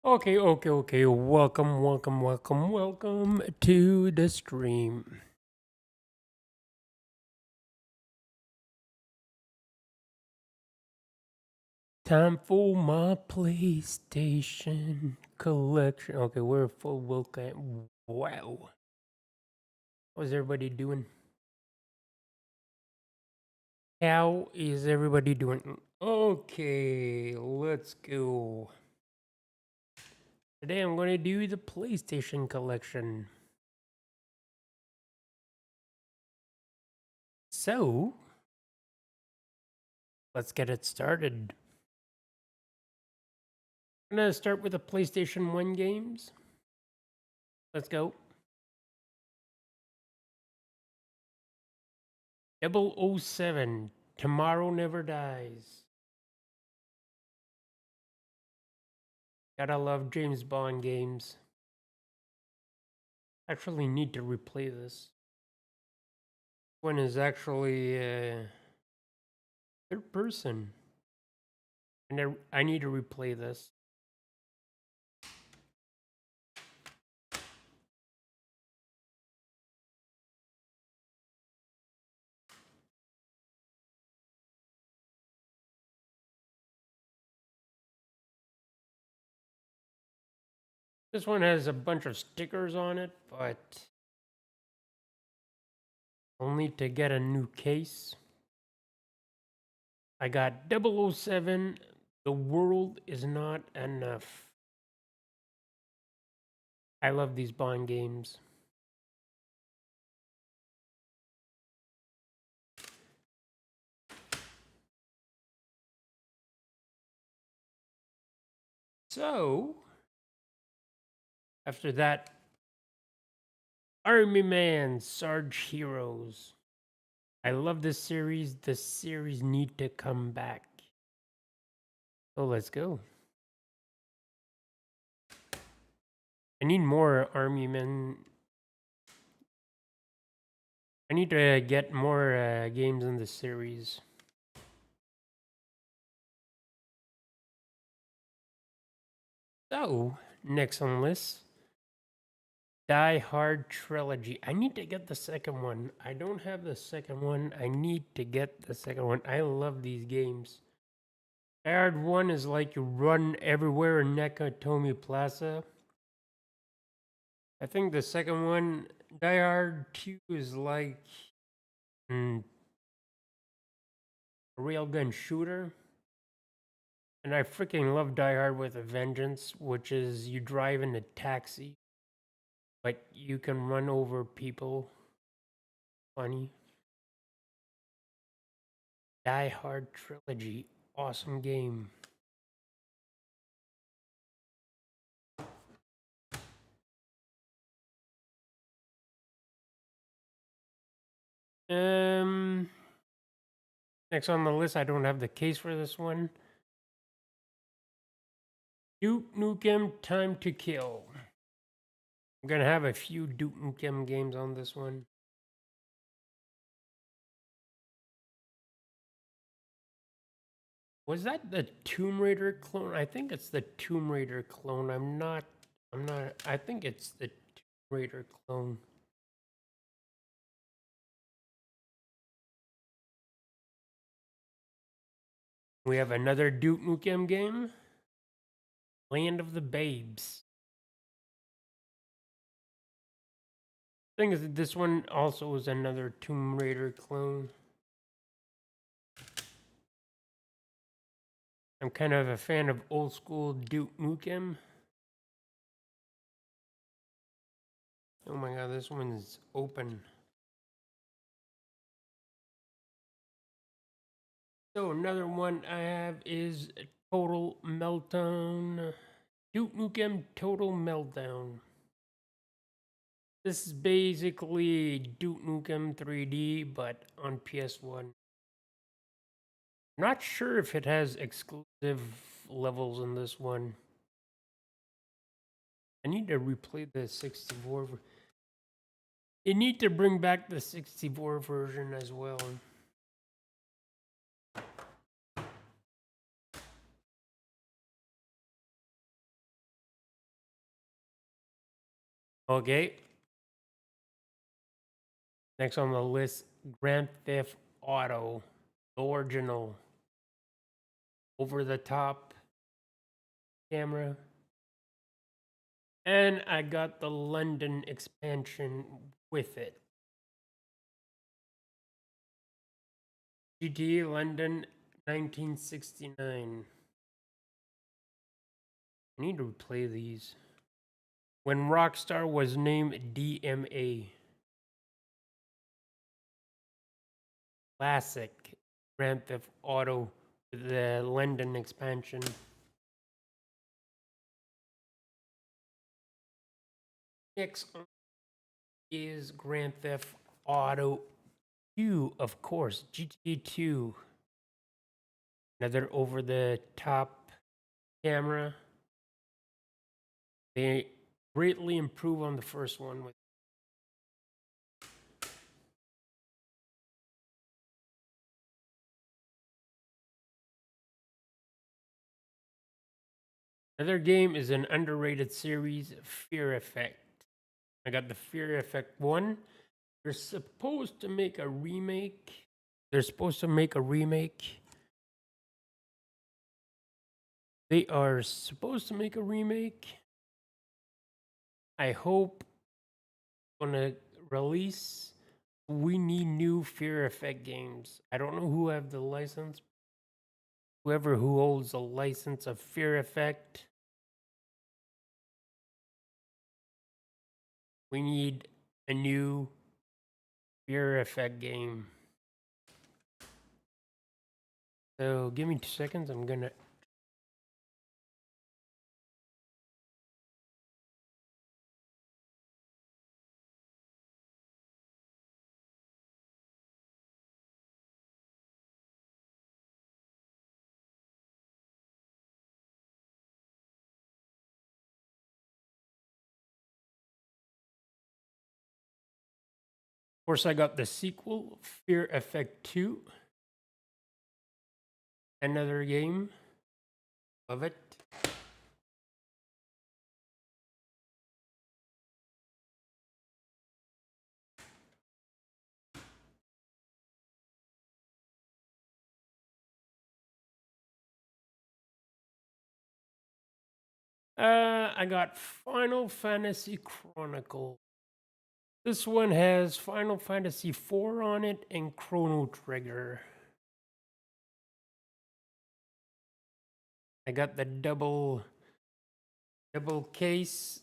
Okay. Welcome to the stream. Time for my PlayStation collection. Okay, we're full welcome. Wow. How's everybody doing? How is everybody doing? Okay, let's go. Today I'm going to do the PlayStation collection. So, let's get it started. I'm going to start with the PlayStation 1 games. Let's go. 007, Tomorrow Never Dies. Gotta love James Bond games. Actually need to replay this. One is actually third person. And I need to replay this. This one has a bunch of stickers on it, but I'll need to get a new case. I got 007, The World Is Not Enough. I love these Bond games. So, after that, Army Man, Sarge Heroes. I love this series. This series need to come back. So let's go. I need more Army Men. I need to get more games in the series. So, next on the list, Die Hard Trilogy. I need to get the second one. I don't have the second one. I need to get the second one. I love these games. Die Hard 1 is like you run everywhere in Nakatomi Plaza. I think the second one, Die Hard 2, is like a railgun shooter. And I freaking love Die Hard with a Vengeance, which is you drive in a taxi, but you can run over people. Funny. Die Hard Trilogy. Awesome game. Next on the list, I don't have the case for this one. Duke Nukem Time to Kill. I'm gonna have a few Duke Nukem games on this one. Was that the Tomb Raider clone? I think it's the Tomb Raider clone. I think it's the Tomb Raider clone. We have another Duke Nukem game. Land of the Babes. Thing is that this one also is another Tomb Raider clone. I'm kind of a fan of old school Duke Nukem. Oh my god, this one's open. So another one I have is Total Meltdown. Duke Nukem Total Meltdown. This is basically Duke Nukem 3D, but on PS1. Not sure if it has exclusive levels in this one. I need to replay the 64. They need to bring back the 64 version as well. Okay. Next on the list, Grand Theft Auto, the original, over the top camera. And I got the London expansion with it. GTA London 1969. I need to play these. When Rockstar was named DMA. Classic Grand Theft Auto, the London expansion. Next is Grand Theft Auto 2, of course, GTA 2. Another over the top camera. They greatly improve on the first one. Another game is an underrated series, Fear Effect. I got the Fear Effect 1. They're supposed to make a remake. They're supposed to make a remake. They are supposed to make a remake. I hope gonna release. We need new Fear Effect games. I don't know who have the license. Whoever who holds the license of Fear Effect. We need a new Fear Effect game. So give me 2 seconds. I'm gonna. Of course, I got the sequel, Fear Effect 2. Another game. Love it. I got Final Fantasy Chronicle. This one has Final Fantasy IV on it and Chrono Trigger. I got the double case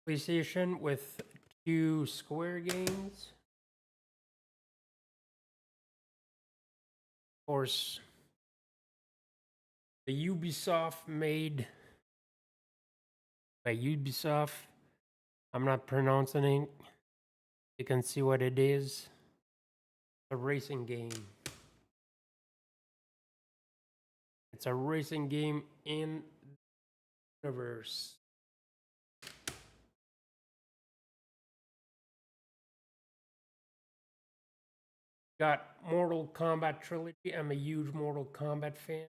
PlayStation with 2 Square games. Of course, the Ubisoft made by Ubisoft. I'm not pronouncing it. You can see what it is. A racing game. It's a racing game in the universe. Got Mortal Kombat trilogy. I'm a huge Mortal Kombat fan.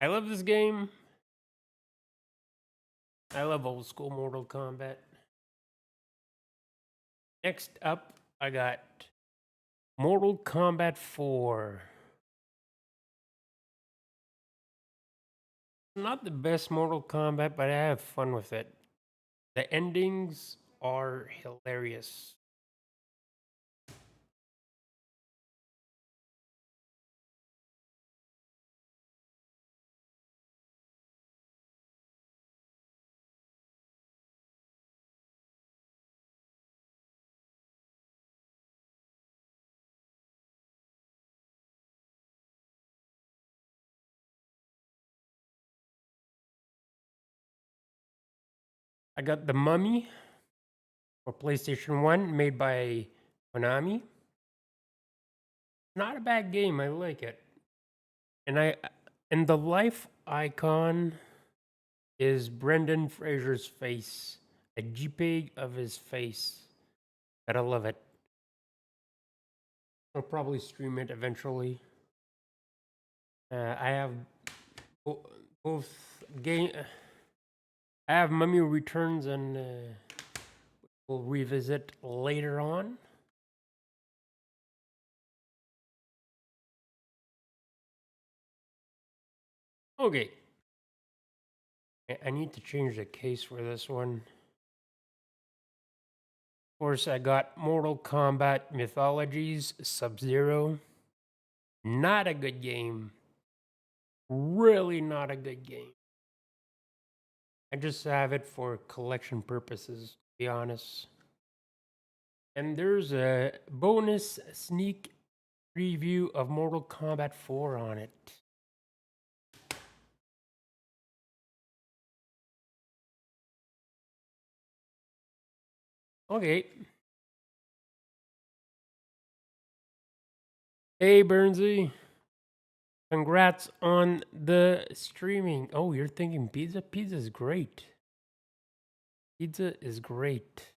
I love this game. I love old school Mortal Kombat. Next up, I got Mortal Kombat 4. Not the best Mortal Kombat, but I have fun with it. The endings are hilarious. I got The Mummy for PlayStation 1, made by Konami. Not a bad game, I like it. And the life icon is Brendan Fraser's face, a JPEG of his face. Gotta love it. I'll probably stream it eventually. I have both game. I have Mummy Returns and we'll revisit later on. Okay. I need to change the case for this one. Of course, I got Mortal Kombat Mythologies Sub-Zero. Not a good game. Really not a good game. I just have it for collection purposes, to be honest. And there's a bonus sneak preview of Mortal Kombat 4 on it. Okay. Hey, Burnsy. Congrats on the streaming. Oh, you're thinking pizza? Pizza is great. Pizza is great.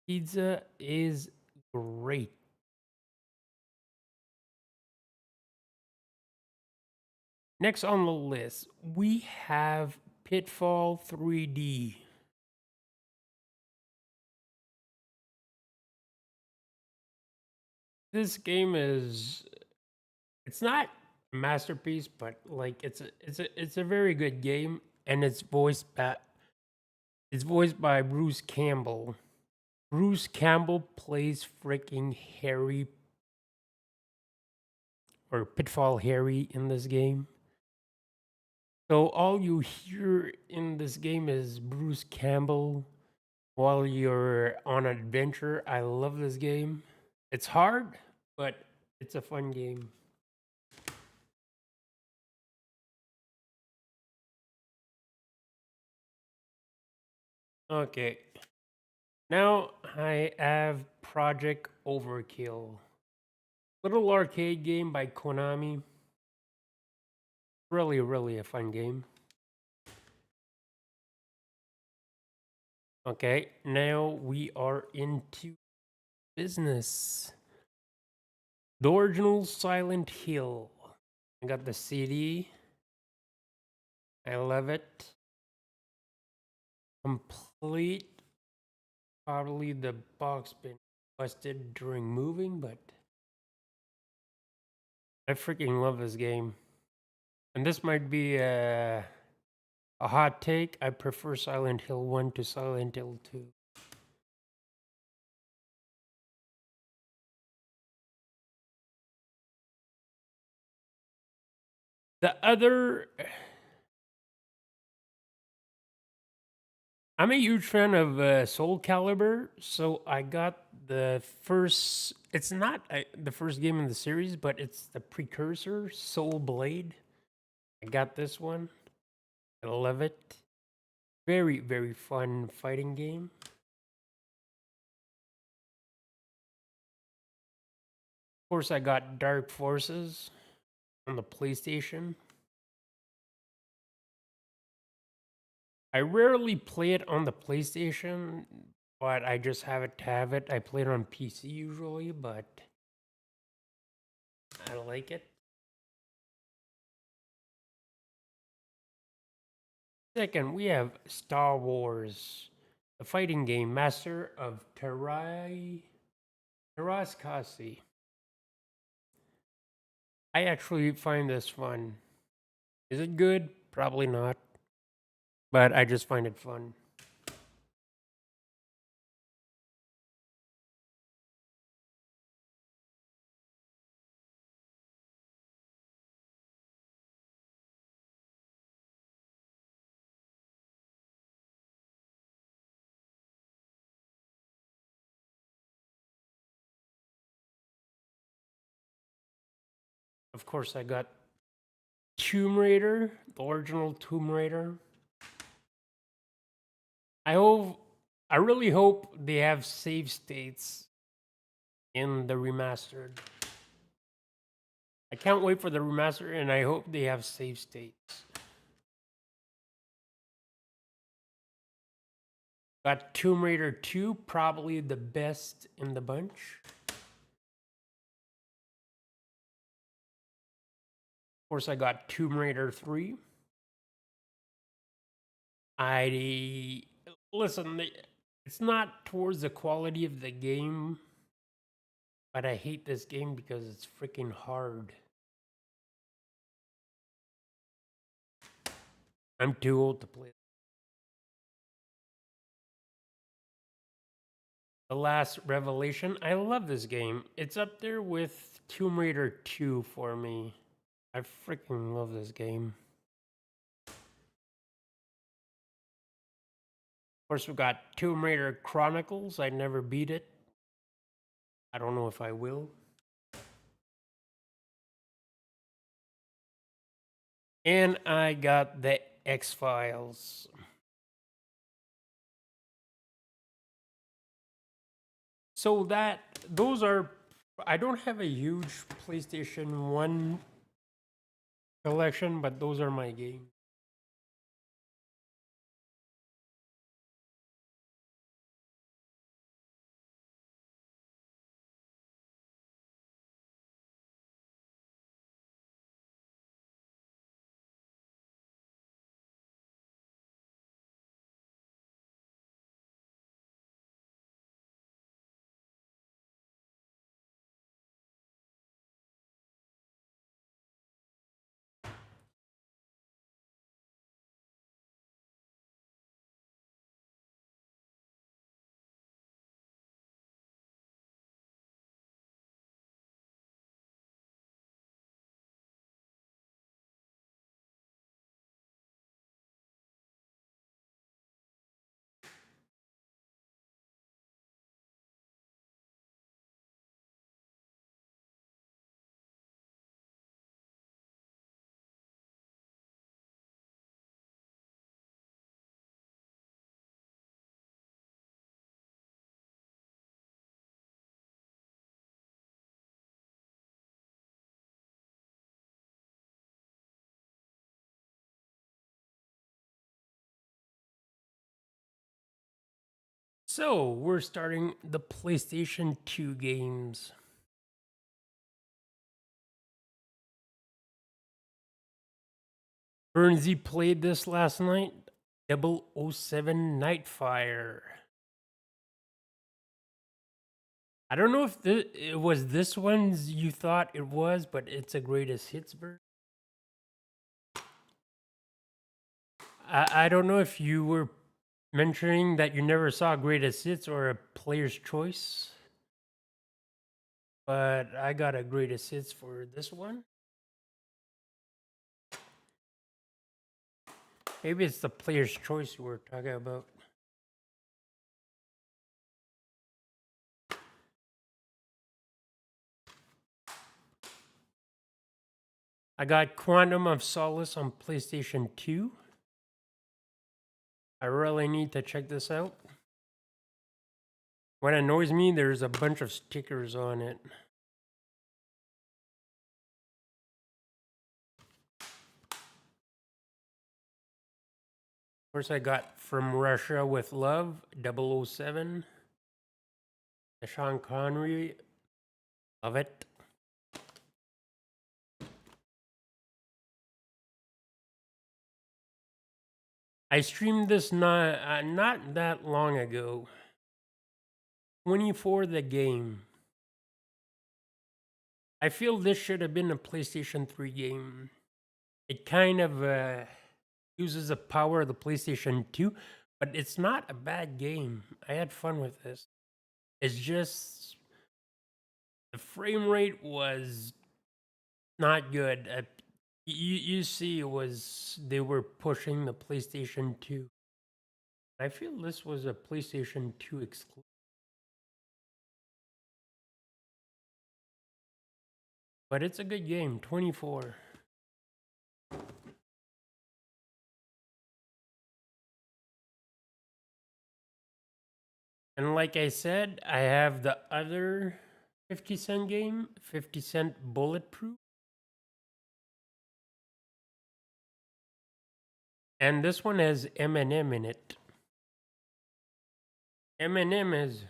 Pizza is great. Next on the list, we have Pitfall 3D. This game is, it's not a masterpiece, but like it's a very good game, and it's voiced by Bruce Campbell. Bruce Campbell plays freaking Harry or Pitfall Harry in this game. So all you hear in this game is Bruce Campbell while you're on an adventure. I love this game. It's hard, but it's a fun game. Okay. Now I have Project Overkill. Little arcade game by Konami. Really, really a fun game. Okay, now we are into business. The original Silent Hill. I got the CD. I love it. Complete. Probably the box been busted during moving, but I freaking love this game. And this might be a hot take. I prefer Silent Hill 1 to Silent Hill 2. The other, I'm a huge fan of Soul Calibur, so I got the first. It's not the first game in the series, but it's the precursor, Soul Blade. I got this one. I love it. Very, very fun fighting game. Of course, I got Dark Forces on the PlayStation. I rarely play it on the PlayStation, but I just have it to have it. I play it on PC usually, but I like it. Second, we have Star Wars, the fighting game, Master of Terraskasi. I actually find this fun. Is it good? Probably not, but I just find it fun. Of course, I got Tomb Raider, the original Tomb Raider. I really hope they have save states in the remastered. I can't wait for the remaster, and I hope they have save states. Got Tomb Raider 2, probably the best in the bunch. course, I got Tomb Raider 3. Listen, it's not towards the quality of the game, but I hate this game because it's freaking hard. I'm too old to play. The Last Revelation. I love this game. It's up there with Tomb Raider 2 for me. I freaking love this game. Of course, we got Tomb Raider Chronicles. I never beat it. I don't know if I will. And I got the X-Files. So those are, I don't have a huge PlayStation 1 collection, but those are my games. So we're starting the PlayStation 2 games. Bernsey played this last night. 007 Nightfire. I don't know if it was this one's you thought it was, but it's a greatest hits version. I don't know if you were mentioning that you never saw greatest hits or a player's choice, but I got a greatest hits for this one. Maybe it's the player's choice you were talking about. I got Quantum of Solace on PlayStation 2. I really need to check this out. What annoys me, there's a bunch of stickers on it. Of course, I got From Russia with Love, 007. The Sean Connery. Love it. I streamed this not that long ago. 24 the game. I feel this should have been a PlayStation 3 game. It kind of uses the power of the PlayStation 2, but it's not a bad game. I had fun with this. It's just the frame rate was not good. You see, it was they were pushing the PlayStation 2. I feel this was a PlayStation 2 exclusive. But it's a good game, 24. And like I said, I have the other 50 cent game, 50 Cent Bulletproof. And this one has Eminem in it. Eminem is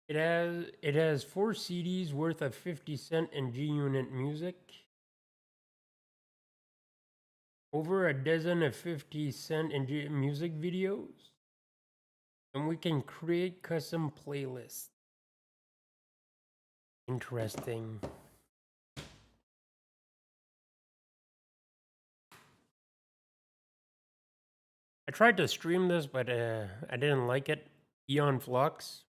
It has 4 CDs worth of 50 cent and G-Unit music, over a dozen of 50 cent and music videos, and we can create custom playlists. Interesting. I tried to stream this, but I didn't like it. Eon Flux,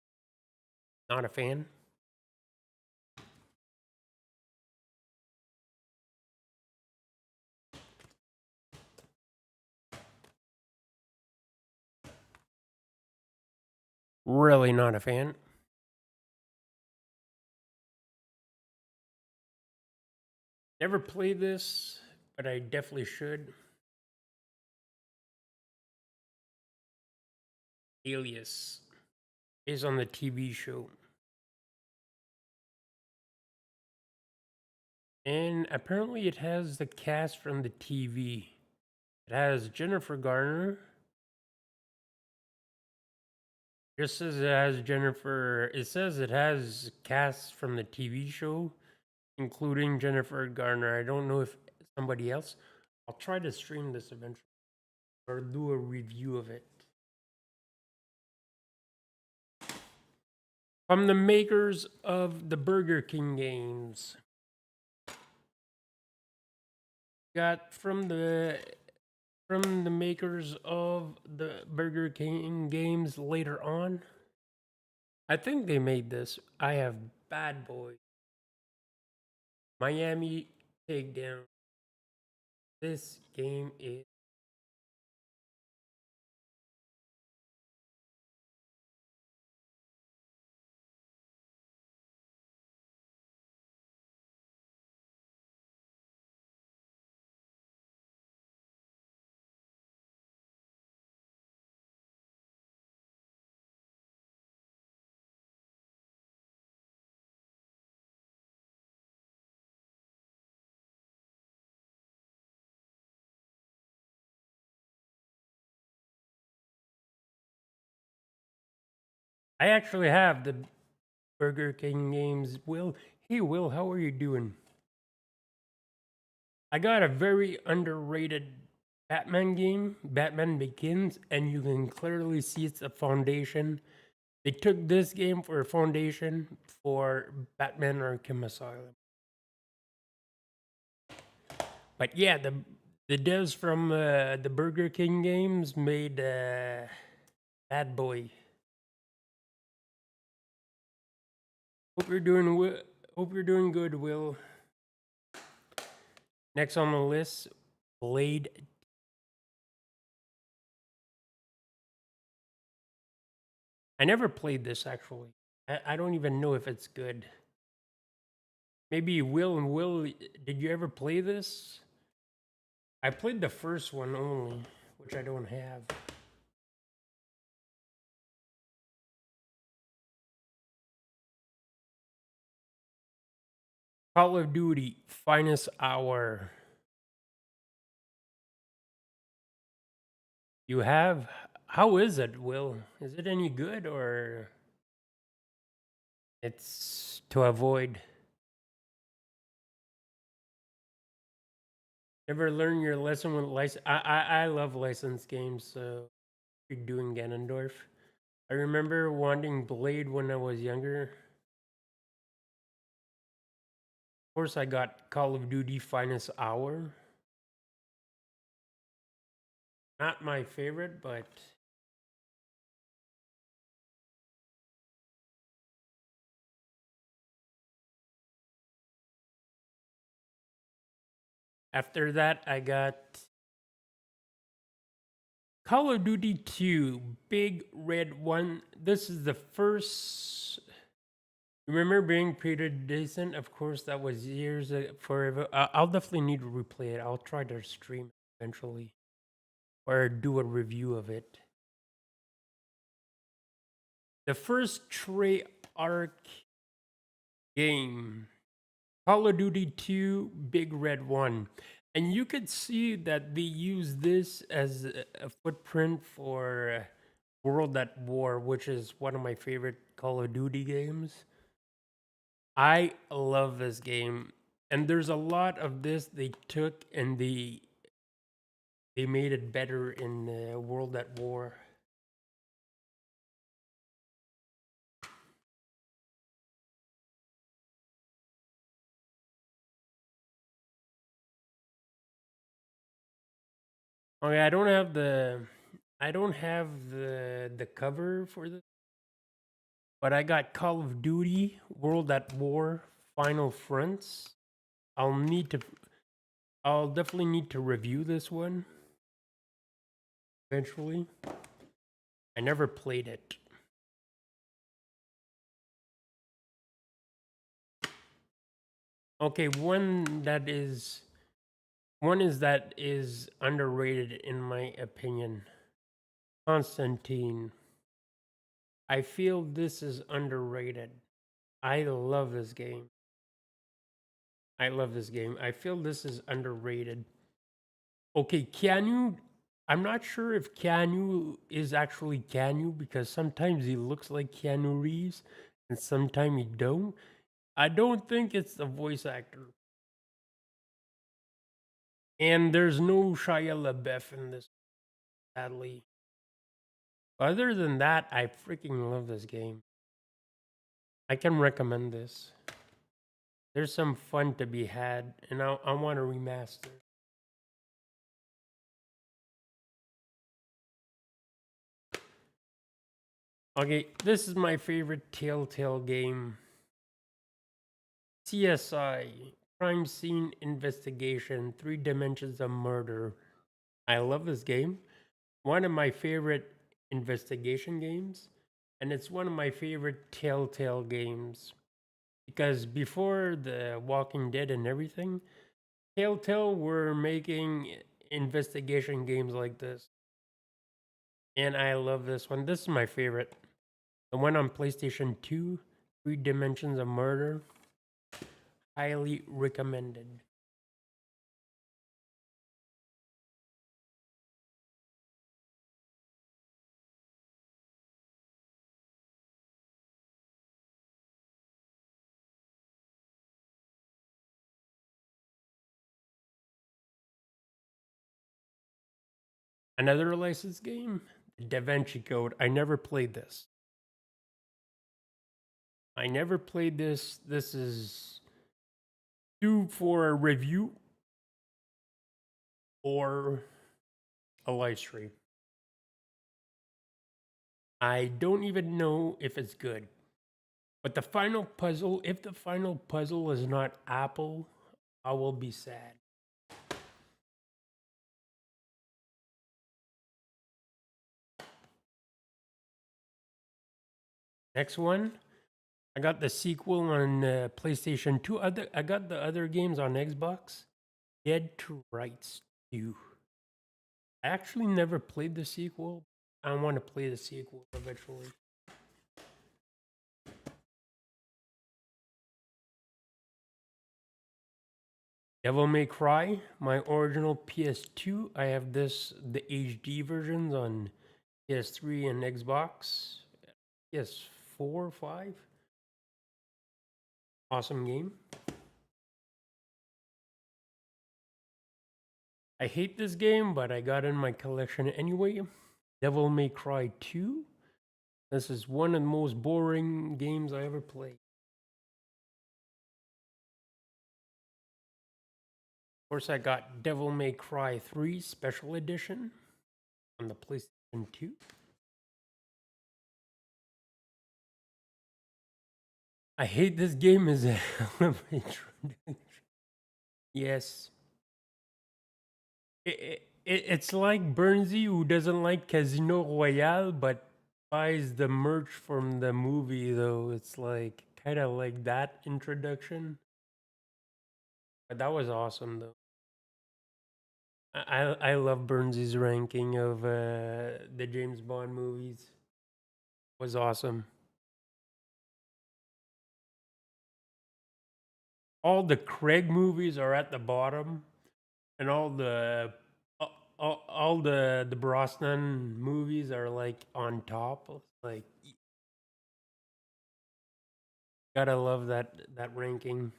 not a fan. Really not a fan. Never played this, but I definitely should. Alias is on the TV show. And apparently it has the cast from the TV. It has Jennifer Garner. Just says it has Jennifer. It says it has cast from the TV show, including Jennifer Garner. I don't know if somebody else. I'll try to stream this eventually or do a review of it. From the makers of the Burger King games. Got from the makers of the Burger King games later on. I think they made this. I have Bad Boy, Miami Takedown. This game is I actually have the Burger King games. Will, hey Will, how are you doing? I got a very underrated Batman game, Batman Begins, and you can clearly see it's a foundation. They took this game for a foundation for Batman Arkham Asylum. But yeah, the devs from the Burger King games made Bad Boy. Hope you're doing hope you're doing good, Will. Next on the list, Blade. I never played this actually. I don't even know if it's good. Maybe Will and Will, did you ever play this? I played the first one only, which I don't have. Call of Duty, finest hour. You have? How is it, Will? Is it any good or it's to avoid? Never learn your lesson with license. I love licensed games, so you're doing Ganondorf. I remember wanting Blade when I was younger. Of course, I got Call of Duty Finest Hour. Not my favorite, but after that, I got Call of Duty 2, Big Red One. This is the first. Remember being pretty decent? Of course, that was years forever. I'll definitely need to replay it. I'll try to stream it eventually or do a review of it. The first Treyarch game, Call of Duty 2, Big Red One. And you could see that they use this as a footprint for World at War, which is one of my favorite Call of Duty games. I love this game. And there's a lot of this they took and they made it better in World at War. Okay, I don't have the cover for this, but I got Call of Duty World at War Final Fronts. I'll need to I'll definitely need to review this one eventually. I never played it. Okay, one is that is underrated in my opinion. Constantine. I feel this is underrated. I love this game. I love this game. I feel this is underrated. Okay, Keanu. I'm not sure if Keanu is actually Keanu because sometimes he looks like Keanu Reeves and sometimes he don't. I don't think it's the voice actor. And there's no Shia LaBeouf in this, sadly. Other than that, I freaking love this game. I can recommend this. There's some fun to be had, and I want to remaster. Okay, this is my favorite Telltale game. CSI, Crime Scene Investigation, Three Dimensions of Murder. I love this game. One of my favorite investigation games, and it's one of my favorite Telltale games. Because before the Walking Dead and everything, Telltale were making investigation games like this. And I love this one. This is my favorite. The one on PlayStation 2, Three Dimensions of Murder. Highly recommended. Another licensed game, Da Vinci Code. I never played this. I never played this. This is due for a review or a live stream. I don't even know if it's good. But the final puzzle, if the final puzzle is not Apple, I will be sad. Next one, I got the sequel on PlayStation 2. I got the other games on Xbox. Dead to Rights 2. I actually never played the sequel. I want to play the sequel eventually. Devil May Cry, my original PS2. I have the HD versions on PS3 and Xbox. PS4, 5. Awesome game. I hate this game, but I got it in my collection anyway. Devil May Cry 2. This is one of the most boring games I ever played. Of course, I got Devil May Cry 3 Special Edition on the PlayStation 2. I hate this game as a Yes. It's like Bernsey who doesn't like Casino Royale but buys the merch from the movie, though. It's like kind of like that introduction. But that was awesome, though. I love Burns's ranking of the James Bond movies. It was awesome. All the Craig movies are at the bottom, and all the all the Brosnan movies are like on top. Like, gotta love that ranking.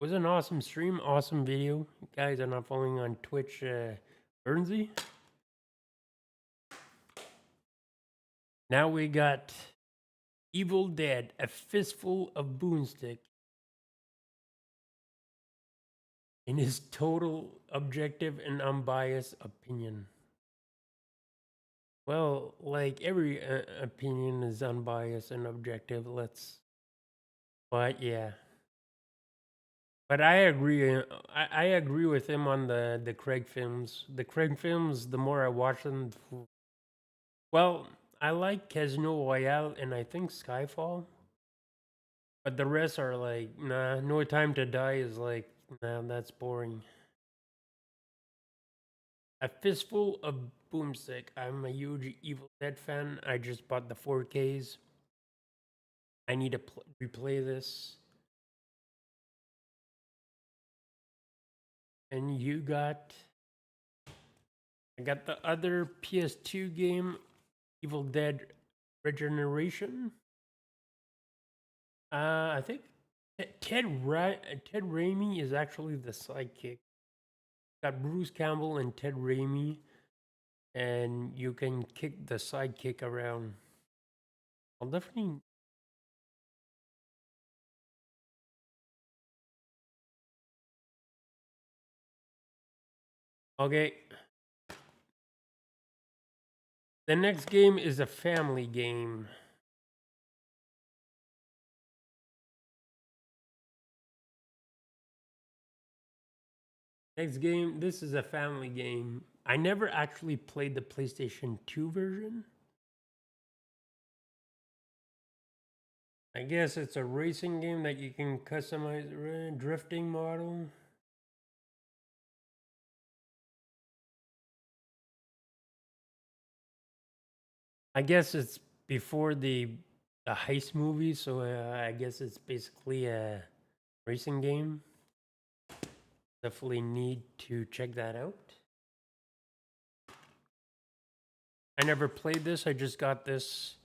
Was an awesome stream, awesome video. You guys are not following on Twitch, Bernsey. Now we got Evil Dead, a fistful of boomstick. In his total objective and unbiased opinion. Well, like every opinion is unbiased and objective. But yeah. But I agree. I agree with him on the Craig films. The Craig films, the more I watch them, well, I like Casino Royale and I think Skyfall. But the rest are like, nah. No Time to Die is like, nah, that's boring. A fistful of boomstick. I'm a huge Evil Dead fan. I just bought the 4Ks. I need to replay this. And you got, I got the other PS2 game, Evil Dead Regeneration. I think Ted Raimi is actually the sidekick. Got Bruce Campbell and Ted Raimi, and you can kick the sidekick around. I'll definitely. Okay. The next game is a family game. Next game, this is a family game. I never actually played the PlayStation 2 version. I guess it's a racing game that you can customize drifting model. I guess it's before the heist movie, so I guess it's basically a racing game. Definitely need to check that out. I never played this. I just got this.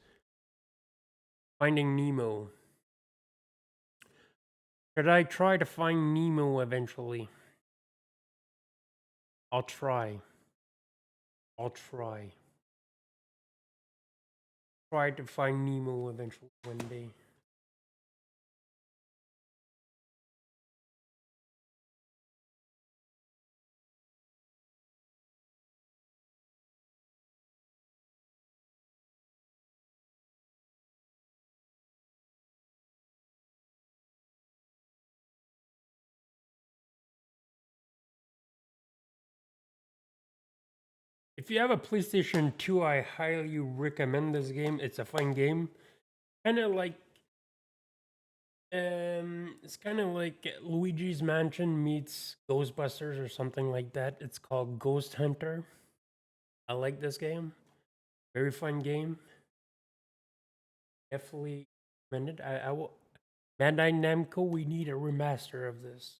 Finding Nemo. Should I try to find Nemo eventually? I'll try. I'll try. Try to find Nemo eventually one day. If you have a PlayStation 2, I highly recommend this game. It's a fun game. Kind of like it's kind of like Luigi's Mansion meets Ghostbusters or something like that. It's called Ghost Hunter. I like this game. Very fun game. Definitely recommend it. I will. Bandai Namco, we need a remaster of this.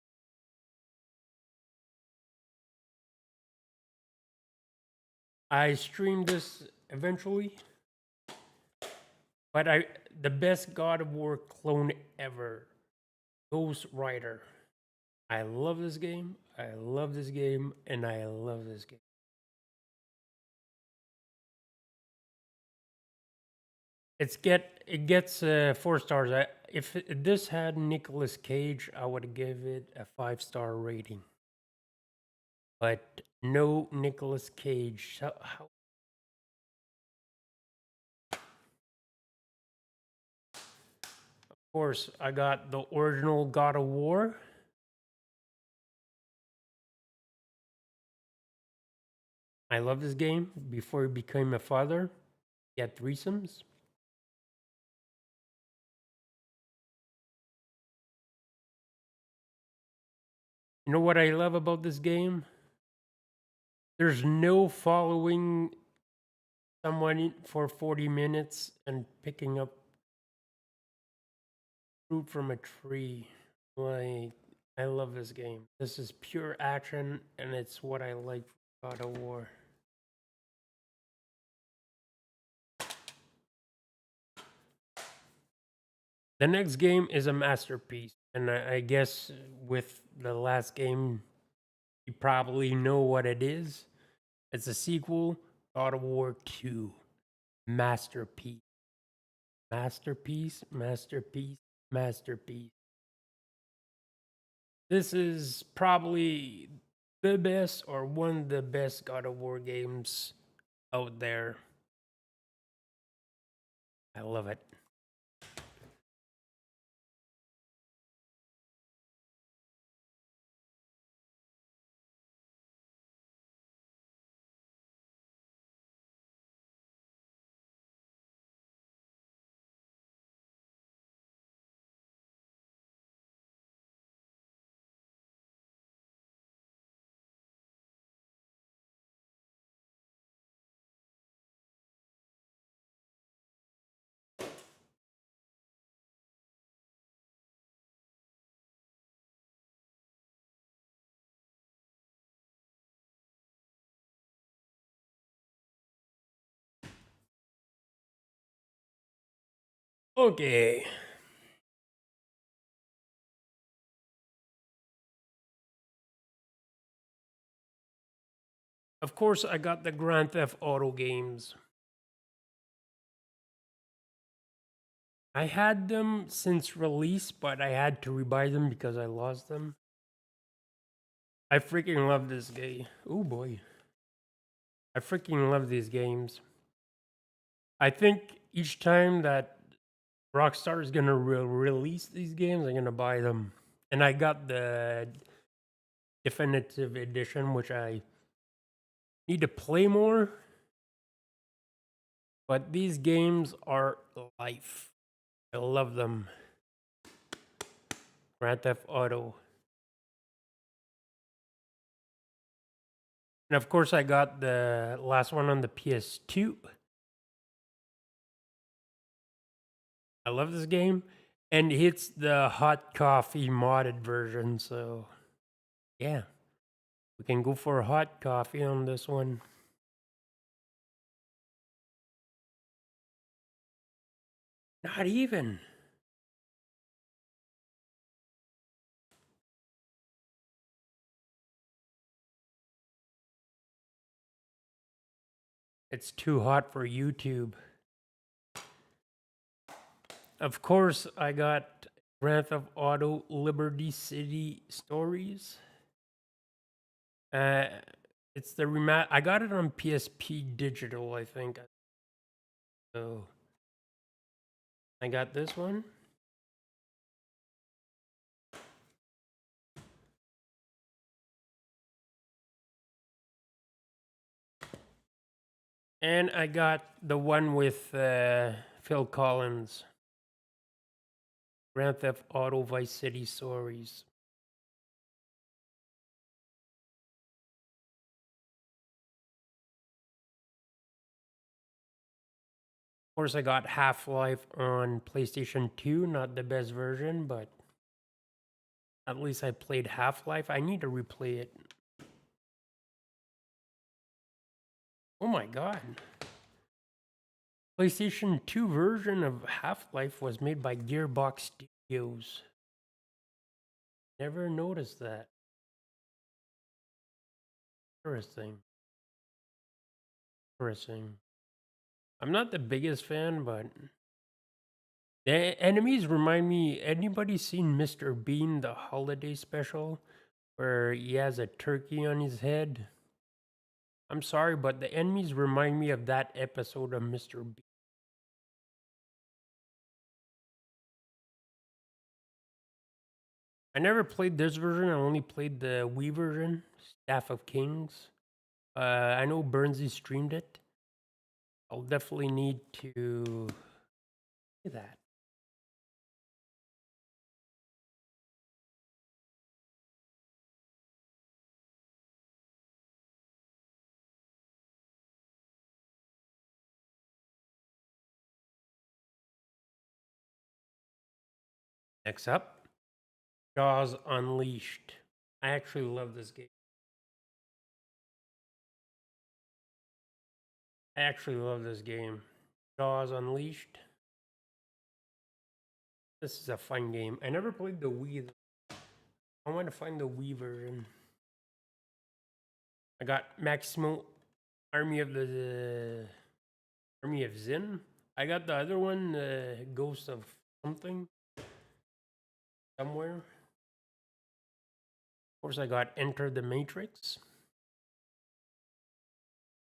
I streamed this eventually, but the best God of War clone ever, Ghost Rider. I love this game. I love this game, and I love this game. It gets 4 stars. If this had Nicolas Cage, I would give it a 5-star rating. But no Nicolas Cage. How Of course, I got the original God of War. I love this game. Before he became a father, he had threesomes. You know what I love about this game? There's no following someone for 40 minutes and picking up fruit from a tree. Like, I love this game. This is pure action, and it's what I like. God of War. The next game is a masterpiece, and I guess with the last game, you probably know what it is. It's a sequel, God of War 2. Masterpiece. Masterpiece, masterpiece, masterpiece. This is probably the best or one of the best God of War games out there. I love it. Okay. Of course, I got the Grand Theft Auto games. I had them since release, but I had to rebuy them because I lost them. I freaking love this game. Oh boy. I freaking love these games. I think each time that Rockstar is gonna release these games, I'm gonna buy them. And I got the definitive edition, which I need to play more. But these games are life. I love them. Grand Theft Auto. And of course, I got the last one on the PS2. I love this game. And it's the hot coffee modded version. So, yeah, we can go for hot coffee on this one. Not even. It's too hot for YouTube. Of course, I got Grand Theft Auto Liberty City Stories. Uh, it's the I got it on PSP Digital, I think. So I got this one. And I got the one with Phil Collins. Grand Theft Auto Vice City Stories. Of course, I got Half-Life on PlayStation 2. Not the best version, but at least I played Half-Life. I need to replay it. Oh my god. PlayStation 2 version of Half-Life was made by Gearbox Studios. Never noticed that. Interesting. Interesting. I'm not the biggest fan, but the enemies remind me. Anybody seen Mr. Bean, the holiday special, where he has a turkey on his head? I'm sorry, but the enemies remind me of that episode of Mr. Bean. I never played this version. I only played the Wii version, Staff of Kings. I know Burnsy streamed it. I'll definitely need to do that. Next up, Jaws Unleashed. I actually love this game. I actually love this game. Jaws Unleashed. This is a fun game. I never played the Wii. I want to find the Wii version. I got Maximo Army of the Army of Zin. I got the other one, Ghost of something somewhere. Of course, I got Enter the Matrix.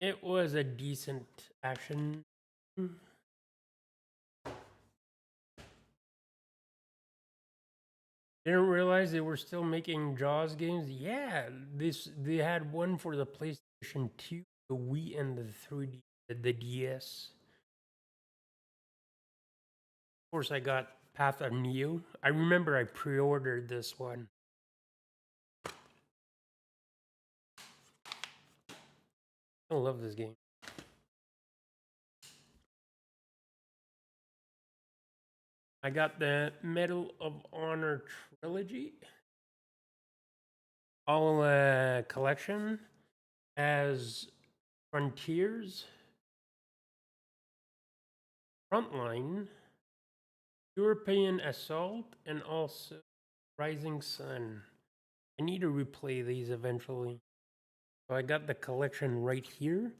It was a decent action. Didn't realize they were still making Jaws games. Yeah, they had one for the PlayStation 2, the Wii, and the 3D, the DS. Of course, I got Path of Neo. I remember I pre-ordered this one. I love this game. I got the Medal of Honor trilogy, all collection as Frontiers, Frontline, European Assault, and also Rising Sun. I need to replay these eventually. So I got the collection right here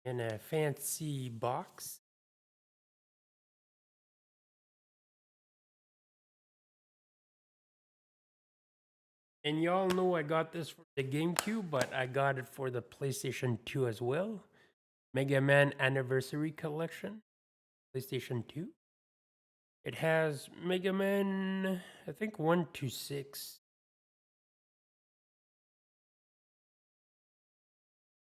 in a fancy box. And y'all know I got this for the GameCube, but I got it for the PlayStation 2 as well. Mega Man Anniversary Collection, PlayStation 2. It has Mega Man, I think 1 to 6.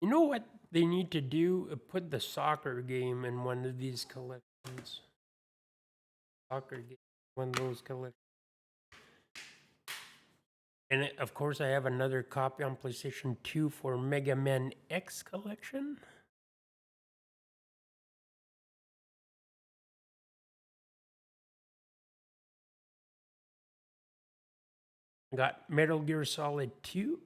You know what they need to do? Put the soccer game in one of these collections. Soccer game, one of those collections. And of course, I have another copy on PlayStation 2 for Mega Man X Collection. I got Metal Gear Solid 2.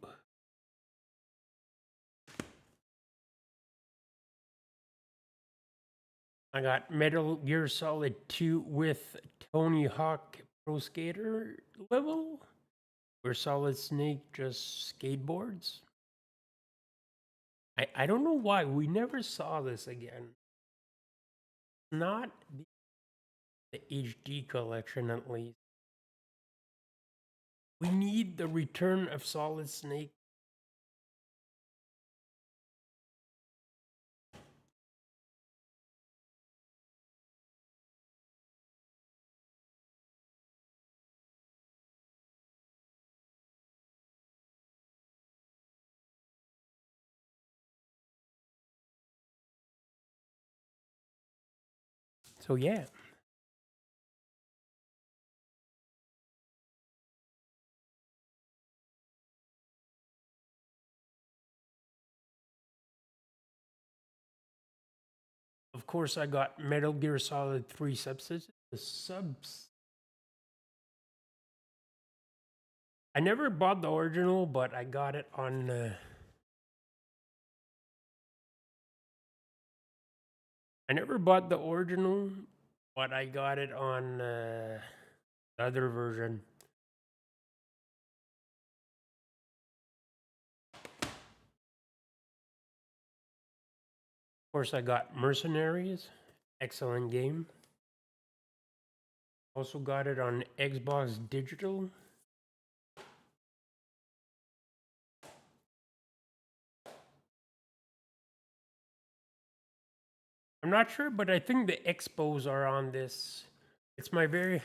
I got Metal Gear Solid 2 with Tony Hawk Pro Skater level, where Solid Snake just skateboards. I don't know why we never saw this again. Not the HD collection, at least. We need the return of Solid Snake. So yeah. Of course, I got Metal Gear Solid 3 Subsistence. The subs. I never bought the original, but I got it on. I never bought the original, but I got it on the other version. Of course, I got Mercenaries. Excellent game. Also got it on Xbox Digital. I'm not sure, but I think the expos are on this. It's my very.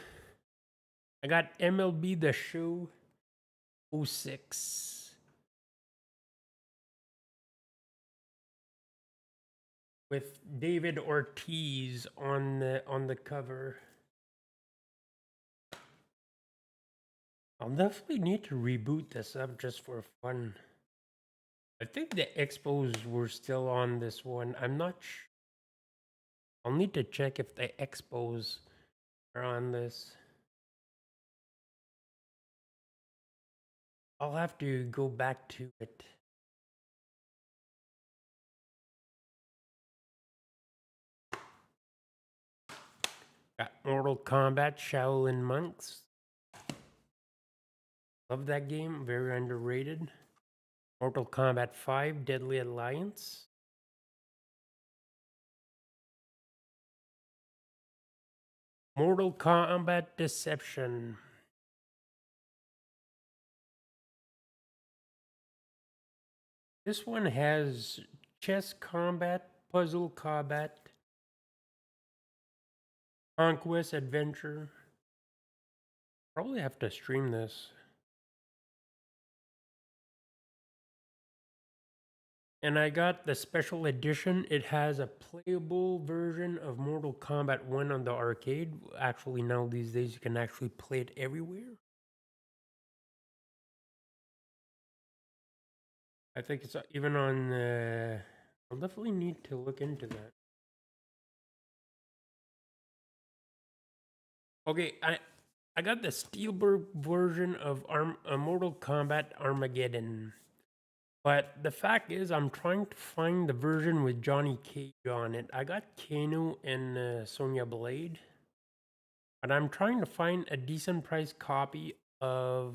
I got MLB The Show 06 with David Ortiz on the cover. I'll definitely need to reboot this up just for fun. I think the expos were still on this one. I'm not sure. I'll need to check if the expos are on this. I'll have to go back to it. Mortal Kombat Shaolin Monks. Love that game, very underrated. Mortal Kombat 5 Deadly Alliance. Mortal Kombat Deception. This one has chess combat, puzzle combat, conquest, adventure. Probably have to stream this. And I got the special edition. It has a playable version of Mortal Kombat 1 on the arcade. Actually, now these days you can actually play it everywhere. I think it's even on. I'll definitely need to look into that. Okay, I got the Steelberg version of Mortal Kombat Armageddon. But the fact is, I'm trying to find the version with Johnny Cage on it. I got Kano and Sonya Blade, but I'm trying to find a decent price copy of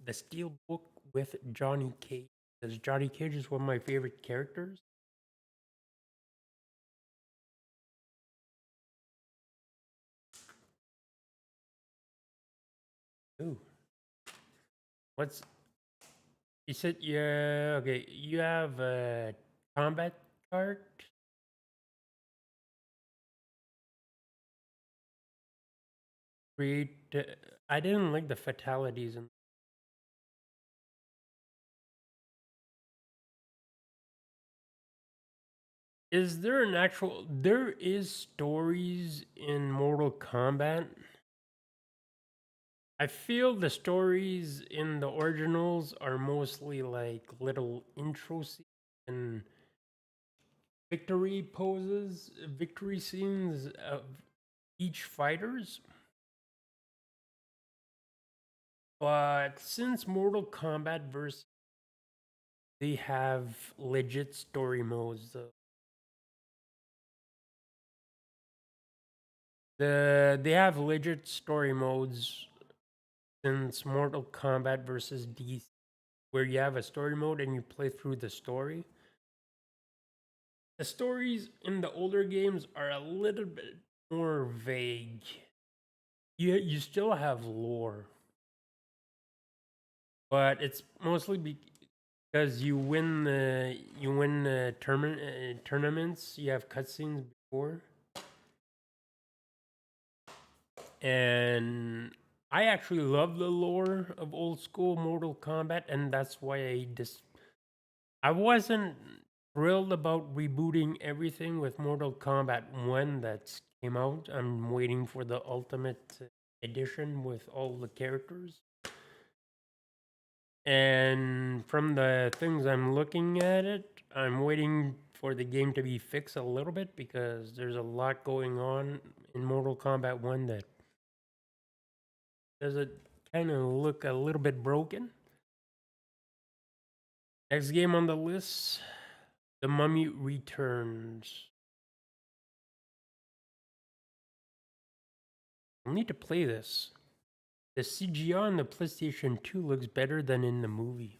the Steelbook with Johnny Cage, because Johnny Cage is one of my favorite characters. Ooh, what's you said? Yeah, okay. You have a combat card. Create. I didn't like the fatalities and is there an actual there is stories in Mortal Kombat? I feel the stories in the originals are mostly like little intro scenes and victory poses, victory scenes of each fighters. But since Mortal Kombat versus they have legit story modes though. They have legit story modes since Mortal Kombat versus DC, where you have a story mode and you play through the story. The stories in the older games are a little bit more vague. You still have lore, but it's mostly because you win the tournaments. You have cutscenes before, and I actually love the lore of old school Mortal Kombat, and that's why I wasn't thrilled about rebooting everything with Mortal Kombat 1 that came out. I'm waiting for the Ultimate Edition with all the characters. And from the things I'm looking at it, I'm waiting for the game to be fixed a little bit because there's a lot going on in Mortal Kombat 1 that does it kind of look a little bit broken. Next game on the list, The Mummy Returns. I need to play this. The CGI on the PlayStation 2 looks better than in the movie.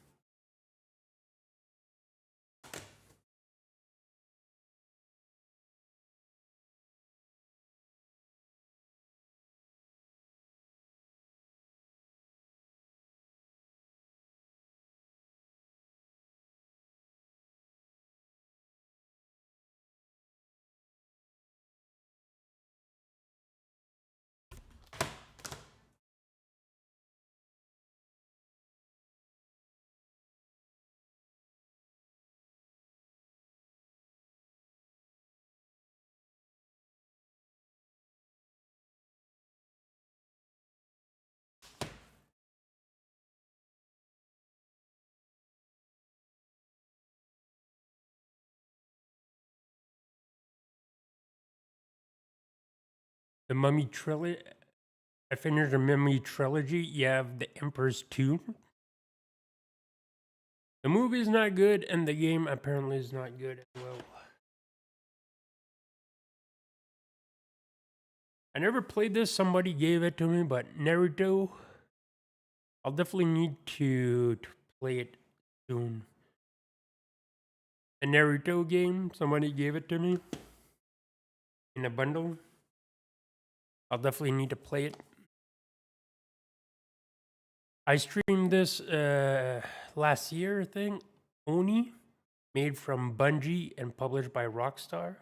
The Mummy trilogy. I finished the Mummy trilogy. You have the Emperor's Tomb. The movie is not good, and the game apparently is not good as well. I never played this. Somebody gave it to me, but Naruto. I'll definitely need to play it soon. A Naruto game. Somebody gave it to me in a bundle. I'll definitely need to play it. I streamed this last year, I think. Oni, made from Bungie and published by Rockstar.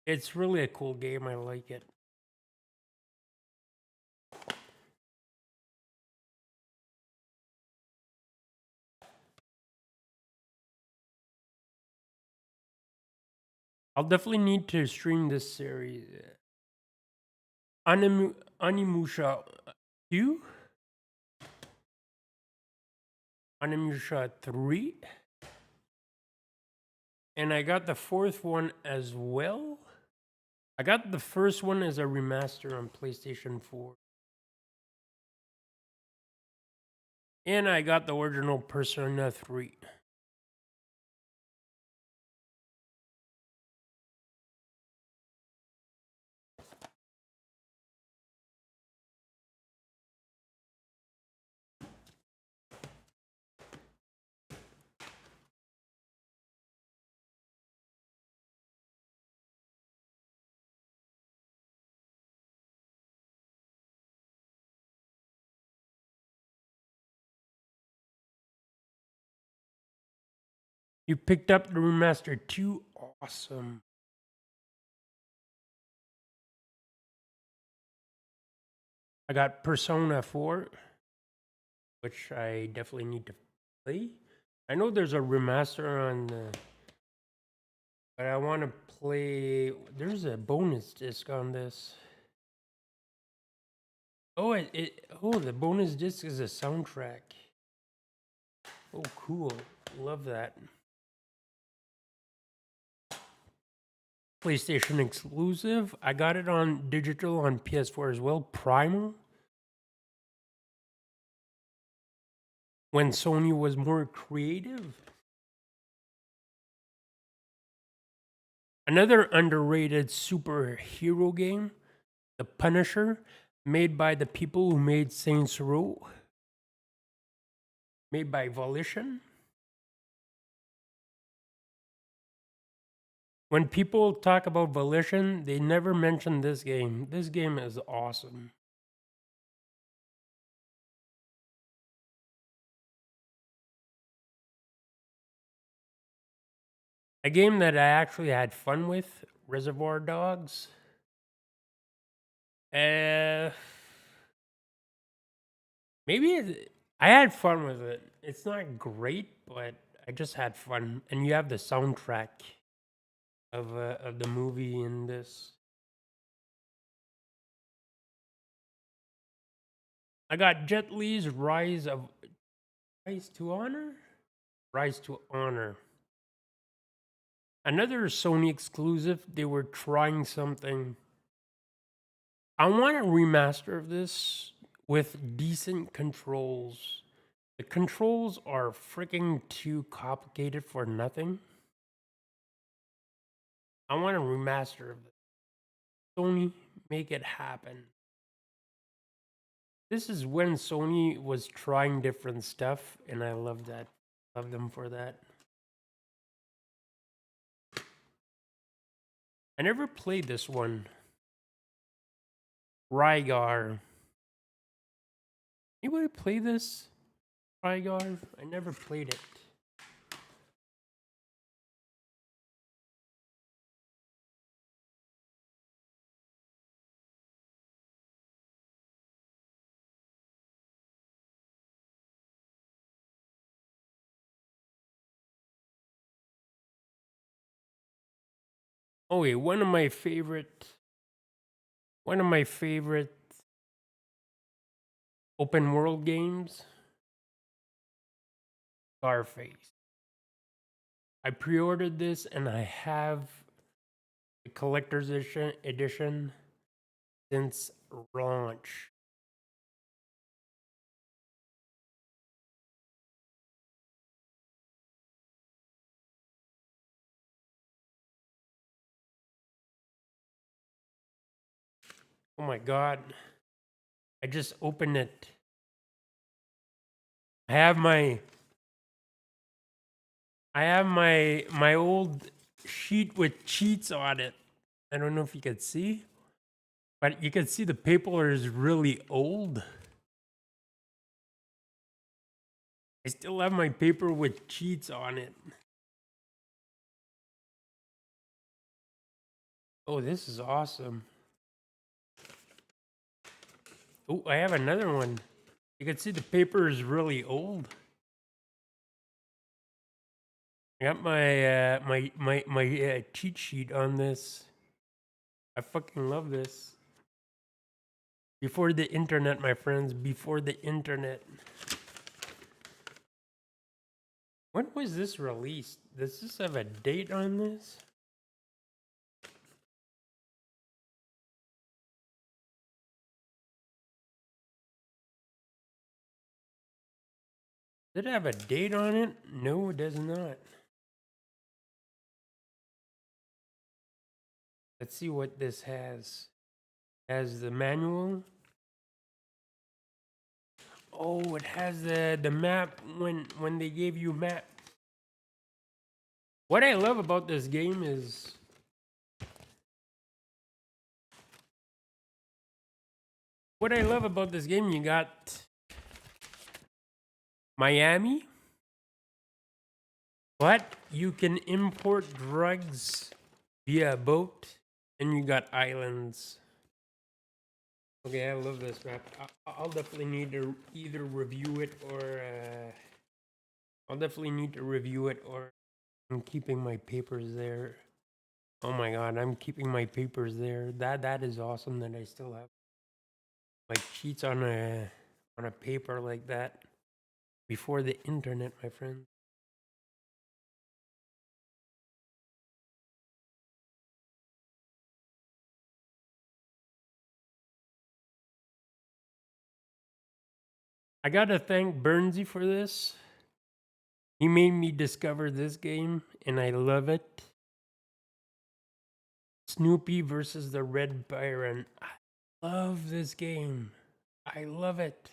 It's really a cool game. I like it. I'll definitely need to stream this series. Animusha 2? Animusha 3? And I got the fourth one as well. I got the first one as a remaster on PlayStation 4. And I got the original Persona 3. You picked up the remaster 2? Awesome. I got Persona 4, which I definitely need to play. I know there's a remaster on the, but I want to play. There's a bonus disc on this. Oh, the bonus disc is a soundtrack. Oh, cool. Love that. PlayStation exclusive. I got it on digital on PS4 as well. Primal. When Sony was more creative. Another underrated superhero game, The Punisher, made by the people who made Saints Row. Made by Volition. When people talk about Volition, they never mention this game. This game is awesome. A game that I actually had fun with, Reservoir Dogs. Maybe I had fun with it. It's not great, but I just had fun. And you have the soundtrack of the movie in this. I got Jet Li's Rise to Honor? Rise to Honor. Another Sony exclusive. They were trying something. I want a remaster of this with decent controls. The controls are freaking too complicated for nothing. I want a remaster of this. Sony, make it happen. This is when Sony was trying different stuff, and I love that. Love them for that. I never played this one. Rygar. Anybody play this? Rygar? I never played it. Oh wait, one of my favorite open world games, Scarface. I pre-ordered this and I have the collector's edition since launch. Oh my god. I just opened it. I have my my old sheet with cheats on it. I don't know if you could see, but you can see the paper is really old. I still have my paper with cheats on it. Oh, this is awesome. Oh, I have another one. You can see the paper is really old. I got my my cheat sheet on this. I fucking love this. Before the internet, my friends. Before the internet. When was this released? Does this have a date on this? Did it have a date on it? No, it does not. Let's see what this has. Has the manual. Oh, it has the map when they gave you map. What I love about this game is you got Miami, but you can import drugs via boat, and you got islands. Okay, I love this map. I'll definitely need to either review it or I'm keeping my papers there. Oh my god, I'm keeping my papers there. That is awesome that I still have my cheats on a paper like that before the internet, my friend. I gotta thank Bernsey for this. He made me discover this game, and I love it. Snoopy versus the Red Baron. I love this game. I love it.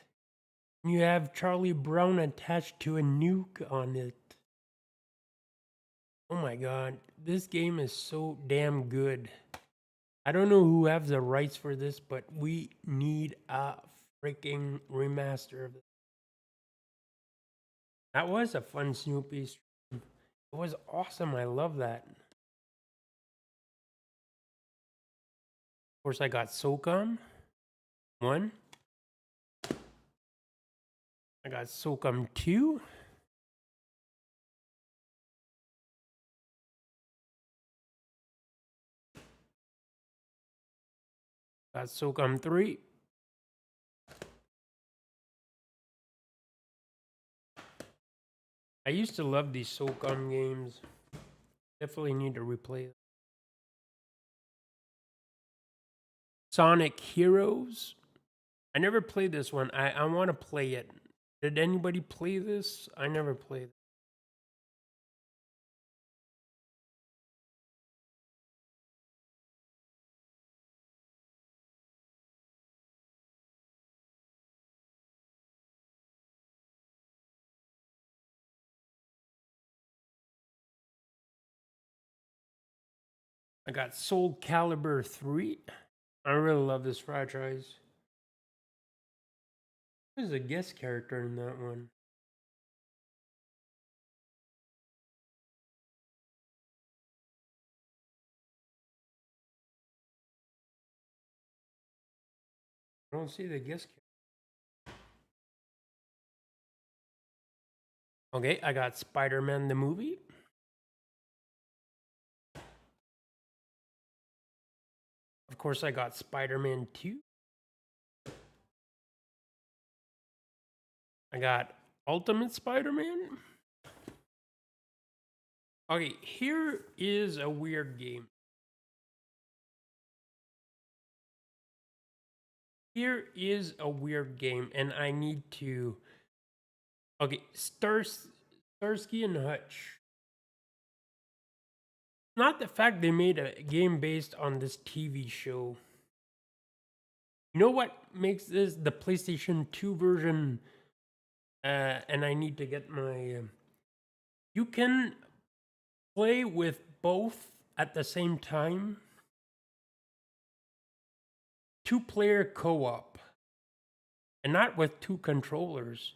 You have Charlie Brown attached to a nuke on it. Oh my god, this game is so damn good. I don't know who has the rights for this, but we need a freaking remaster of it. That was a fun Snoopy stream. It was awesome. I love that. Of course, I got SOCOM 1. I got SOCOM 2. Got SOCOM 3. I used to love these SOCOM games. Definitely need to replay them. Sonic Heroes. I never played this one. I want to play it. Did anybody play this? I never played. I got Soul Calibur 3. I really love this franchise. Who's a guest character in that one? I don't see the guest character. Okay, I got Spider-Man the movie. Of course, I got Spider-Man 2. I got Ultimate Spider-Man. Okay, here is a weird game. Here is a weird game, and I need to. Okay, Starsky and Hutch. Not the fact they made a game based on this TV show. You know what makes this the PlayStation 2 version? And I need to get my. You can play with both at the same time. 2-player co op, and not with 2 controllers.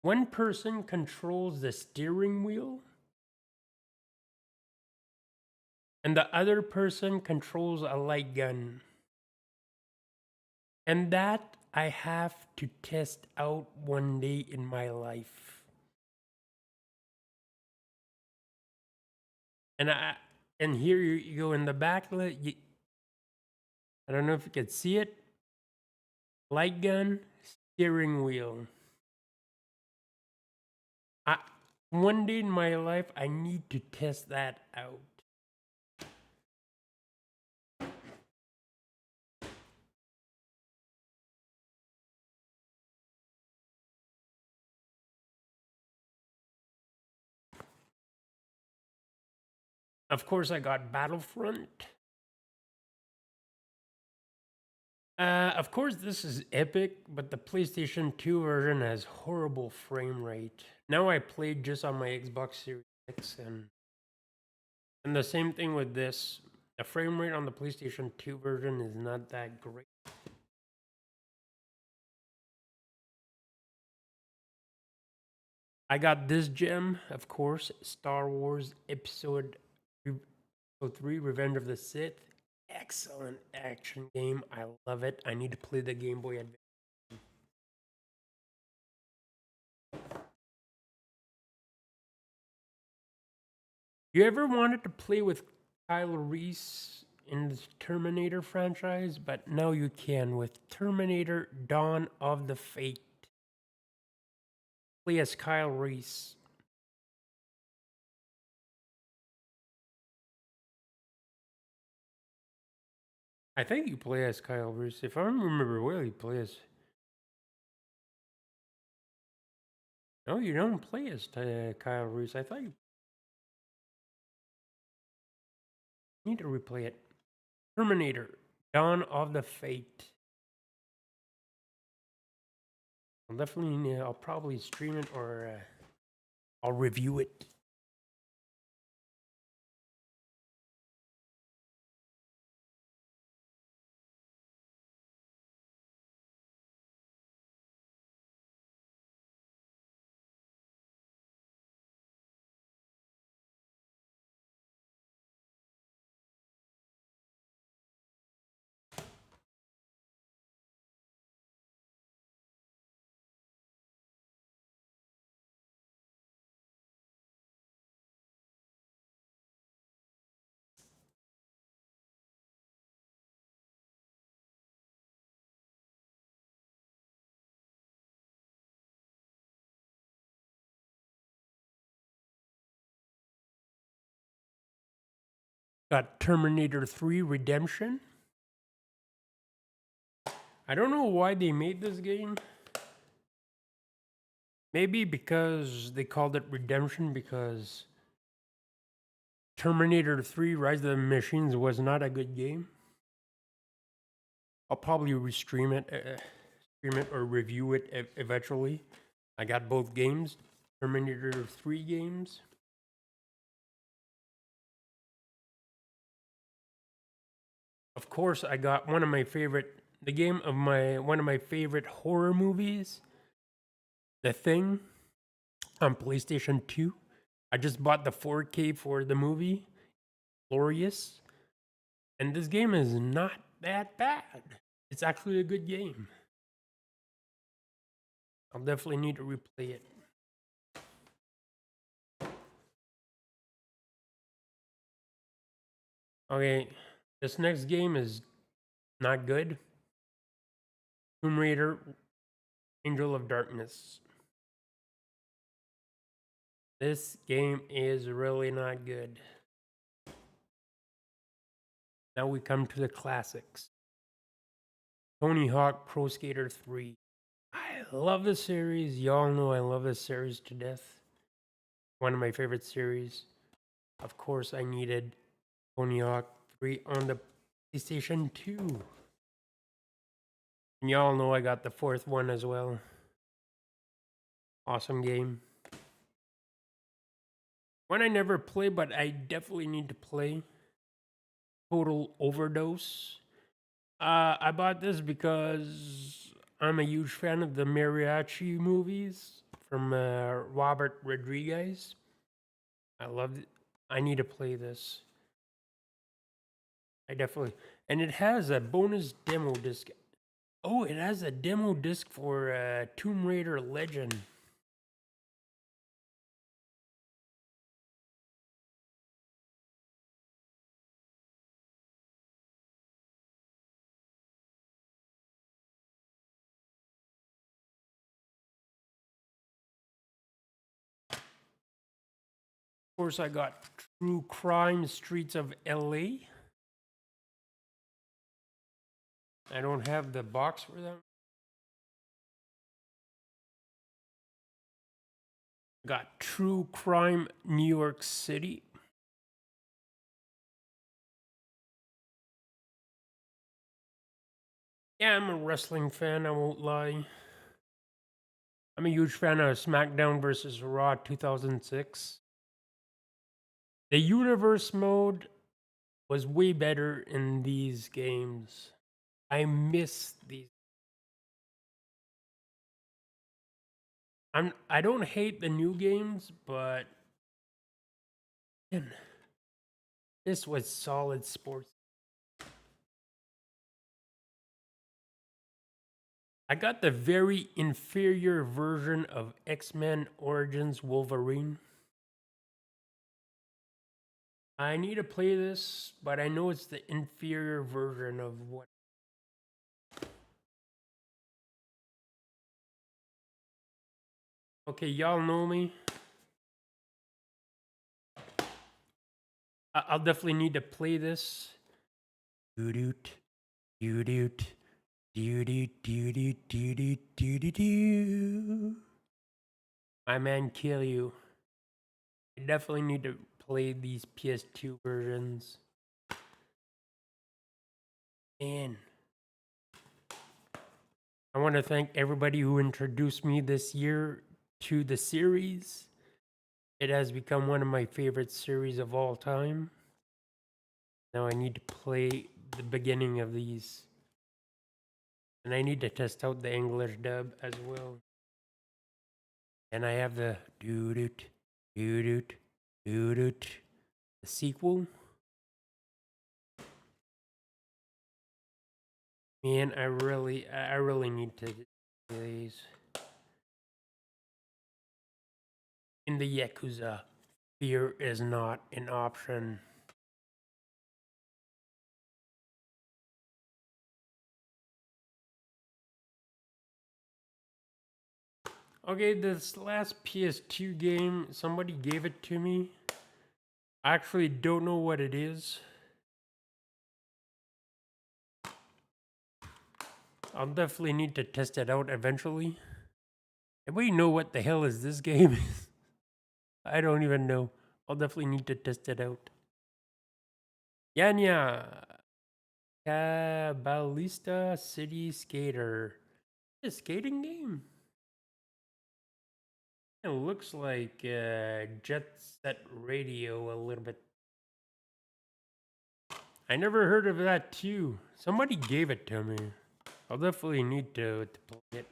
One person controls the steering wheel, and the other person controls a light gun. And that I have to test out one day in my life. And here you go in the back. I don't know if you can see it. Light gun, steering wheel. One day in my life, I need to test that out. Of course, I got Battlefront. Of course, this is epic, but the PlayStation 2 version has horrible frame rate. Now I played just on my Xbox Series X, and the same thing with this. The frame rate on the PlayStation 2 version is not that great. I got this gem, of course, Star Wars Episode 3 Revenge of the Sith. Excellent action game. I love it. I need to play the Game Boy Advance. You ever wanted to play with Kyle Reese in the Terminator franchise? But now you can with Terminator Dawn of the Fate. Play as Kyle Reese. I think you play as Kyle Reese. If I remember well, you play as. No, you don't play as Kyle Reese. I thought you need to replay it. Terminator Dawn of the Fate. I'll probably stream it or I'll review it. Got Terminator 3 Redemption. I don't know why they made this game. Maybe because they called it Redemption because Terminator 3 Rise of the Machines was not a good game. I'll probably stream it or review it eventually. I got both games, Terminator 3 games. Of course, I got one of my favorite one of my favorite horror movies, The Thing, on PlayStation 2. I just bought the 4K for the movie, Glorious, and this game is not that bad. It's actually a good game. I'll definitely need to replay it. Okay, this next game is not good. Tomb Raider, Angel of Darkness. This game is really not good. Now we come to the classics. Tony Hawk Pro Skater 3. I love this series. Y'all know I love this series to death. One of my favorite series. Of course, I needed Tony Hawk 3 on the PlayStation 2. And y'all know I got the fourth one as well. Awesome game. One I never play, but I definitely need to play. Total Overdose. I bought this because I'm a huge fan of the mariachi movies from Robert Rodriguez. I love it. I need to play this. I definitely. And it has a bonus demo disc. Oh, it has a demo disc for Tomb Raider Legend. Of course, I got True Crime Streets of LA. I don't have the box for them. Got True Crime New York City. Yeah, I'm a wrestling fan, I won't lie. I'm a huge fan of SmackDown versus Raw 2006. The universe mode was way better in these games. I miss these. I don't hate the new games, but man, this was solid sports. I got the very inferior version of X-Men Origins Wolverine. I need to play this, but I know it's the inferior version of what. Okay, y'all know me. I'll definitely need to play this. Doo-doot, doo-doot, doo-doot, doo-doot, doo-doot, doo-doot. My man, kill you. I definitely need to play these PS2 versions. Man. I want to thank everybody who introduced me this year to the series. It has become one of my favorite series of all time. Now I need to play the beginning of these. And I need to test out the English dub as well. And I have the doo-doot, doo-doot, doo-doot, the sequel. Man, I really need to do these. In the Yakuza, fear is not an option. Okay, this last PS2 game, somebody gave it to me. I actually don't know what it is. I'll definitely need to test it out eventually. Anybody know what the hell is this game? I don't even know. I'll definitely need to test it out. Yanya Cabalista City Skater. A skating game? It looks like Jet Set Radio a little bit. I never heard of that too. Somebody gave it to me. I'll definitely need to play it.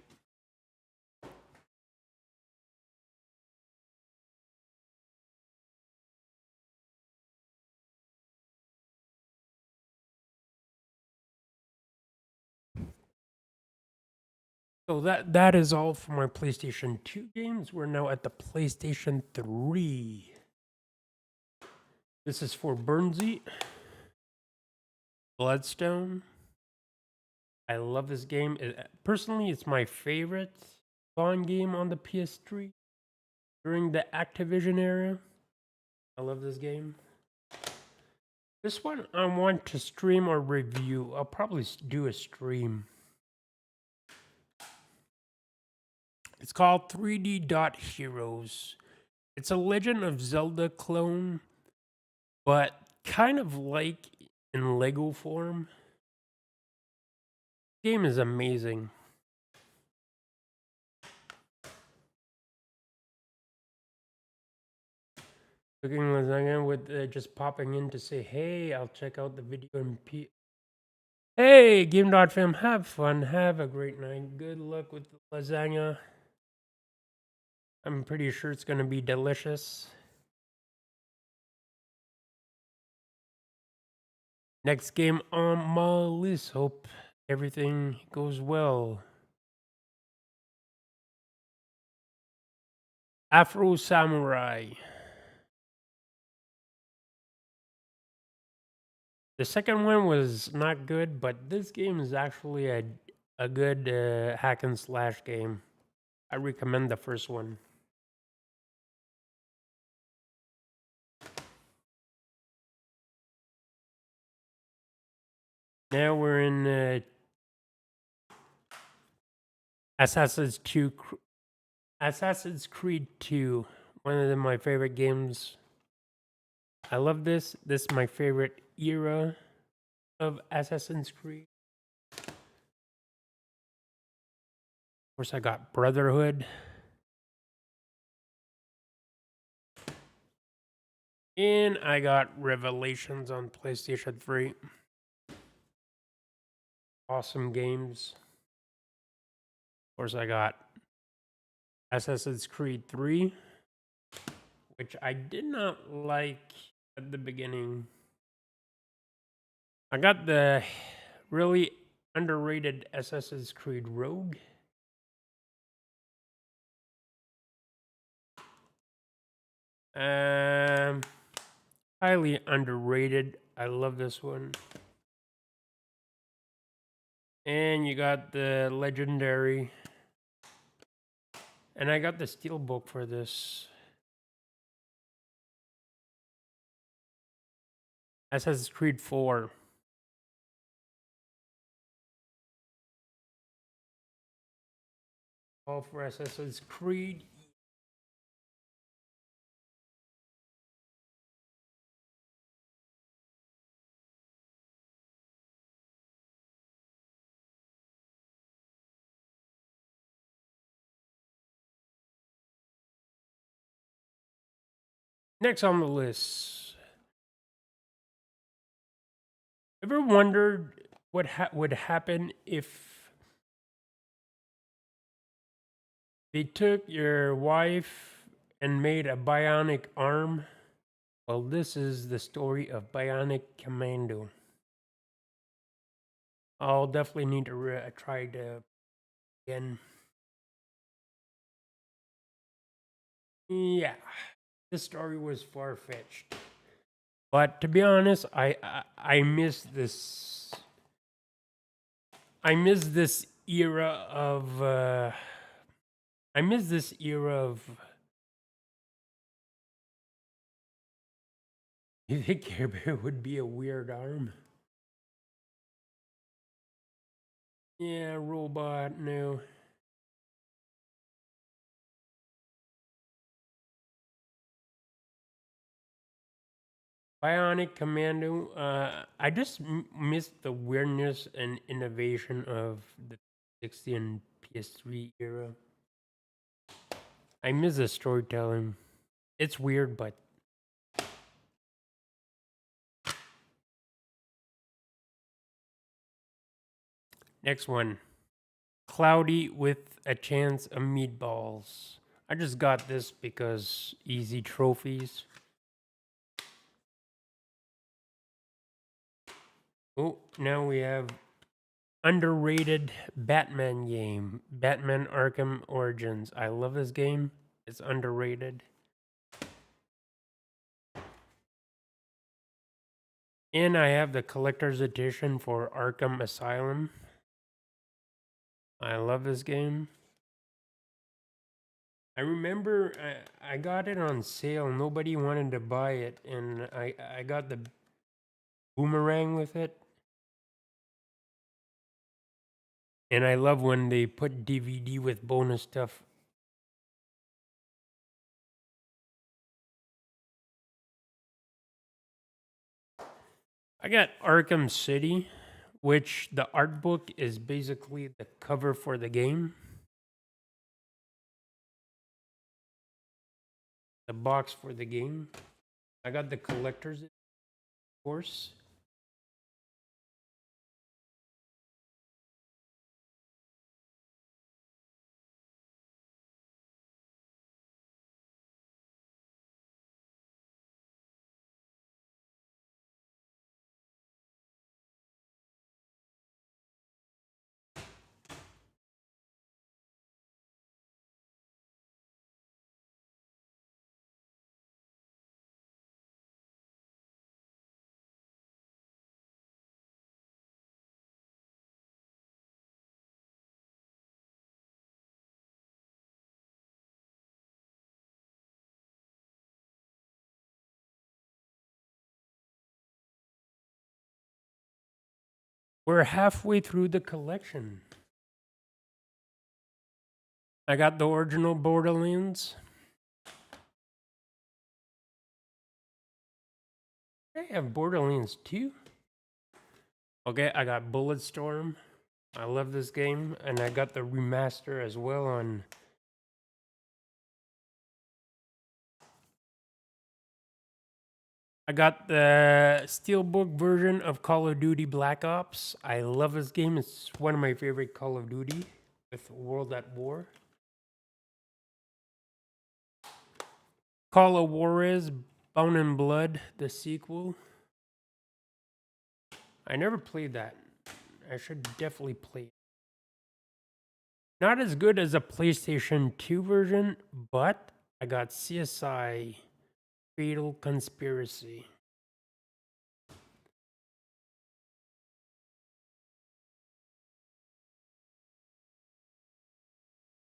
So that is all for my PlayStation 2 games. We're now at the PlayStation 3. This is for Burnsy. Bloodstone. I love this game. Personally, it's my favorite Bond game on the PS3 during the Activision era. I love this game. This one I want to stream or review. I'll probably do a stream. It's called 3D Dot Heroes. It's a Legend of Zelda clone, but kind of like in Lego form. Game is amazing. Cooking lasagna with just popping in to say, hey, I'll check out the video and Hey, Game.fam, have fun. Have a great night. Good luck with the lasagna. I'm pretty sure it's going to be delicious. Next game on my list. Hope everything goes well. Afro Samurai. The second one was not good, but this game is actually a good hack and slash game. I recommend the first one. Now we're in Assassin's Creed 2, one of my favorite games. I love this. This is my favorite era of Assassin's Creed. Of course, I got Brotherhood. And I got Revelations on PlayStation 3. Awesome games. Of course, I got Assassin's Creed 3, which I did not like at the beginning. I got the really underrated Assassin's Creed Rogue. Highly underrated. I love this one. And you got the legendary. And I got the steelbook for this. Assassin's Creed 4. All for Assassin's Creed. Next on the list. Ever wondered what would happen if they took your wife and made a bionic arm? Well, this is the story of Bionic Commando. I'll definitely need to try to again. Yeah, this story was far fetched, but to be honest, I miss this. I miss this era of. I miss this era of. You think Care Bear would be a weird arm? Yeah, robot. No. Bionic Commando. I just missed the weirdness and innovation of the 60 and PS3 era. I miss the storytelling. It's weird, but next one. Cloudy with a chance of meatballs. I just got this because easy trophies. Oh, now we have underrated Batman game, Batman Arkham Origins. I love this game. It's underrated. And I have the collector's edition for Arkham Asylum. I love this game. I remember I got it on sale. Nobody wanted to buy it, and I got the boomerang with it. And I love when they put DVD with bonus stuff. I got Arkham City, which the art book is basically the cover for the game. The box for the game. I got the collector's, of course. We're halfway through the collection. I got the original Borderlands. I have Borderlands 2. Okay, I got Bulletstorm. I love this game. And I got the remaster as well on... I got the Steelbook version of Call of Duty Black Ops. I love this game. It's one of my favorite Call of Duty with World at War. Call of Juarez, Bone and Blood, the sequel. I never played that. I should definitely play it. Not as good as a PlayStation 2 version, but I got CSI Fatal Conspiracy.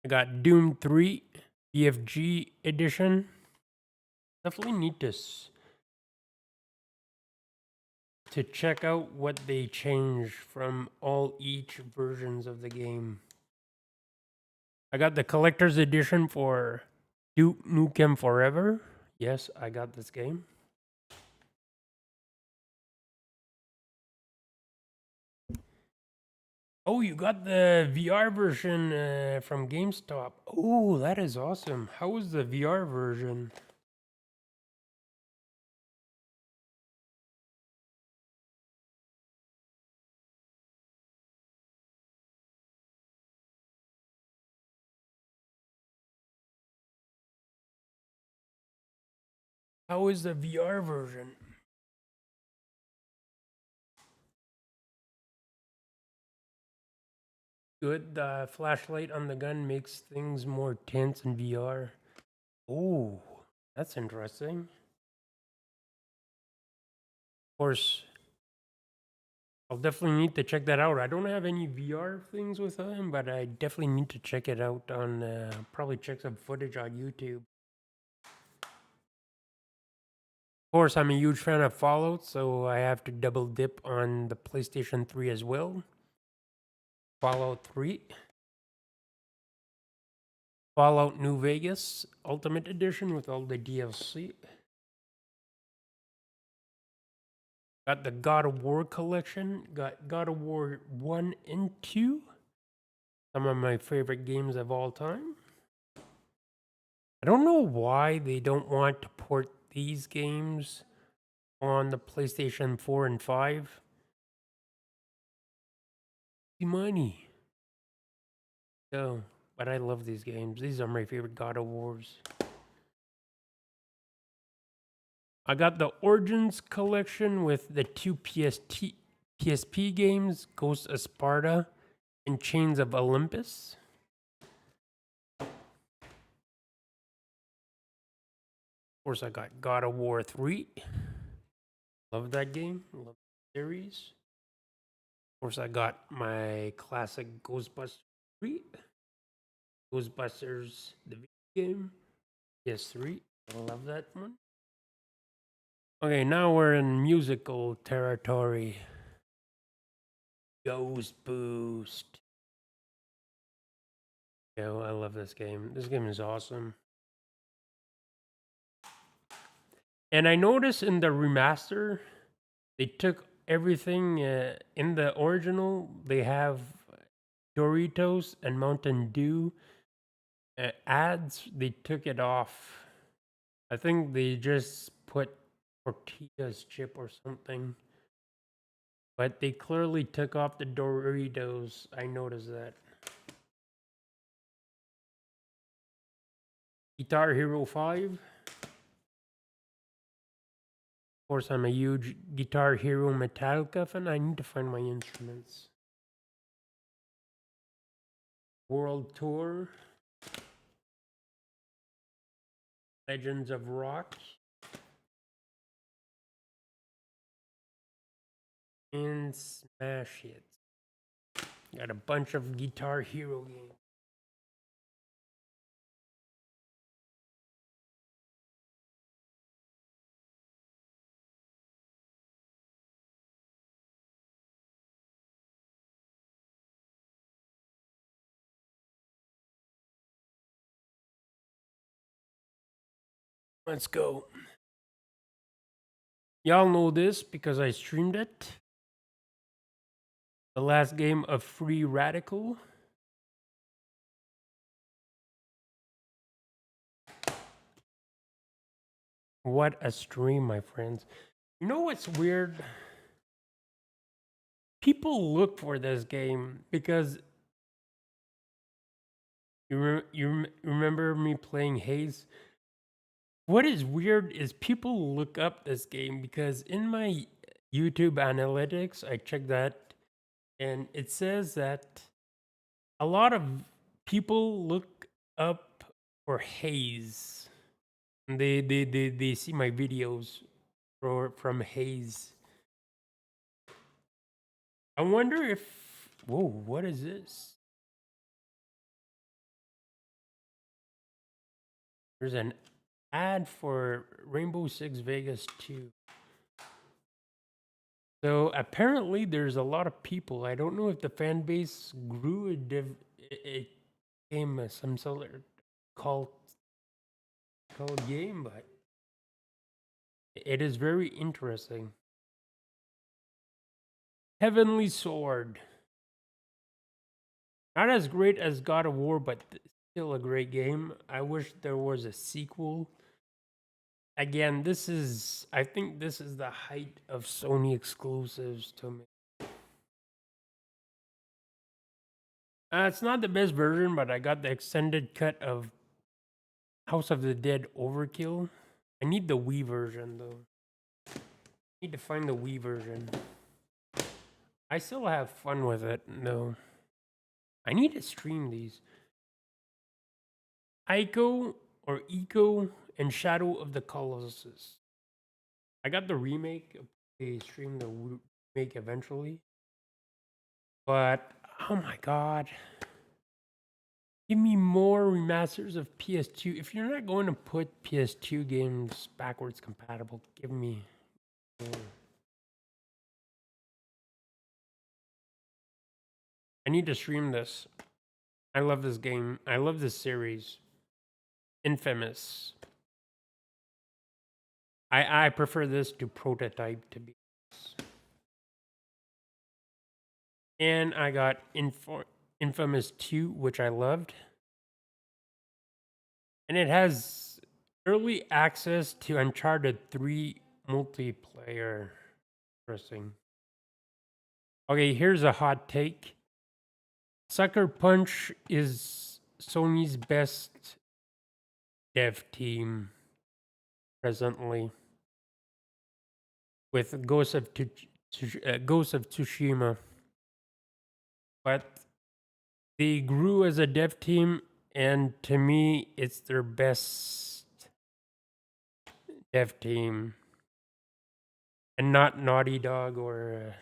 I got Doom 3 BFG edition. Definitely need to check out what they changed from all each versions of the game. I got the collector's edition for Duke Nukem Forever. Yes, I got this game. Oh, you got the VR version from GameStop. Oh, that is awesome. How was the VR version? How is the VR version? Good. The flashlight on the gun makes things more tense in VR. Oh, that's interesting. Of course, I'll definitely need to check that out. I don't have any VR things with him, but I definitely need to check it out on, probably check some footage on YouTube. Of course, I'm a huge fan of Fallout, so I have to double dip on the PlayStation 3 as well. Fallout 3. Fallout New Vegas Ultimate Edition with all the DLC. Got the God of War collection. Got God of War 1 and 2. Some of my favorite games of all time. I don't know why they don't want to port these games on the PlayStation 4 and 5. Money. So, but I love these games. These are my favorite God of Wars. I got the Origins collection with the two PSP games, Ghost of Sparta and Chains of Olympus. Of course, I got God of War 3. Love that game. Love the series. Of course, I got my classic Ghostbusters 3. Ghostbusters, the video game. PS3. I love that one. Okay, now we're in musical territory. Ghost Boost. Yeah, I love this game. This game is awesome. And I noticed in the remaster, they took everything in the original. They have Doritos and Mountain Dew ads. They took it off. I think they just put tortillas chip or something. But they clearly took off the Doritos. I noticed that. Guitar Hero 5. Of course, I'm a huge Guitar Hero Metallica fan. I need to find my instruments. World Tour. Legends of Rock. And Smash Hits. Got a bunch of Guitar Hero games. Let's go. Y'all know this because I streamed it. The last game of Free Radical. What a stream, my friends. You know what's weird? People look for this game because remember me playing Haze? What is weird is people look up this game because in my YouTube analytics, I checked that and it says that a lot of people look up for Haze. They see my videos from Haze. I wonder if whoa, what is this? There's an ad for Rainbow Six Vegas 2. So apparently there's a lot of people. I don't know if the fan base grew. It became some sort of cult game, but it is very interesting. Heavenly Sword. Not as great as God of War, but still a great game. I wish there was a sequel. Again, I think this is the height of Sony exclusives to me. It's not the best version, but I got the extended cut of House of the Dead Overkill. I need the Wii version though. Need to find the Wii version. I still have fun with it though. I need to stream these. Ico or Eco and Shadow of the Colossus. I got the remake. They stream the remake eventually. But oh my god. Give me more remasters of PS2. If you're not going to put PS2 games backwards compatible, give me more. I need to stream this. I love this game. I love this series. Infamous. I prefer this to Prototype, to be honest. And I got Infamous 2, which I loved. And it has early access to Uncharted 3 multiplayer. Interesting. Okay, here's a hot take. Sucker Punch is Sony's best dev team presently, with Ghost of Tsushima. But they grew as a dev team, and to me, it's their best dev team, and not Naughty Dog or.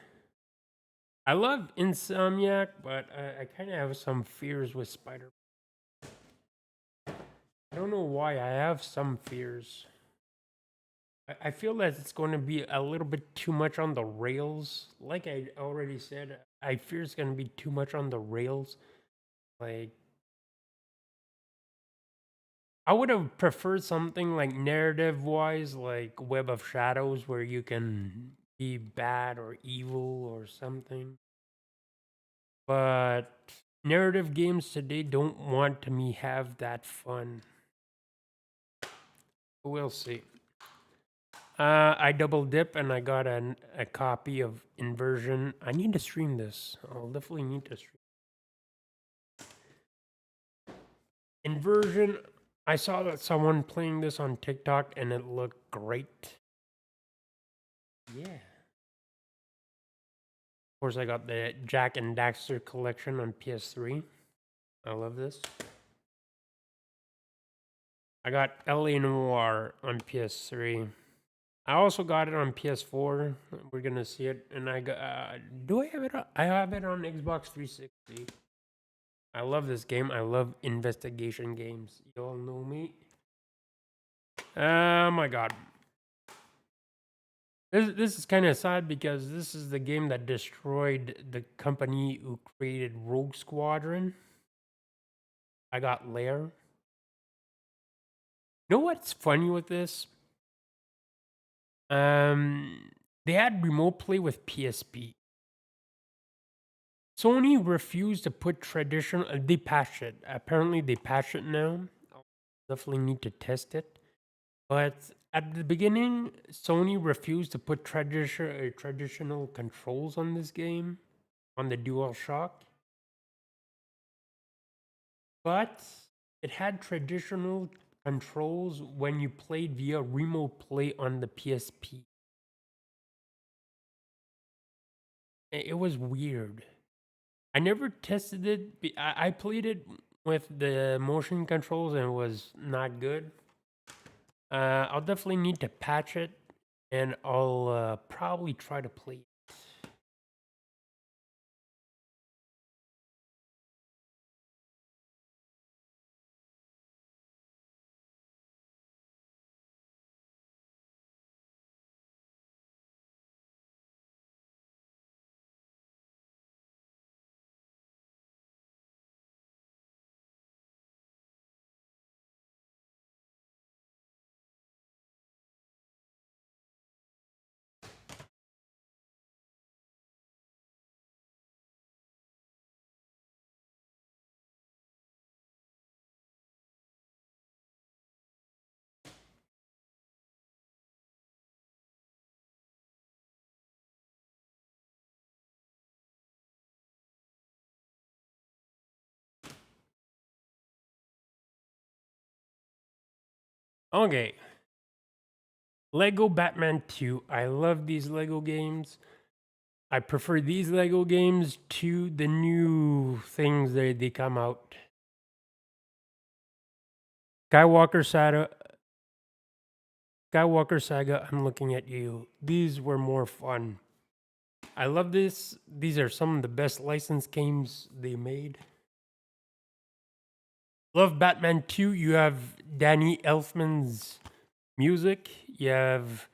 I love Insomniac, but I kind of have some fears with Spider. I don't know why. I have some fears. I feel that it's going to be a little bit too much on the rails. Like I already said, I fear it's going to be too much on the rails. Like, I would have preferred something like narrative wise, like Web of Shadows, where you can be bad or evil or something. But narrative games today don't want to me have that fun. We'll see. I double dip and I got a copy of Inversion. I need to stream this. I'll definitely need to stream Inversion. I saw that someone playing this on TikTok and it looked great. Yeah. Of course, I got the Jack and Daxter collection on PS3. I love this. I got LA Noir on PS3. I also got it on PS4. We're gonna see it, and I got. Do I have it? I have it on Xbox 360. I love this game. I love investigation games. You all know me. Oh my god. This is kind of sad because this is the game that destroyed the company who created Rogue Squadron. I got Lair. You know what's funny with this? They had remote play with PSP. Sony refused to put traditional. They patched it. Apparently, they patched it now. I'll definitely need to test it. But at the beginning, Sony refused to put traditional controls on this game, on the DualShock. But it had traditional controls when you played via remote play on the PSP. It was weird. I never tested it. I played it with the motion controls and it was not good. I'll definitely need to patch it, and I'll probably try to play it. Okay. Lego Batman 2. I love these Lego games. I prefer these Lego games to the new things that they come out. Skywalker Saga. Skywalker Saga, I'm looking at you. These were more fun. I love this. These are some of the best licensed games they made. Love Batman 2. You have Danny Elfman's music. You have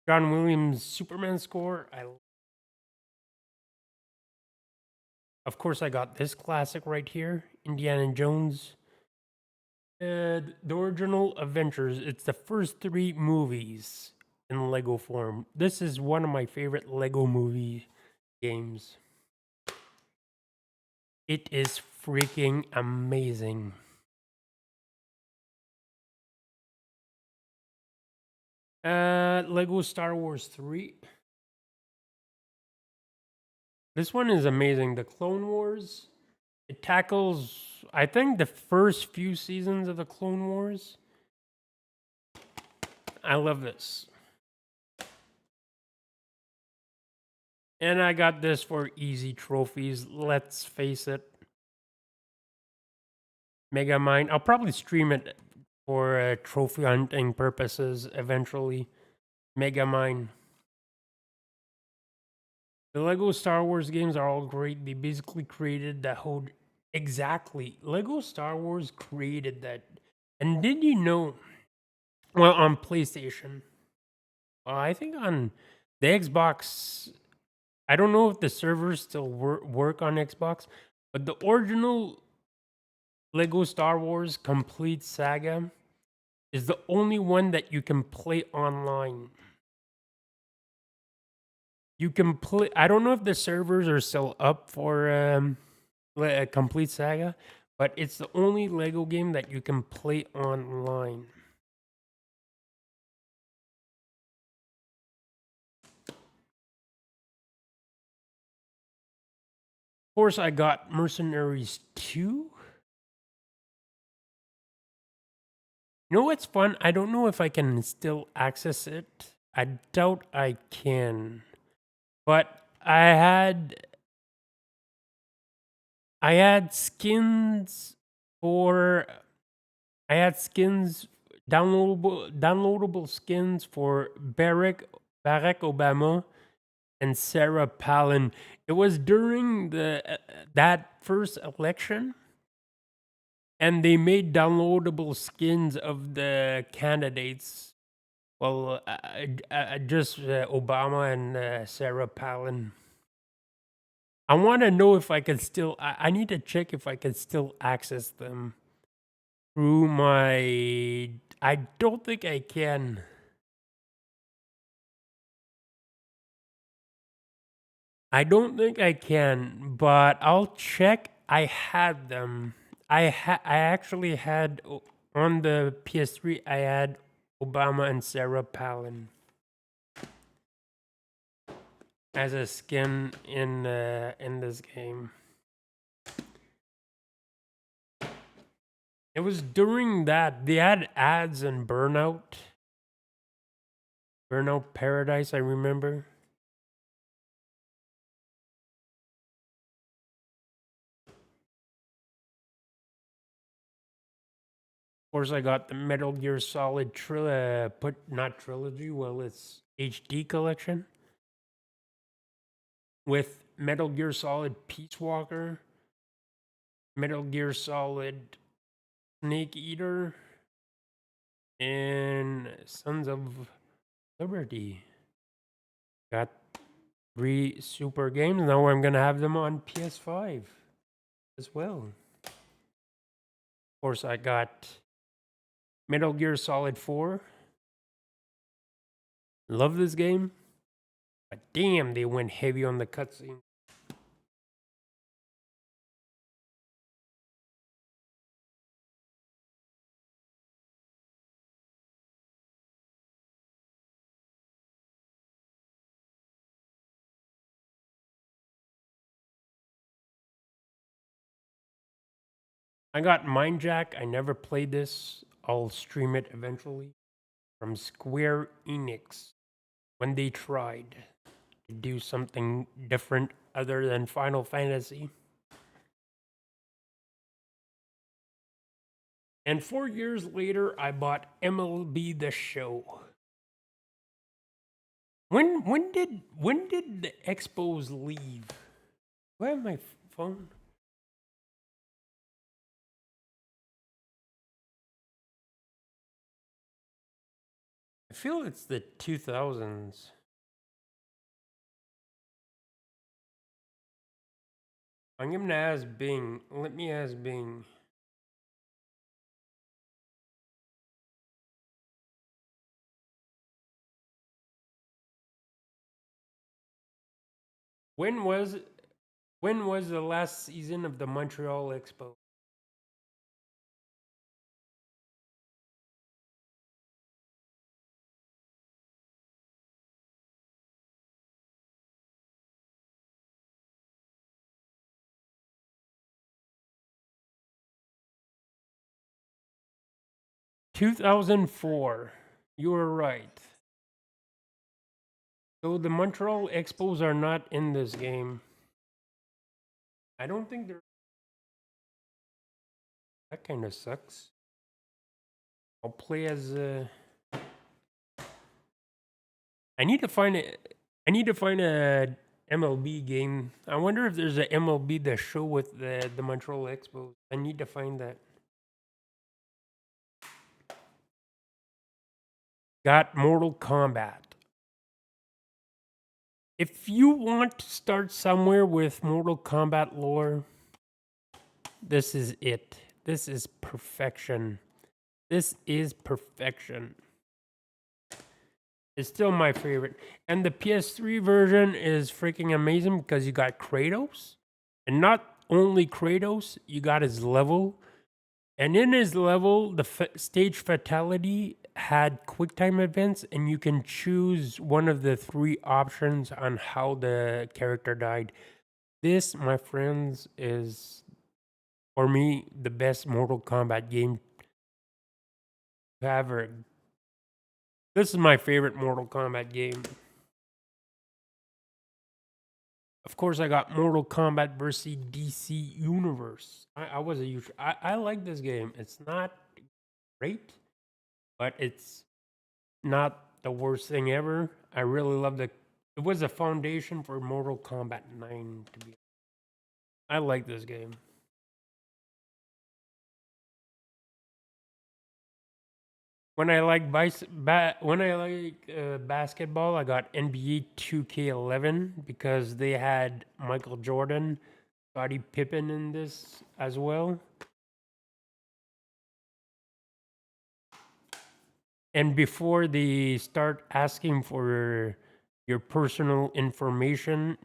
John Williams' Superman score. Of course, I got this classic right here, Indiana Jones. And the original Adventures. It's the first three movies in Lego form. This is one of my favorite Lego movie games. It is freaking amazing. Lego Star Wars 3. This one is amazing. The Clone Wars. It tackles, I think, the first few seasons of the Clone Wars. I love this. And I got this for easy trophies. Let's face it. Mega Mine. I'll probably stream it for trophy hunting purposes eventually. Mega Mine. The Lego Star Wars games are all great. They basically created that whole. Exactly. Lego Star Wars created that. And did you know? Well, on PlayStation. I think on the Xbox. I don't know if the servers still work on Xbox, but the original Lego Star Wars Complete Saga is the only one that you can play online. You can play. I don't know if the servers are still up for a complete saga, but it's the only Lego game that you can play online. Of course, I got Mercenaries 2. You know what's fun? I don't know if I can still access it. I doubt I can. But I had skins for I had skins downloadable skins for Barack Obama and Sarah Palin. It was during the that first election, and they made downloadable skins of the candidates. Well, just Obama and Sarah Palin. I want to know if I can still. I need to check if I can still access them through my. I don't think I can. I don't think I can, but I'll check. I had them. I actually had on the PS3. I had Obama and Sarah Palin as a skin in this game. It was during that they had ads in Burnout Paradise. I remember. Of course, I got the Metal Gear Solid not trilogy. Well, it's HD collection with Metal Gear Solid Peace Walker, Metal Gear Solid Snake Eater, and Sons of Liberty. Got 3 super games. Now I'm gonna have them on PS5 as well. Of course, I got Metal Gear Solid 4. Love this game. But damn, they went heavy on the cutscene. I got Mind Jack. I never played this. I'll stream it eventually. From Square Enix. When they tried to do something different other than Final Fantasy. And 4 years later, I bought MLB The Show. When did the Expos leave? Do I have my phone? I feel it's the 2000s. I'm gonna ask Bing. Let me ask Bing. When was when was the last season of the Montreal Expo? Two 2004. You were right. So the Montreal Expos are not in this game. I don't think they're. That kind of sucks. I'll play as. I need to find a. I need to find a MLB game. I wonder if there's a MLB The Show with the Montreal Expos. I need to find that. Got Mortal Kombat. If you want to start somewhere with Mortal Kombat lore, this is it. This is perfection. This is perfection. It's still my favorite. And the PS3 version is freaking amazing because you got Kratos. And not only Kratos, you got his level. And in his level, the stage fatality had QuickTime events, and you can choose one of the three options on how the character died. This, my friends, is, for me, the best Mortal Kombat game ever. This is my favorite Mortal Kombat game. Of course, I got Mortal Kombat versus DC Universe. I was a huge. I like this game. It's not great, but it's not the worst thing ever. I really love the. It was a foundation for Mortal Kombat 9 to be. I like this game. When I like basketball, I got NBA 2K11 because they had Michael Jordan, Scottie Pippen in this as well. And before they start asking for your personal information,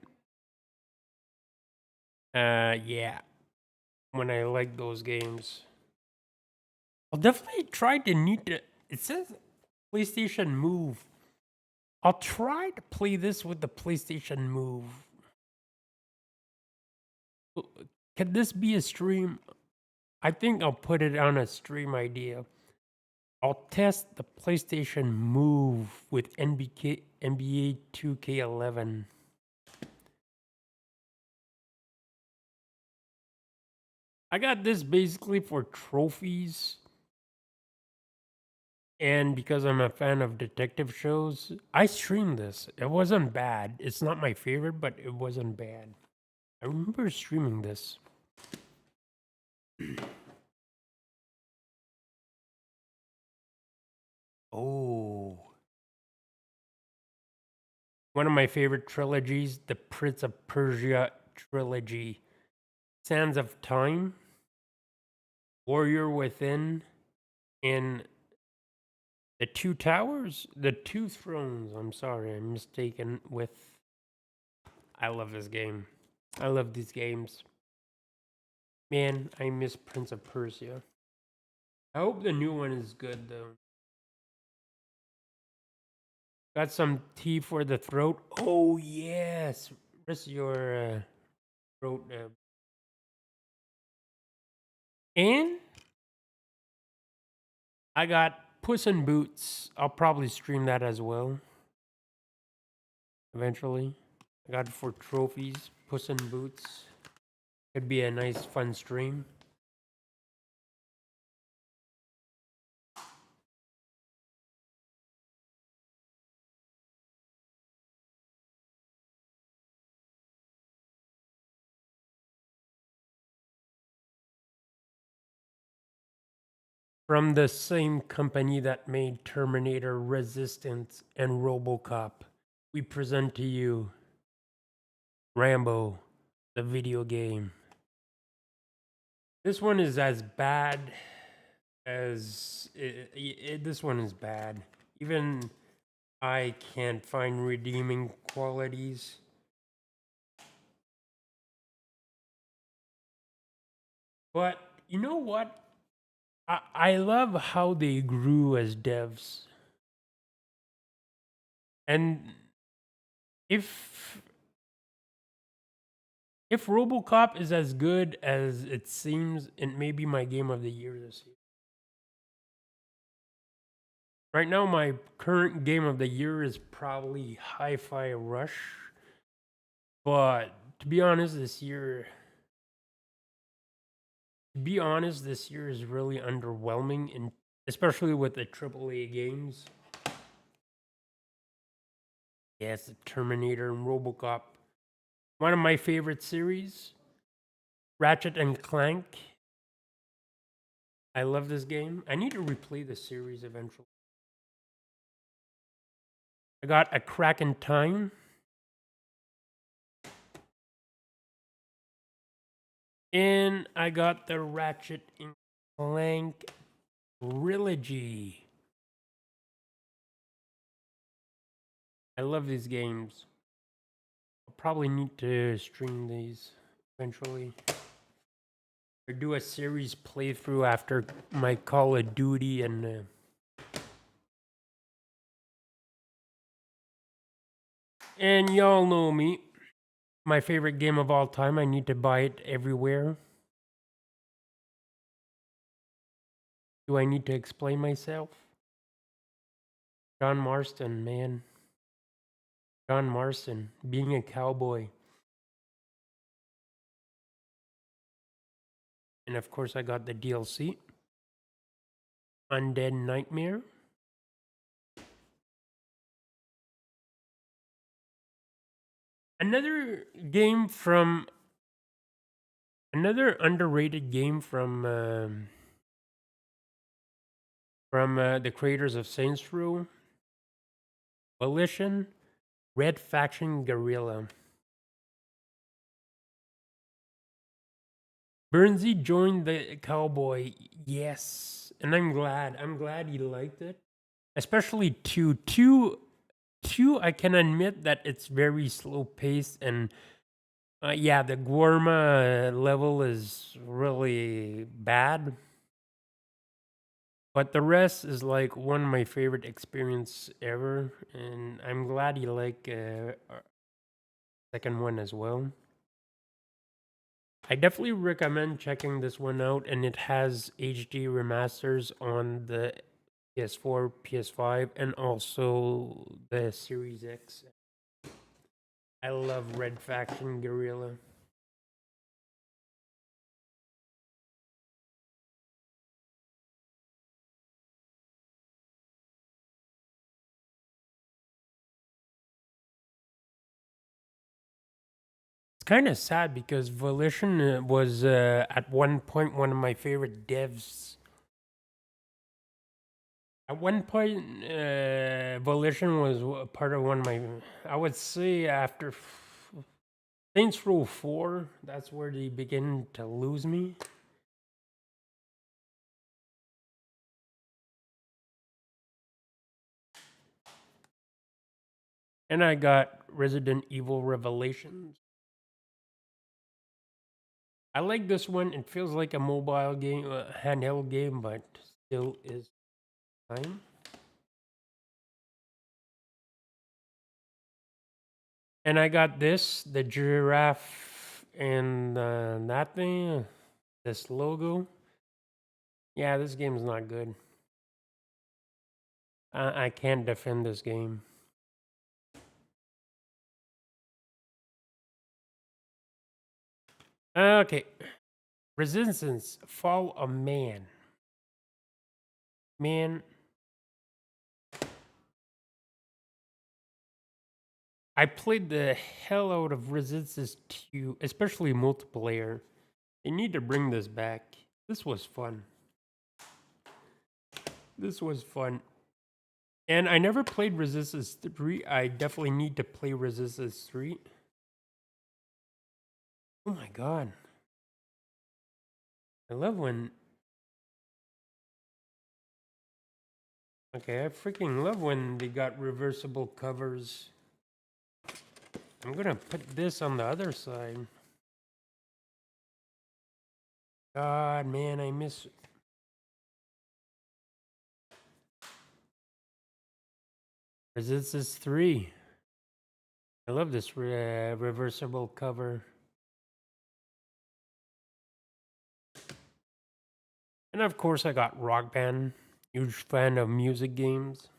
yeah, when I like those games, I'll definitely try to need to. It says PlayStation Move. I'll try to play this with the PlayStation Move. Can this be a stream? I think I'll put it on a stream idea. I'll test the PlayStation Move with NBA 2K11. I got this basically for trophies. And because I'm a fan of detective shows, I streamed this. It wasn't bad. It's not my favorite, but it wasn't bad. I remember streaming this. Oh. One of my favorite trilogies, the Prince of Persia trilogy. Sands of Time, Warrior Within, and the Two Towers, the Two Thrones. I'm sorry, I'm mistaken with. I love this game. I love these games. Man, I miss Prince of Persia. I hope the new one is good though. Got some tea for the throat. Oh yes, rest your throat. And I got Puss in Boots. I'll probably stream that as well. Eventually, I got it for trophies. Puss in Boots. Could be a nice, fun stream. From the same company that made Terminator Resistance and Robocop, we present to you Rambo, the video game. This one is as bad as. This one is bad. Even I can't find redeeming qualities. But you know what? I love how they grew as devs. And if RoboCop is as good as it seems, it may be my game of the year this year. Right now, my current game of the year is probably Hi-Fi Rush. But to be honest, this year is really underwhelming, and especially with the AAA games. Yes, Terminator and RoboCop. One of my favorite series, Ratchet and Clank. I love this game. I need to replay the series eventually. I got A Crack in Time. And I got the Ratchet and Clank trilogy. I love these games. I'll probably need to stream these eventually. Or do a series playthrough after my Call of Duty and y'all know me. My favorite game of all time. I need to buy it everywhere. Do I need to explain myself? John Marston, man. John Marston, being a cowboy. And of course, I got the DLC. Undead Nightmare. Another game from. Another underrated game from the creators of Saints Row. Volition. Red Faction Guerrilla. Burnsy joined the cowboy. Yes. And I'm glad. I'm glad he liked it. Especially two. Two, I can admit that it's very slow paced and yeah, the Guarma level is really bad. But the rest is like one of my favorite experience ever, and I'm glad you like second one as well. I definitely recommend checking this one out, and it has HD remasters on the PS4, PS5, and also the Series X. I love Red Faction Guerrilla. It's kind of sad because Volition was at one point one of my favorite devs. At one point, Volition was part of one of my. I would say after Saints Row 4, that's where they begin to lose me. And I got Resident Evil Revelations. I like this one. It feels like a mobile game, handheld game, but still is fine. And I got this, the giraffe and that thing, this logo. Yeah, this game's not good. I can't defend this game. Okay. Resistance, Fall of Man. Man, I played the hell out of Resistance 2, especially multiplayer. They need to bring this back. This was fun. This was fun. And I never played Resistance 3. I definitely need to play Resistance 3. Oh my god. I love when. Okay, I freaking love when they got reversible covers. I'm gonna put this on the other side. God, man, I miss. Resistance 3. I love this reversible cover. And of course, I got Rock Band. Huge fan of music games.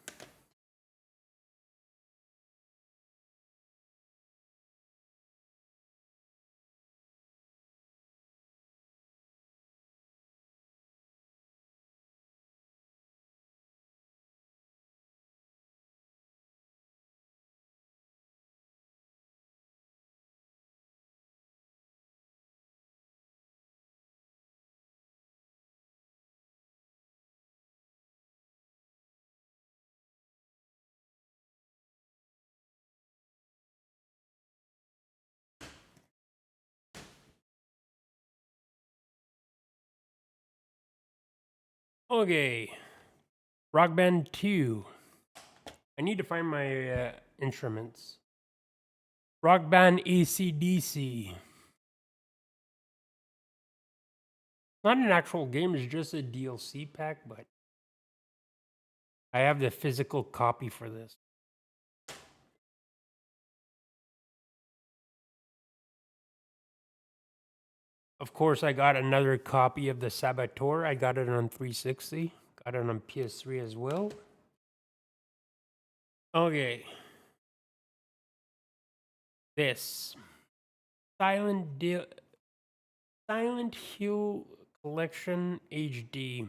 Okay, Rock Band 2. I need to find my instruments. Rock band AC/DC. Not an actual game, it's just a DLC pack, but I have the physical copy for this. Of course, I got another copy of the Saboteur. I got it on 360. Got it on PS3 as well. Okay. This Silent Hill Collection HD.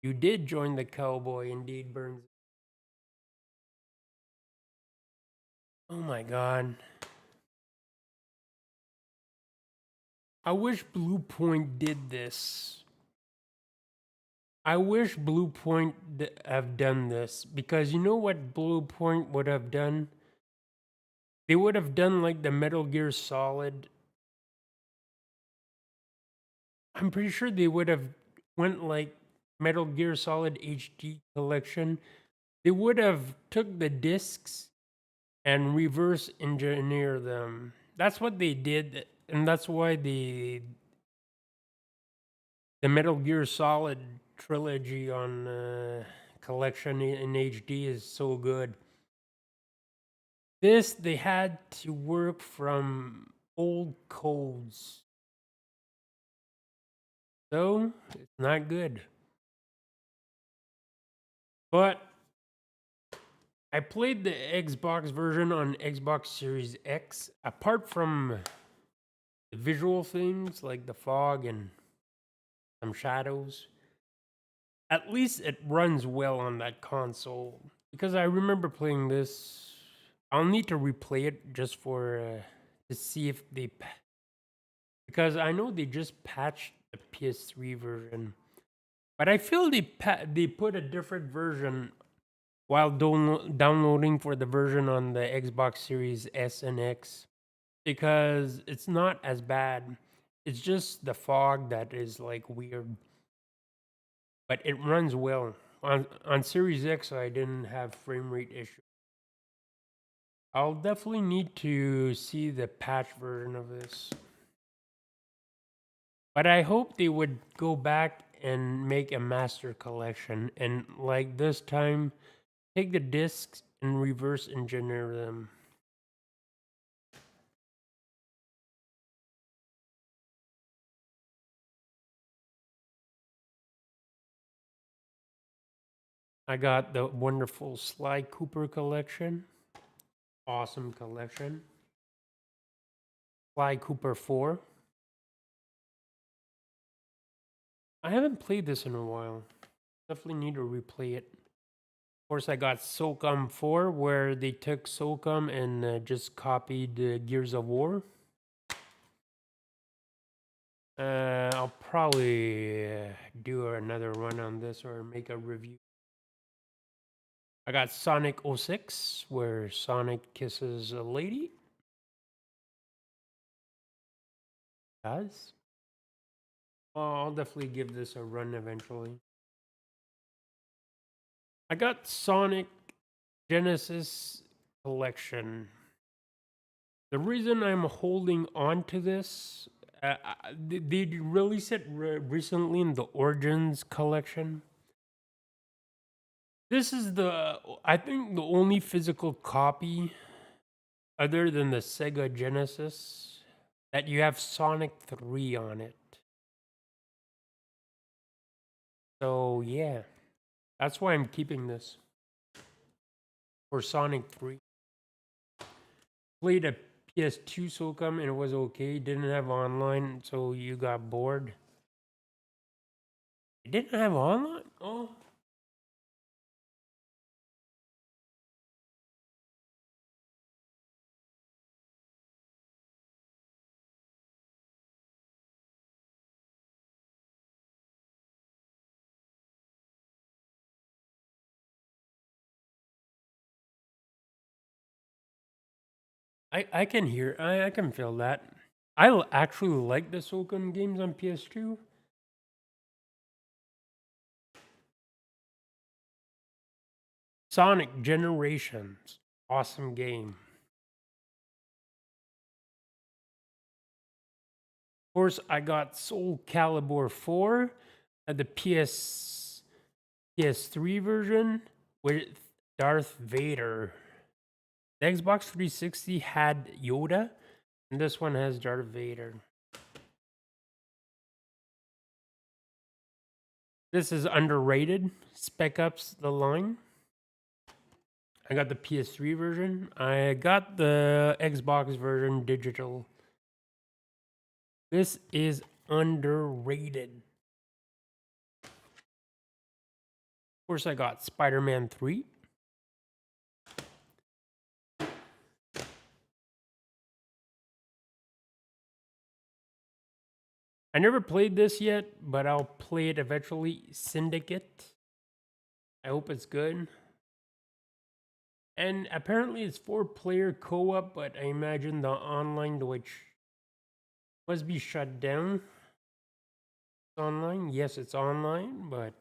You did join the cowboy, indeed, Burns. Oh my god. I wish Blue Point did this. I wish Blue Point have done this, because you know what Blue Point would have done? They would have done like the Metal Gear Solid. I'm pretty sure they would have went like Metal Gear Solid HD collection. They would have took the discs and reverse engineer them. That's what they did, and that's why the Metal Gear Solid trilogy on collection in HD is so good. This, they had to work from old codes, so it's not good. But I played the Xbox version on Xbox Series X. Apart from the visual things like the fog and some shadows, at least it runs well on that console. Because I remember playing this. I'll need to replay it just for to see if they, because I know they just patched the PS3 version, but I feel they put a different version while downloading for the version on the Xbox Series S and X, because it's not as bad. It's just the fog that is like weird, but it runs well. On Series X, I didn't have frame rate issues. I'll definitely need to see the patch version of this. But I hope they would go back and make a master collection, and like this time, take the discs and reverse engineer them. I got the wonderful Sly Cooper collection. Awesome collection. Sly Cooper 4. I haven't played this in a while. Definitely need to replay it. Of course, I got SOCOM 4, where they took SOCOM and just copied Gears of War. I'll probably do another run on this or make a review. I got Sonic 06, where Sonic kisses a lady. Does? I'll definitely give this a run eventually. I got Sonic Genesis Collection. The reason I'm holding on to this, they released it recently in the Origins Collection. This is I think the only physical copy other than the Sega Genesis that you have Sonic 3 on it. So yeah, that's why I'm keeping this for Sonic 3. Played a PS2 SOCOM and it was okay. Didn't have online, so you got bored. It didn't have online? Oh. I can hear, I can feel that. I actually like the SOCOM games on PS2. Sonic Generations. Awesome game. Of course, I got Soul Calibur 4 at the PS3 version with Darth Vader. The Xbox 360 had Yoda, and this one has Darth Vader. This is underrated. Spec Ups the Line. I got the PS3 version. I got the Xbox version digital. This is underrated. Of course, I got Spider-Man 3. I never played this yet, but I'll play it eventually. Syndicate. I hope it's good. And apparently it's 4-player co-op, but I imagine the online, which must be shut down. Online? Yes, it's online, but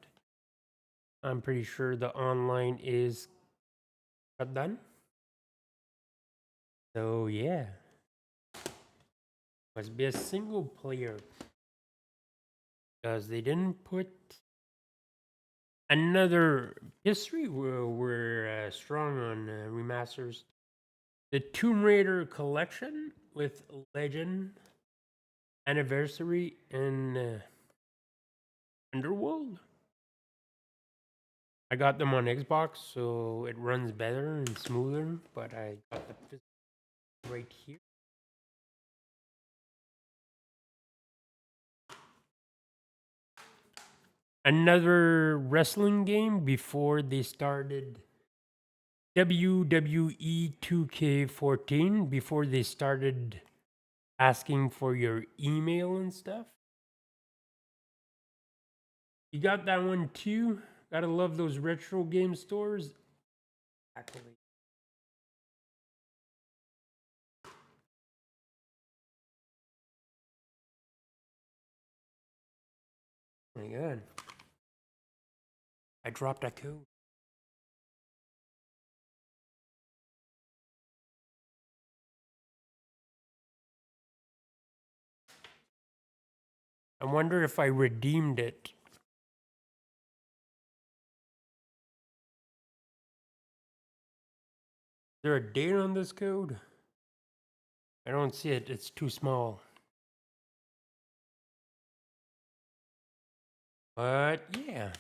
I'm pretty sure the online is shut down. So yeah. Must be a single player. Because they didn't put another history. We're strong on remasters. The Tomb Raider collection with Legend, Anniversary, and Underworld. I got them on Xbox, so it runs better and smoother. But I got the physical right here. Another wrestling game before they started WWE 2K14, before they started asking for your email and stuff. You got that one too? Gotta love those retro game stores. Actually. Oh my god. I dropped a code. I wonder if I redeemed it. Is there a date on this code? I don't see it. It's too small. But yeah.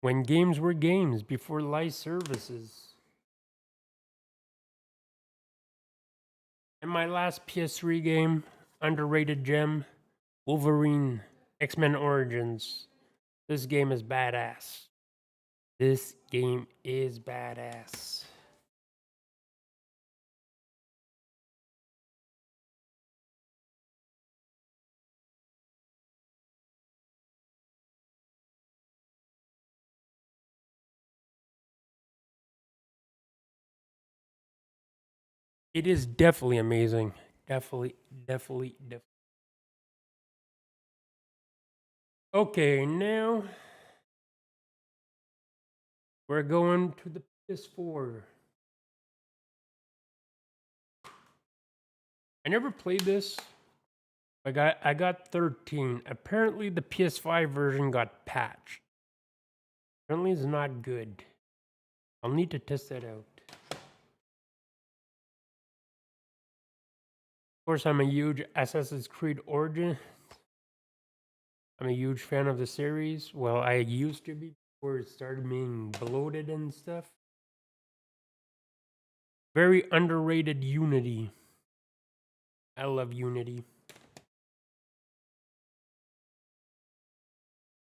When games were games before live services. And my last PS3 game, underrated gem, Wolverine X-Men Origins. This game is badass. This game is badass. It is definitely amazing. Definitely. Okay, now we're going to the PS4. I never played this. I got 13. Apparently the PS5 version got patched. Apparently it's not good. I'll need to test that out. Of course, I'm a huge Assassin's Creed Origin. I'm a huge fan of the series. Well, I used to be before it started being bloated and stuff. Very underrated Unity. I love Unity. Of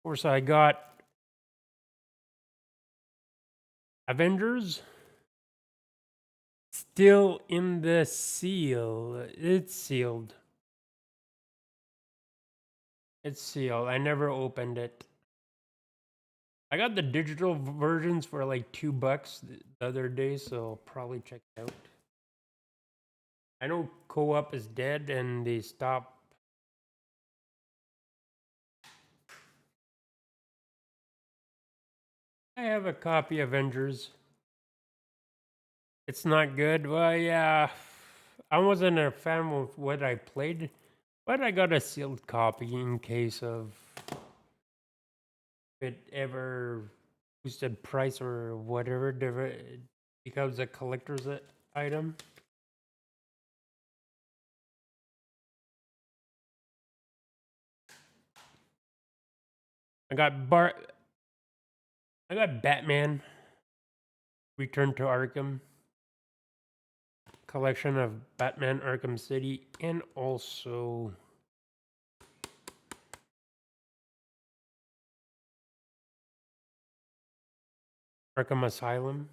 course, I got Avengers. Still in the seal. It's sealed. It's sealed. I never opened it. I got the digital versions for like $2 the other day, so I'll probably check it out. I know co-op is dead and they stopped. I have a copy of Avengers. It's not good. Well, yeah, I wasn't a fan of what I played, but I got a sealed copy in case of it ever boosted price or whatever. It becomes a collector's item. I got I got Batman Return to Arkham collection of Batman Arkham City and also Arkham Asylum.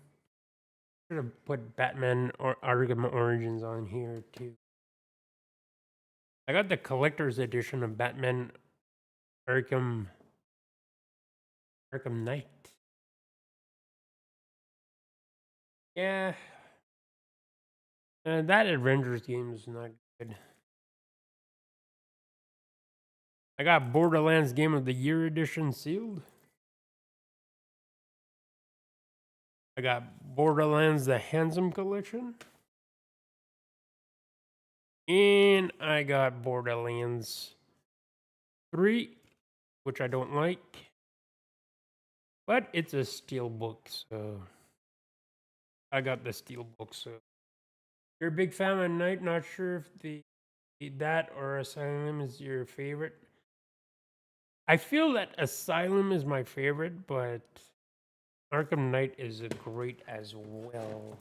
Should have put Batman or Arkham Origins on here too. I got the collector's edition of Batman Arkham Knight. Yeah, that Avengers game is not good. I got Borderlands Game of the Year edition sealed. I got Borderlands the Handsome Collection. And I got Borderlands 3, which I don't like. But it's a steel book, so I got the steel book. So you're a big fan of Knight. Not sure if that or Asylum is your favorite. I feel that Asylum is my favorite, but Arkham Knight is a great as well.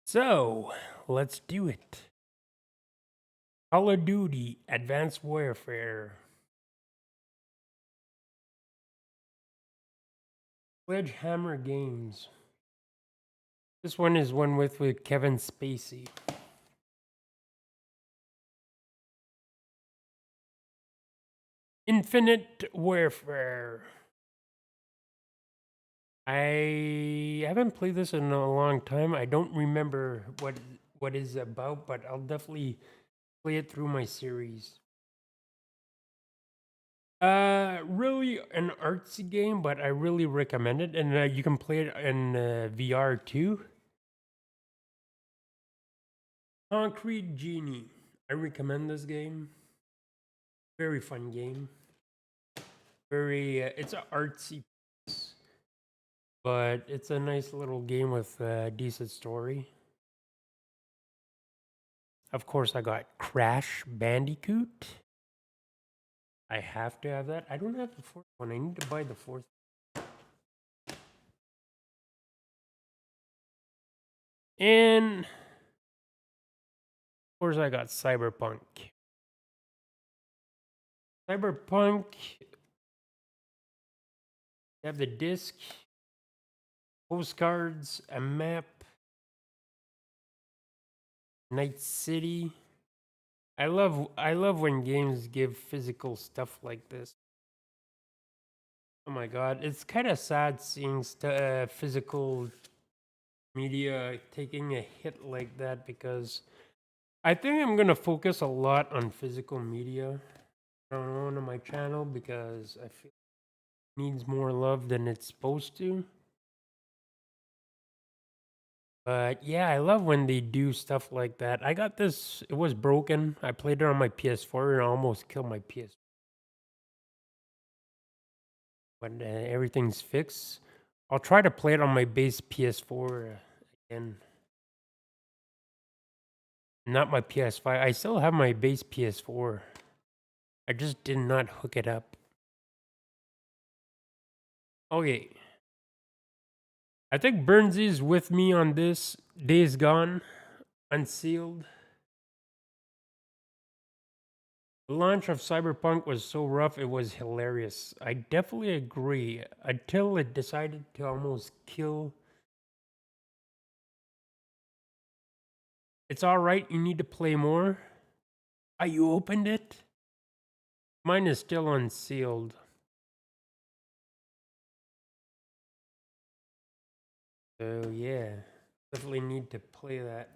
So let's do it. Call of Duty Advanced Warfare. Sledgehammer Games. This one is one with Kevin Spacey. Infinite Warfare. I haven't played this in a long time. I don't remember what it's about, but I'll definitely play it through my series. Really an artsy game, but I really recommend it, and you can play it in VR too. Concrete Genie. I recommend this game. Very fun game. Very, it's an artsy piece, but it's a nice little game with a decent story. Of course, I got Crash Bandicoot. I have to have that. I don't have the fourth one. I need to buy the fourth. And of course, I got Cyberpunk. Cyberpunk. You have the disc, postcards, a map, Night City. I love when games give physical stuff like this. Oh my god, it's kind of sad seeing physical media taking a hit like that because I think I'm gonna focus a lot on physical media on my channel because I feel it needs more love than it's supposed to. But yeah, I love when they do stuff like that. I got this, it was broken. I played it on my PS4 and I almost killed my PS. But everything's fixed. I'll try to play it on my base PS4 again. Not my PS5. I still have my base PS4. I just did not hook it up. Okay. I think Burnsy's with me on this. Days Gone, Unsealed. The launch of Cyberpunk was so rough, it was hilarious. I definitely agree. Until it decided to almost kill. It's alright, you need to play more. Ah, you opened it? Mine is still unsealed. So yeah, definitely need to play that.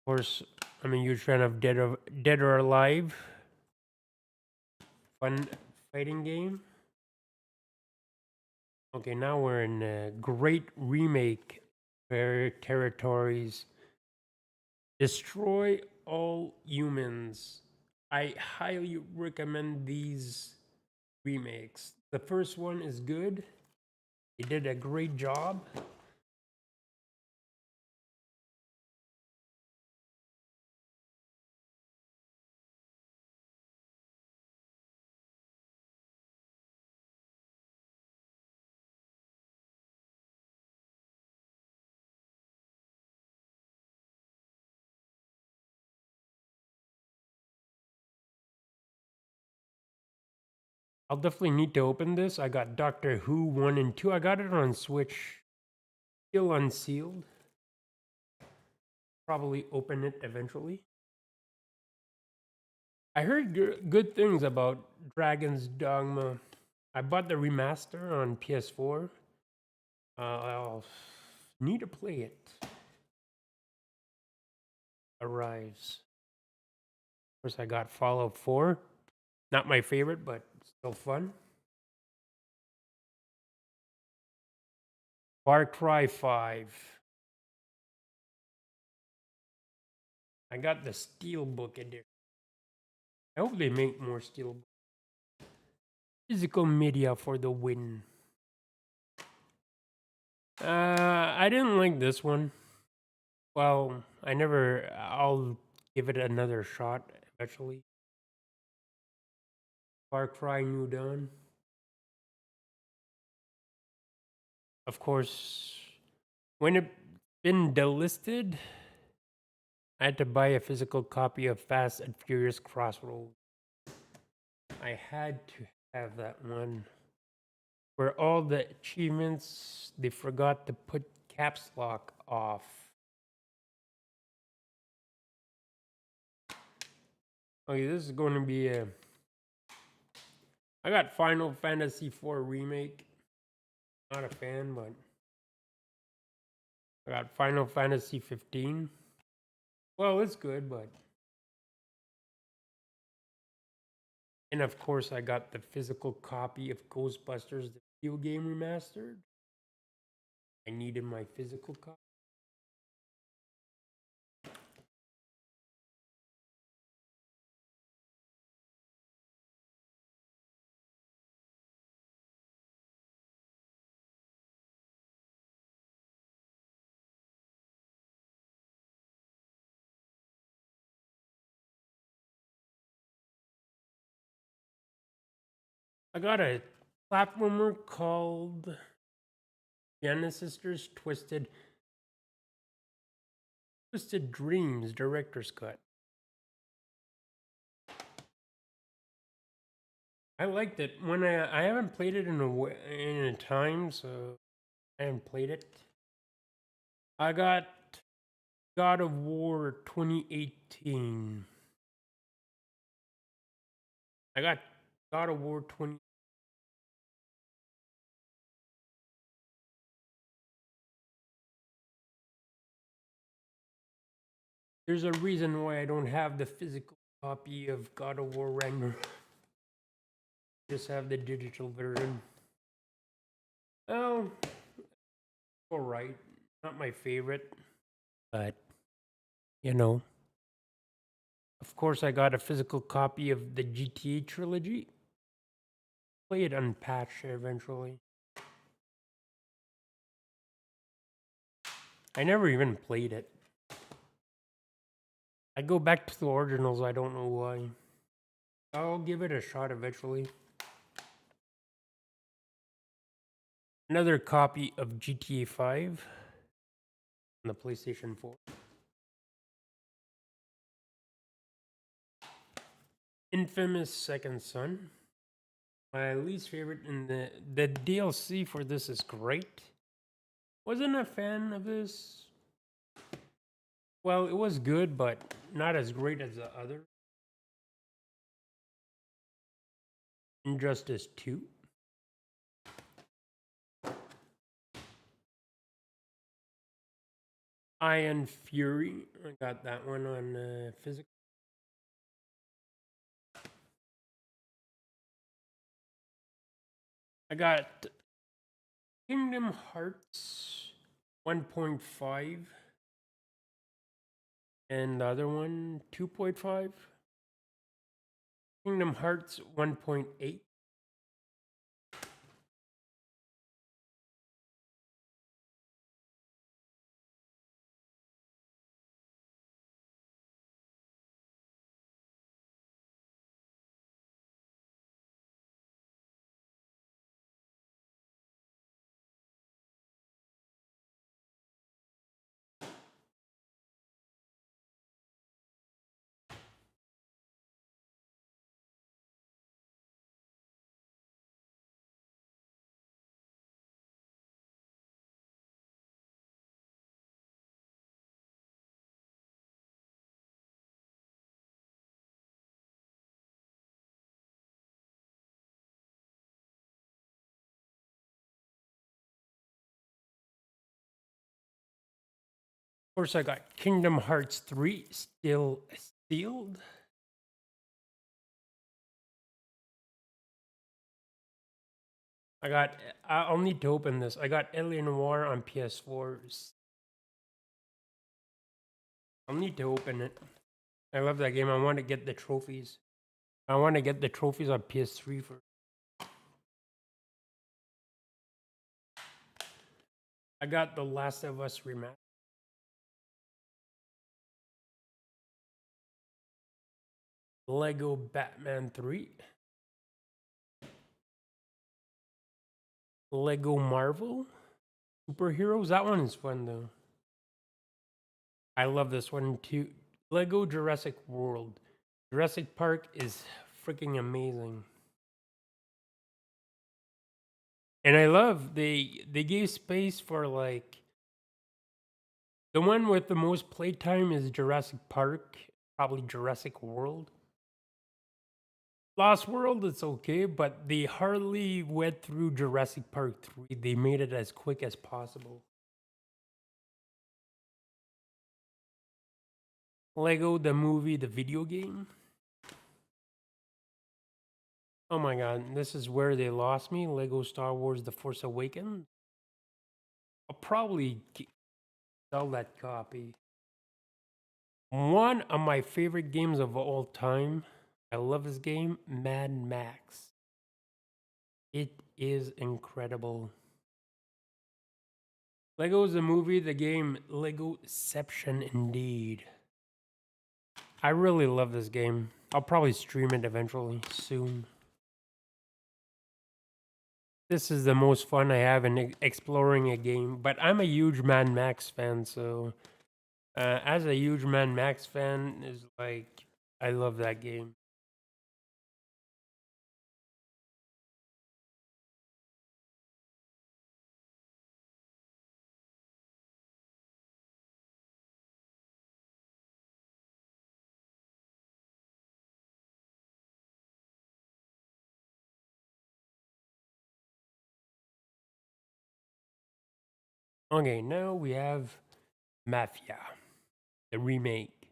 Of course, I'm a huge fan of Dead or Alive. Fun fighting game. Okay, now we're in great remake territories. Destroy all humans. I highly recommend these remakes. The first one is good. They did a great job. I'll definitely need to open this. I got Doctor Who 1 and 2. I got it on Switch. Still unsealed. Probably open it eventually. I heard good things about Dragon's Dogma. I bought the remaster on PS4. I'll need to play it. Arrives. Of course, I got Fallout 4. Not my favorite, but still fun. Far Cry 5. I got the Steelbook edition. I hope they make more Steelbook. Physical media for the win. I didn't like this one. Well, I never. I'll give it another shot eventually. Far Cry New Dawn. Of course, when it been delisted, I had to buy a physical copy of Fast and Furious Crossroads. I had to have that one. Where all the achievements, they forgot to put caps lock off. Okay, this is going to be a. I got Final Fantasy IV Remake. Not a fan, but I got Final Fantasy 15. Well, it's good, but. And of course, I got the physical copy of Ghostbusters, the video game remastered. I needed my physical copy. I got a platformer called Genesis Twisted Dreams Director's Cut. I liked it when I haven't played it in a time, so I haven't played it. I got God of War 2018. I got God of War 20. There's a reason why I don't have the physical copy of God of War Ragnarok. Just have the digital version. Oh, all right. Not my favorite, but you know. Of course, I got a physical copy of the GTA trilogy. Play it unpatched eventually. I never even played it. I go back to the originals, I don't know why. I'll give it a shot eventually. Another copy of GTA 5 on the PlayStation 4. Infamous Second Son. My least favorite in the DLC for this is great. Wasn't a fan of this. Well, it was good, but not as great as the other. Injustice 2. Iron Fury. I got that one on physical. I got Kingdom Hearts 1.5 and the other one 2.5. Kingdom Hearts 1.8. Of course, I got Kingdom Hearts 3 still sealed. I'll need to open this. I got Alien Noir on PS4. I'll need to open it. I love that game. I want to get the trophies. I want to get the trophies on PS3 for. I got The Last of Us remastered. Lego Batman 3. Lego Marvel. Superheroes. That one is fun though. I love this one too. Lego Jurassic World. Jurassic Park is freaking amazing. And I love they gave space for like the one with the most playtime is Jurassic Park, probably Jurassic World. Lost World, it's okay, but they hardly went through Jurassic Park 3. They made it as quick as possible. Lego the movie, the video game. Oh my god, this is where they lost me. Lego Star Wars The Force Awakens. I'll probably sell that copy. One of my favorite games of all time. I love this game, Mad Max. It is incredible. Lego is the movie, the game Legoception indeed. I really love this game. I'll probably stream it eventually, soon. This is the most fun I have in exploring a game, but I'm a huge Mad Max fan, so as a huge Mad Max fan, is like I love that game. Okay, now we have Mafia, the remake.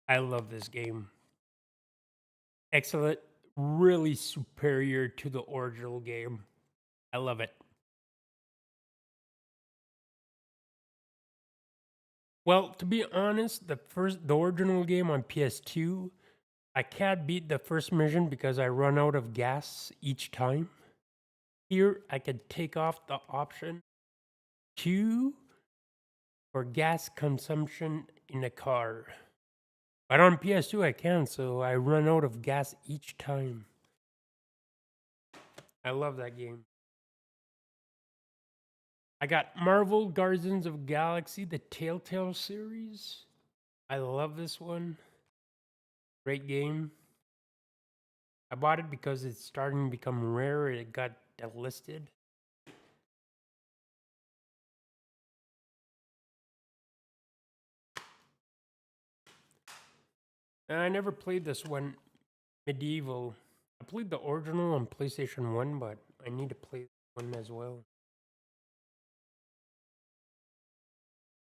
I love this game. Excellent, really superior to the original game. I love it. Well, to be honest, the original game on PS2, I can't beat the first mission because I run out of gas each time. Here, I could take off the option 2 for gas consumption in a car. But on PS2 I can, so I run out of gas each time. I love that game. I got Marvel Guardians of Galaxy, the Telltale series. I love this one. Great game. I bought it because it's starting to become rare. It got delisted. And I never played this one, Medieval. I played the original on PlayStation 1, but I need to play this one as well.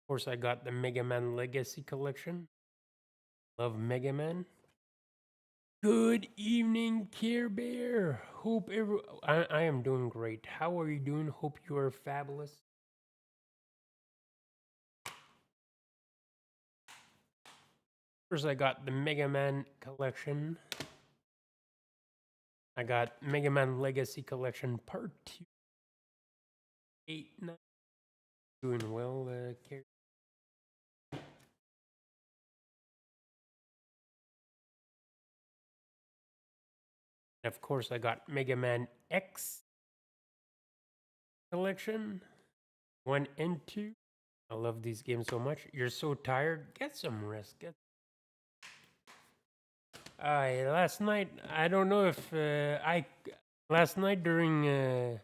Of course, I got the Mega Man Legacy Collection. Love Mega Man. Good evening, Care Bear. Hope I am doing great. How are you doing? Hope you are fabulous. First, I got the Mega Man Collection. I got Mega Man Legacy Collection Part 2. 8, 9. Doing well, Care. Of course, I got Mega Man X Collection 1 and 2. I love these games so much. You're so tired. Get some rest. Last night, I don't know if last night during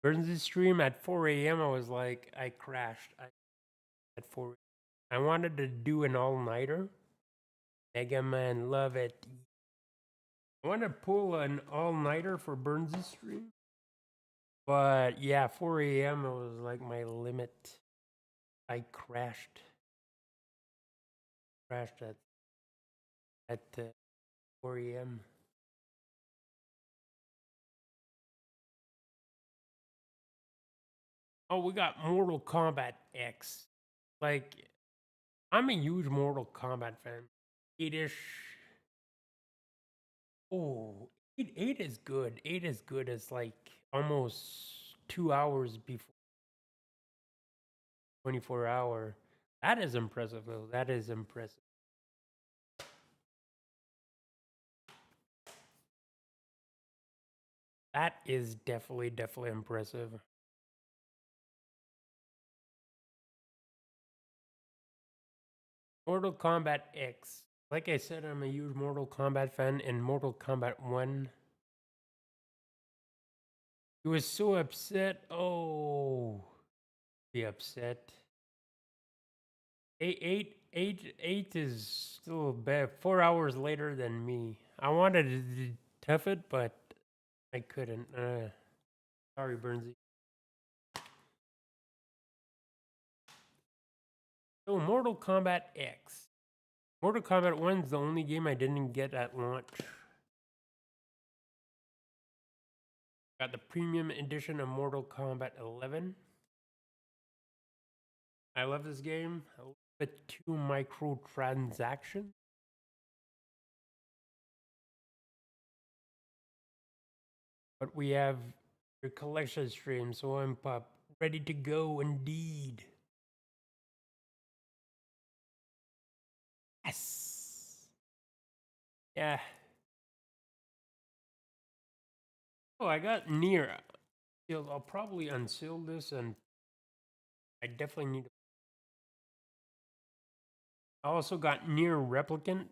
Burns' stream at 4 a.m. I was like, I crashed at 4. I wanted to do an all-nighter. Mega Man, love it. I want to pull an all-nighter for Burns' stream. But yeah, 4 a.m. it was like my limit. I crashed at 4 a.m. Oh, we got Mortal Kombat X. Like, I'm a huge Mortal Kombat fan. 8-ish. Oh, 8 is good. 8 is good. It's like almost 2 hours before 24-hour. That is impressive, though. That is impressive. That is definitely impressive. Mortal Kombat X. Like I said, I'm a huge Mortal Kombat fan. In Mortal Kombat 1, he was so upset. Oh, be upset. Eight is still bad. 4 hours later than me. I wanted to tough it, but I couldn't. Sorry, Burnsy. So, Mortal Kombat X. Mortal Kombat 1 is the only game I didn't get at launch. Got the premium edition of Mortal Kombat 11. I love this game. I love the 2 microtransactions. But we have your collection stream, so I'm ready to go indeed. Yes. Yeah. Oh, I got near. I'll probably unseal this, and I definitely need. I also got near replicant,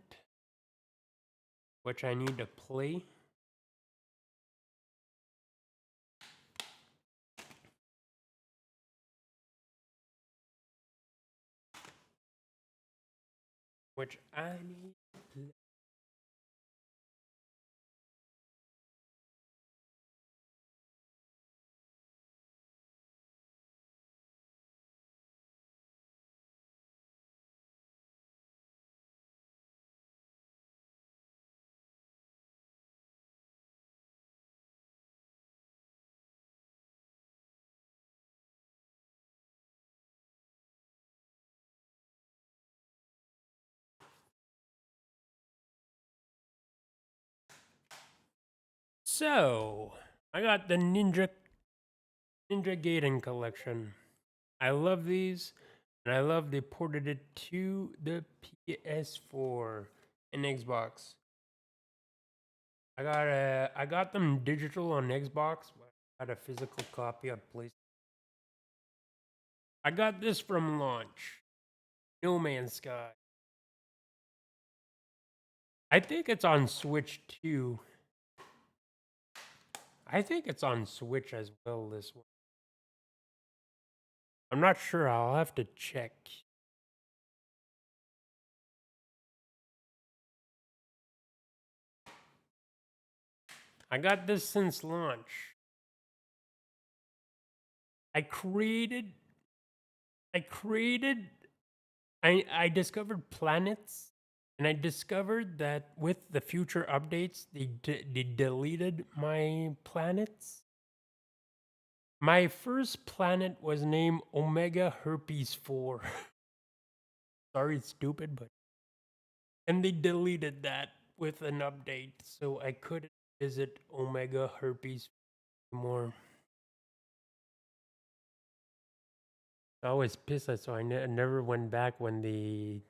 which I need to play. Which I need to play. So I got the Ninja Gaiden collection. I love these. And I love they ported it to the PS4 and Xbox. I got them digital on Xbox, but I got a physical copy on PlayStation. I got this from launch. No Man's Sky. I think it's on Switch too. I think it's on Switch as well, this one. I'm not sure. I'll have to check. I got this since launch. I created I created I discovered planets, and I discovered that with the future updates they deleted my planets. My first planet was named Omega Herpes 4. Sorry, it's stupid, but and they deleted that with an update, so I couldn't visit Omega Herpes anymore. I was pissed, so I never went back when the.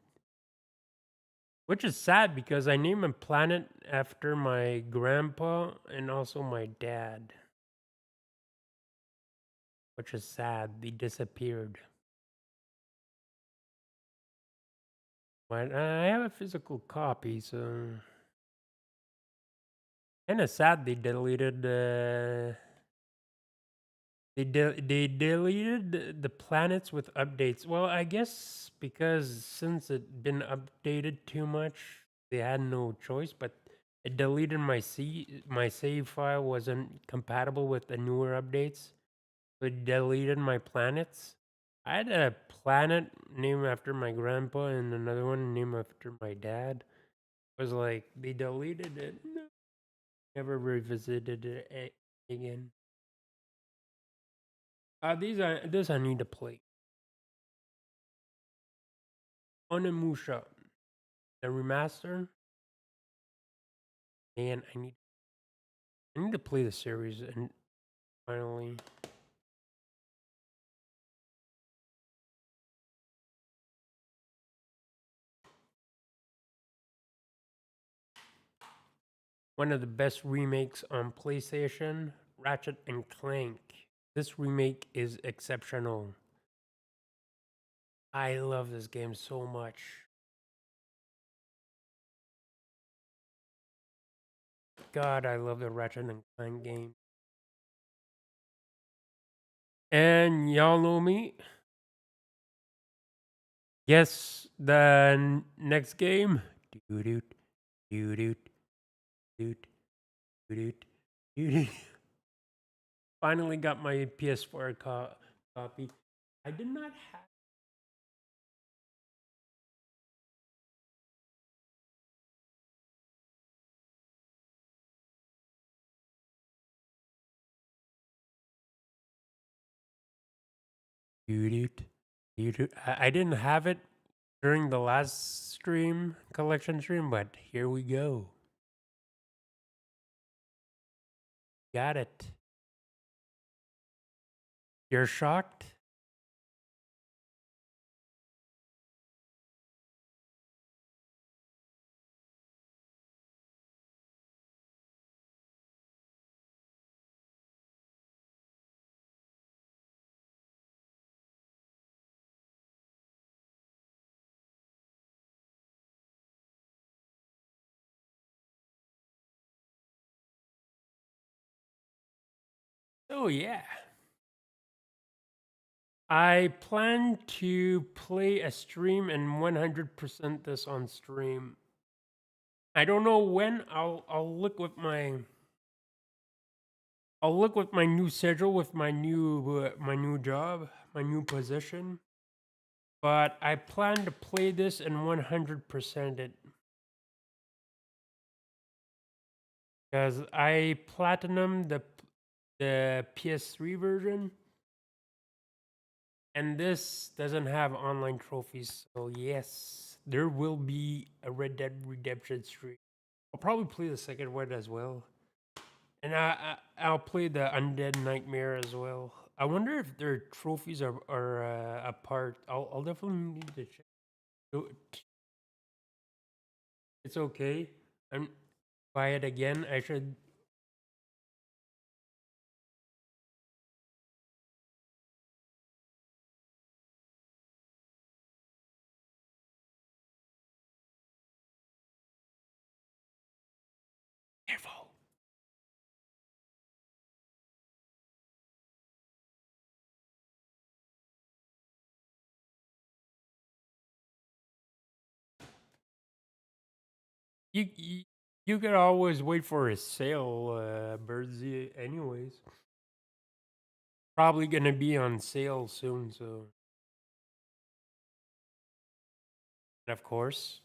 Which is sad because I named a planet after my grandpa and also my dad. Which is sad. They disappeared. But I have a physical copy, so. Kinda sad they deleted they deleted the planets with updates. Well, I guess because since it been updated too much, they had no choice. But it deleted my save file wasn't compatible with the newer updates. So it deleted my planets. I had a planet named after my grandpa and another one named after my dad. It was like they deleted it. Never revisited it again. This I need to play. Onimusha, the remaster. Man, I need to play the series and finally. One of the best remakes on PlayStation, Ratchet and Clank. This remake is exceptional. I love this game so much. God, I love the Ratchet and Clank game. And y'all know me. Guess the next game. Doot doot doot doot doot doot doot. Finally got my PS4 copy. I did not have. I didn't have it during the last stream, collection stream, but here we go. Got it. You're shocked? Oh, yeah. I plan to play a stream and 100% this on stream. I don't know when. I'll look with my new schedule with my new job, my new position. But I plan to play this and 100% it because I platinum the PS3 version, and this doesn't have online trophies. So yes, there will be a Red Dead Redemption stream. I'll probably play the second one as well, and I'll play the Undead Nightmare as well. I wonder if their trophies are apart. I'll definitely need to check. So, it's okay. I'm buy it again. I should. Careful. You you could always wait for a sale, Birdsy. Anyways, probably gonna be on sale soon. So, and of course,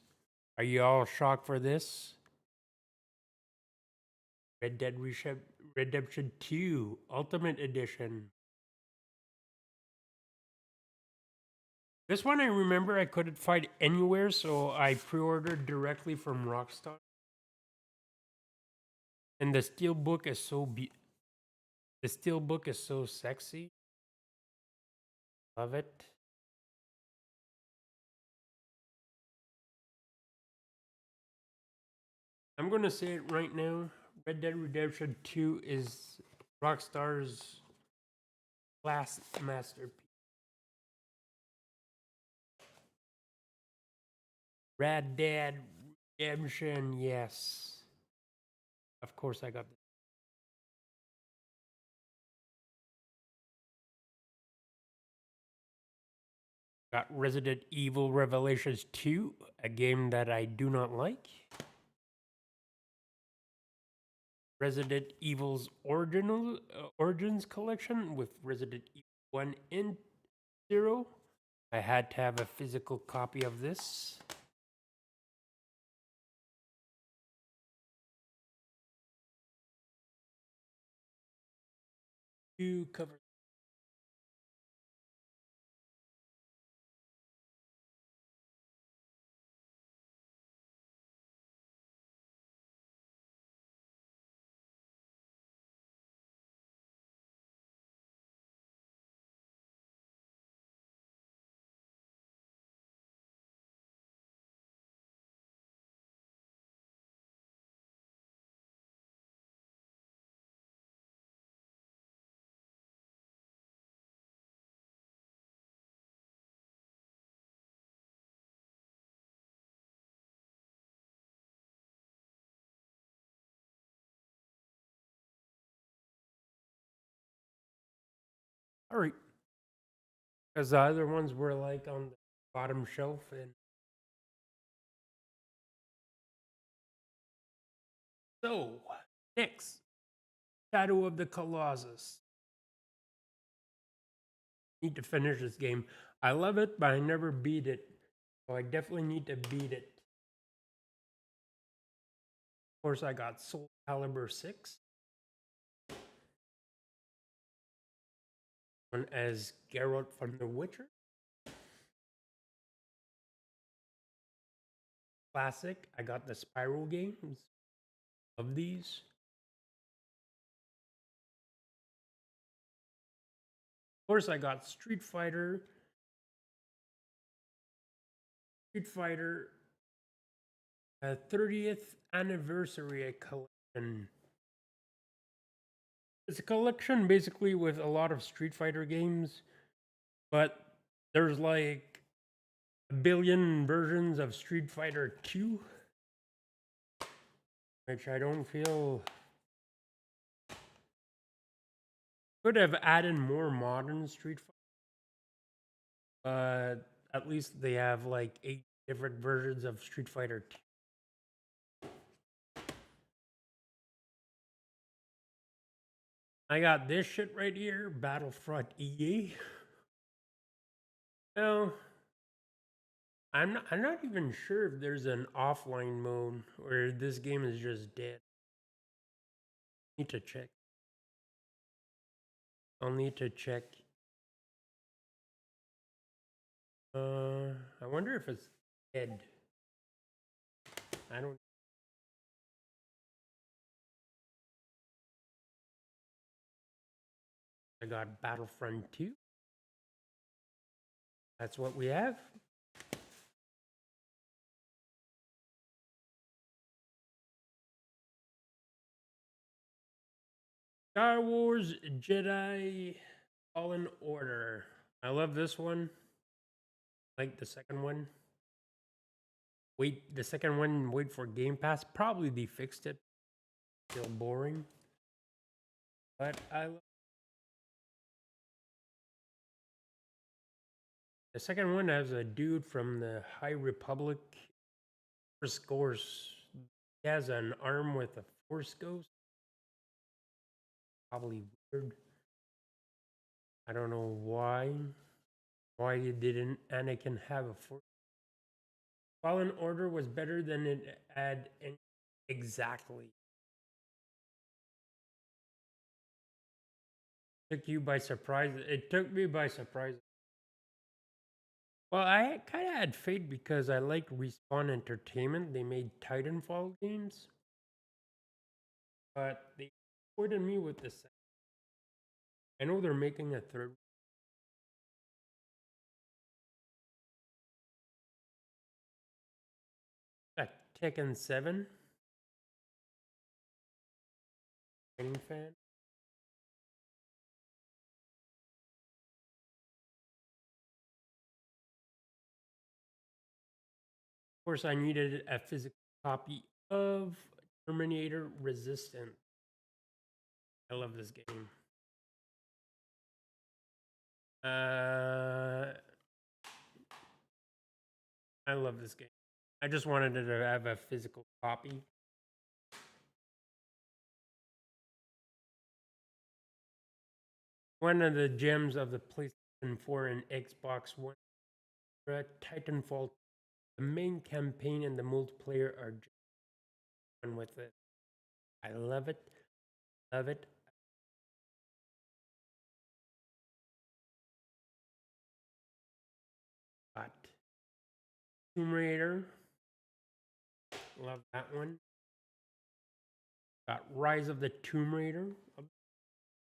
are you all shocked for this? Redemption 2 Ultimate Edition. This one I remember I couldn't find anywhere, so I pre-ordered directly from Rockstar. And the steelbook is the steelbook is so sexy. Love it. I'm gonna say it right now. Red Dead Redemption 2 is Rockstar's last masterpiece. Red Dead Redemption, yes. Of course I got this. Got Resident Evil Revelations 2, a game that I do not like. Resident Evil's Origins collection with Resident Evil 1 and 0. I had to have a physical copy of this. Two covers. All right. Because the other ones were like on the bottom shelf. And so, next, Shadow of the Colossus. Need to finish this game. I love it, but I never beat it. So I definitely need to beat it. Of course, I got Soul Calibur 6. One as Geralt from The Witcher. Classic. I got the Spiral games of these. Of course, I got Street Fighter. Street Fighter 30th anniversary collection. It's a collection basically with a lot of Street Fighter games, but there's like a billion versions of Street Fighter 2, which I don't feel could have added more modern Street Fighter, but at least they have like 8 different versions of Street Fighter 2. I got this shit right here, Battlefront EA. No, I'm not even sure if there's an offline mode or this game is just dead. Need to check. I'll need to check. I wonder if it's dead. I don't. I got Battlefront 2. That's what we have. Star Wars Jedi Fallen Order. I love this one. Like the second one. Wait, the second one, wait for Game Pass. Probably they fixed it. Still boring. But the second one has a dude from the High Republic. Force Ghost. He has an arm with a Force Ghost. Probably weird. I don't know why. Why didn't Anakin have a Force? Fallen Order was better than it had. Exactly. Took you by surprise. It took me by surprise. Well, I kind of had faith because I like Respawn Entertainment. They made Titanfall games, but they disappointed me with the second. I know they're making a third. Tekken 7. Fighting fan. Of course, I needed a physical copy of Terminator Resistance. I love this game. I love this game. I just wanted to have a physical copy. One of the gems of the PlayStation 4 and Xbox One era, Titanfall. The main campaign and the multiplayer are just fun with it. I love it. Love it. But Tomb Raider. Love that one. Got Rise of the Tomb Raider.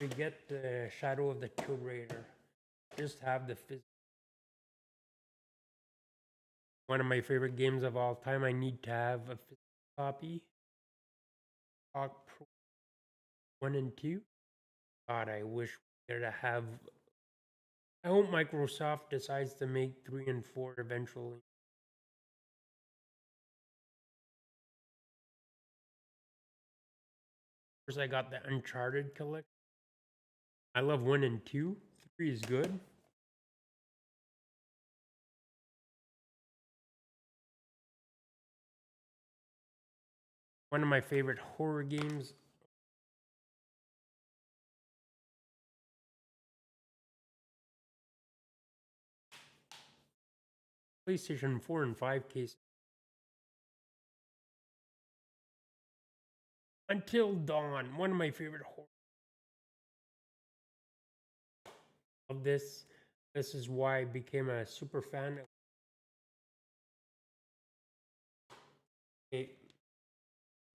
We get the Shadow of the Tomb Raider. Just have the one of my favorite games of all time. I need to have a physical copy. Talk Pro 1 and 2. God, I wish we could have. I hope Microsoft decides to make 3 and 4 eventually. Of course, I got the Uncharted collection. I love 1 and 2. 3 is good. One of my favorite horror games. PlayStation 4 and 5 case. Until Dawn. One of my favorite horror of this. This is why I became a super fan of it.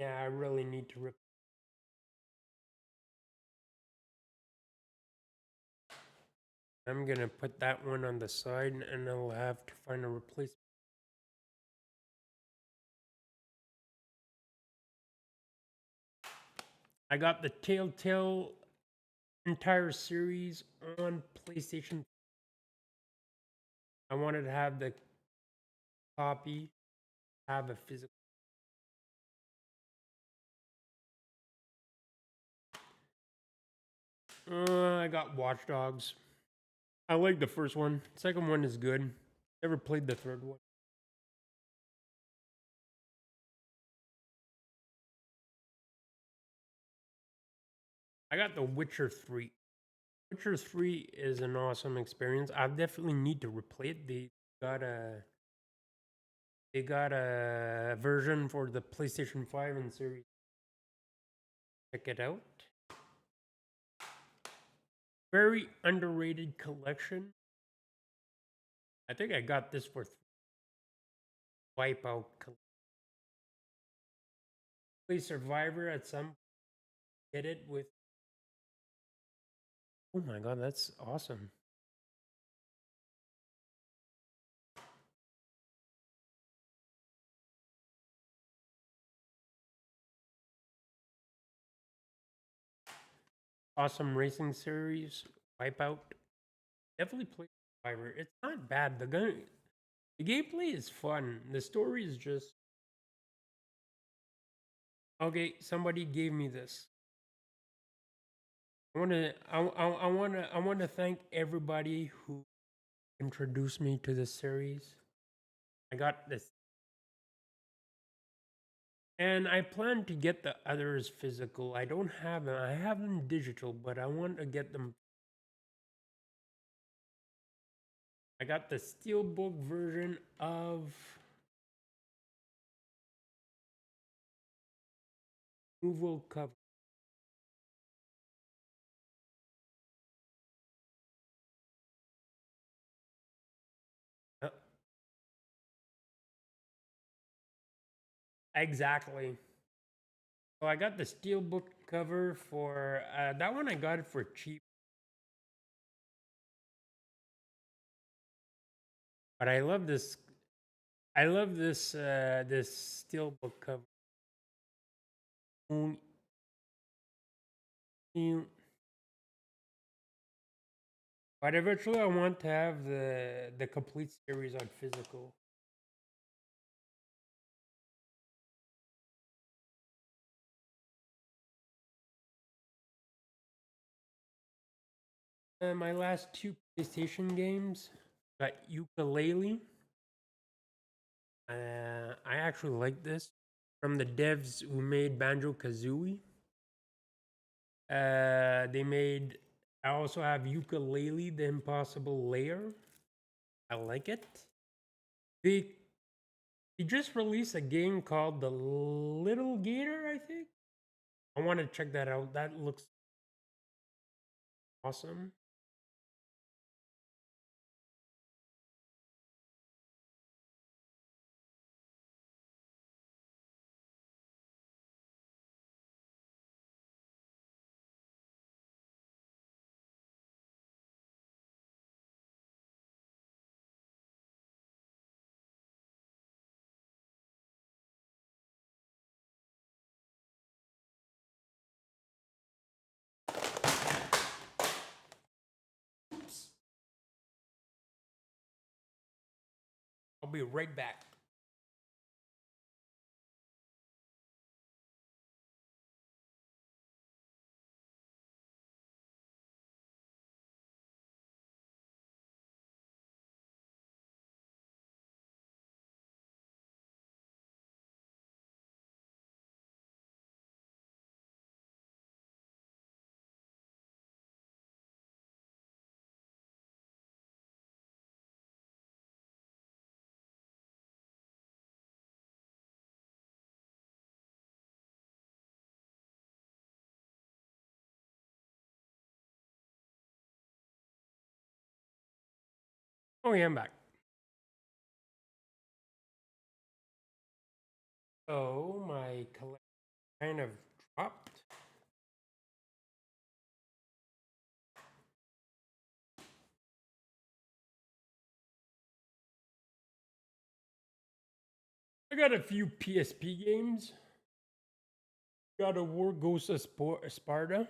Yeah, I really need to rip. I'm gonna put that one on the side and I'll have to find a replacement. I got the Telltale entire series on PlayStation. I wanted to have the copy, have a physical. I got Watch Dogs. I like the first one. Second one is good. Never played the third one. I got The Witcher 3. Witcher 3 is an awesome experience. I definitely need to replay it. Got a they got a version for the PlayStation 5 and series. Check it out. Very underrated collection. I think I got this for Wipeout. Play Survivor at some. Get it with Oh my god, that's awesome. Awesome racing series, Wipeout. Definitely play Survivor. It's not bad. The gameplay is fun. The story is just okay. Somebody gave me this. I want to thank everybody who introduced me to this series. I got this, and I plan to get the others physical. I don't have them. I have them digital, but I want to get them. I got the steelbook version of Removal Cover. Uh, exactly. So I got the steelbook cover for that one. I got it for cheap, but I love this. I love this steelbook cover. Mm, mm. But eventually, I want to have the complete series on physical. My last two PlayStation games got Ukulele. I actually like this from the devs who made Banjo Kazooie. They made. I also have Ukulele, the Impossible Layer. I like it. They they just released a game called The Little Gator, I think. I want to check that out. That looks awesome. I'll be right back. Oh yeah, I'm back. Oh, my collection kind of dropped. I got a few PSP games. Got a War Ghost of Sparta.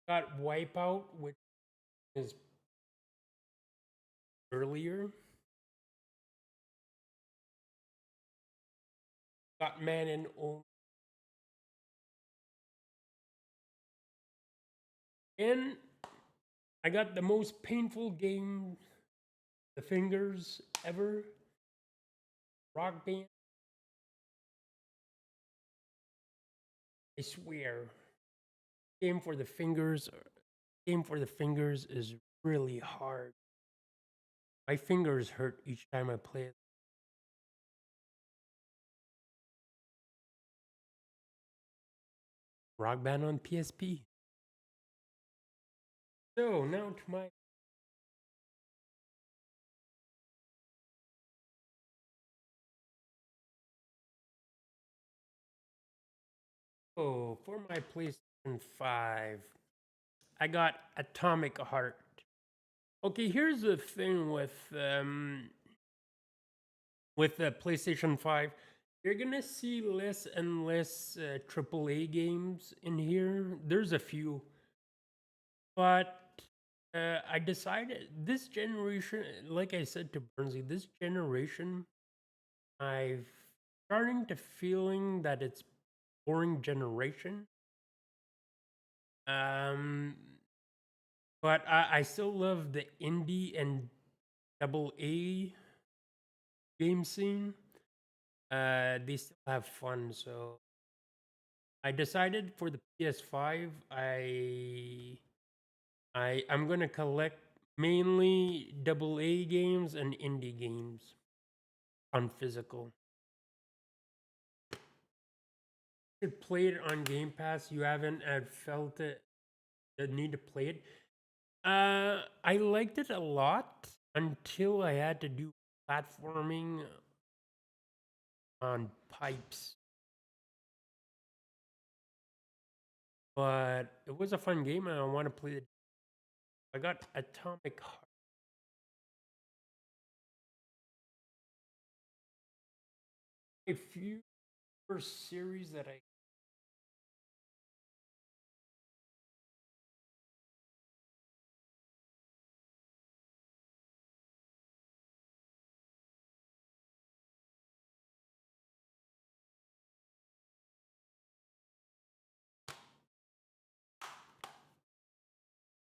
Got Wipeout, which is earlier. Got Man and O. And I got the most painful game, the fingers ever. Rock Band. I swear. Game for the fingers. Game for the fingers is really hard. My fingers hurt each time I play it. Rock Band on PSP. So now to my Oh, for my PlayStation 5, I got Atomic Heart. Okay, here's the thing with the PlayStation 5. You're gonna see less and less AAA games in here. There's a few, but I decided this generation, like I said to Burnsley, this generation, I've starting to feeling that it's boring generation. Um, but I still love the indie and double A game scene. They still have fun, so I decided for the PS5, I'm gonna collect mainly double A games and indie games on physical. You should play it on Game Pass. You haven't felt it the need to play it. I liked it a lot until I had to do platforming on pipes, but it was a fun game, and I want to play it. I got Atomic Heart. A few first series that I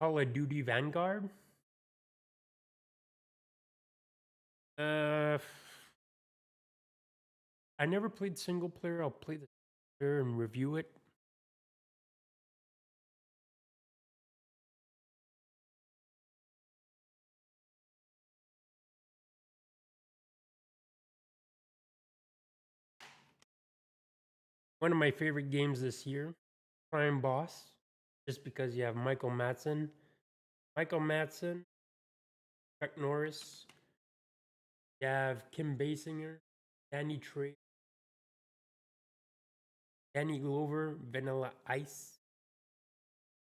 Call of Duty Vanguard. Uh, I never played single player. I'll play the player and review it. One of my favorite games this year, Prime Boss, just because you have Michael Madsen, Chuck Norris, you have Kim Basinger, Danny Trey, Danny Glover, Vanilla Ice.